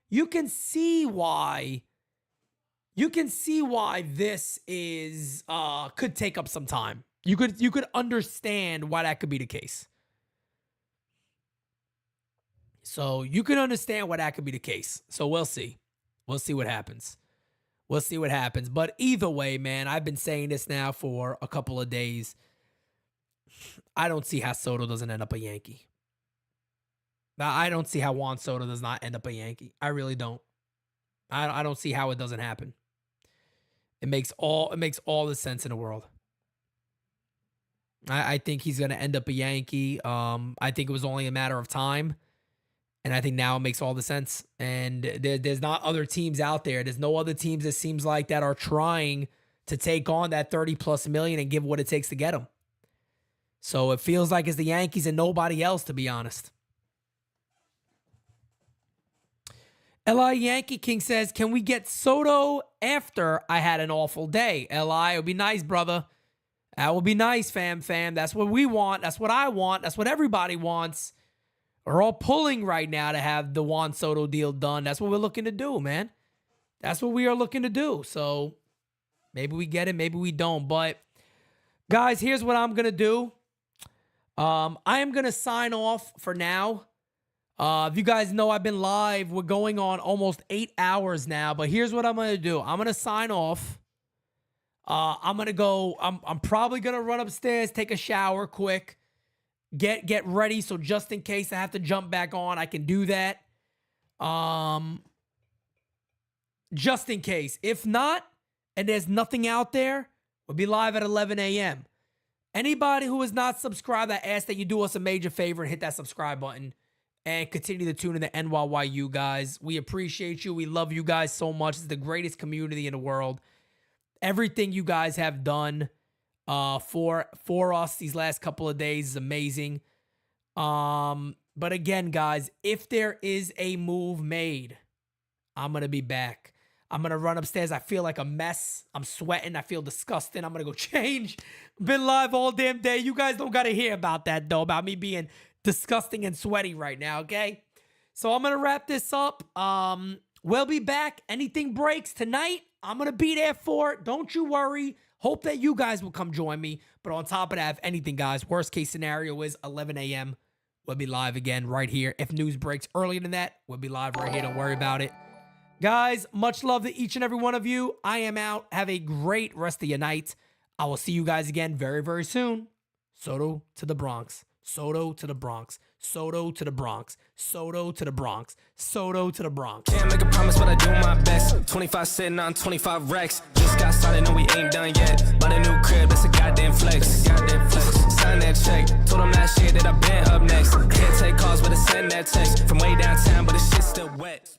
you can see why. You can see why this is could take up some time. You could understand why that could be the case. So you can understand why that could be the case. So we'll see. We'll see what happens. We'll see what happens. But either way, man, I've been saying this now for a couple of days. I don't see how Soto doesn't end up a Yankee. I don't see how Juan Soto does not end up a Yankee. I really don't. I don't see how it doesn't happen. It makes all the sense in the world. I think he's going to end up a Yankee. I think it was only a matter of time. And I think now it makes all the sense. And there's not other teams out there. There's no other teams, it seems like, that are trying to take on that 30+ million and give what it takes to get him. So it feels like it's the Yankees and nobody else, to be honest. L.I. Yankee King says, can we get Soto after I had an awful day? L.I., it would be nice, brother. That would be nice, fam. That's what we want. That's what I want. That's what everybody wants. We're all pulling right now to have the Juan Soto deal done. That's what we're looking to do, man. That's what we are looking to do. So maybe we get it, maybe we don't. But guys, here's what I'm going to do. I am going to sign off for now. If you guys know, I've been live. We're going on almost 8 hours now. But here's what I'm going to do. I'm going to sign off. I'm going to go. I'm probably going to run upstairs, take a shower quick. Get ready, so just in case I have to jump back on, I can do that. Just in case. If not, and there's nothing out there, we'll be live at 11 a.m. Anybody who is not subscribed, I ask that you do us a major favor and hit that subscribe button and continue to tune in to NYYU, guys. We appreciate you. We love you guys so much. It's the greatest community in the world. Everything you guys have done for us these last couple of days is amazing. But again, guys, if there is a move made, I'm going to be back. I'm going to run upstairs. I feel like a mess. I'm sweating. I feel disgusting. I'm going to go change. Been live all damn day. You guys don't got to hear about that, though, about me being disgusting and sweaty right now, okay? So I'm going to wrap this up. We'll be back. Anything breaks tonight, I'm going to be there for it. Don't you worry. Hope that you guys will come join me. But on top of that, if anything, guys, worst case scenario is 11 a.m. We'll be live again right here. If news breaks earlier than that, we'll be live right here. Don't worry about it. Guys, much love to each and every one of you. I am out. Have a great rest of your night. I will see you guys again very, very soon. Soto to the Bronx. Soto to the Bronx. Soto to the Bronx. Soto to the Bronx. Soto to the Bronx. Can't make a promise, but I do my best. 25 sitting on 25 racks. Just got started, no, we ain't done yet. Bought a new crib, that's a goddamn flex. Sign that check. Told them last year that I been up next. Can't take calls, but I send that text. From way downtown, but the shit's still wet.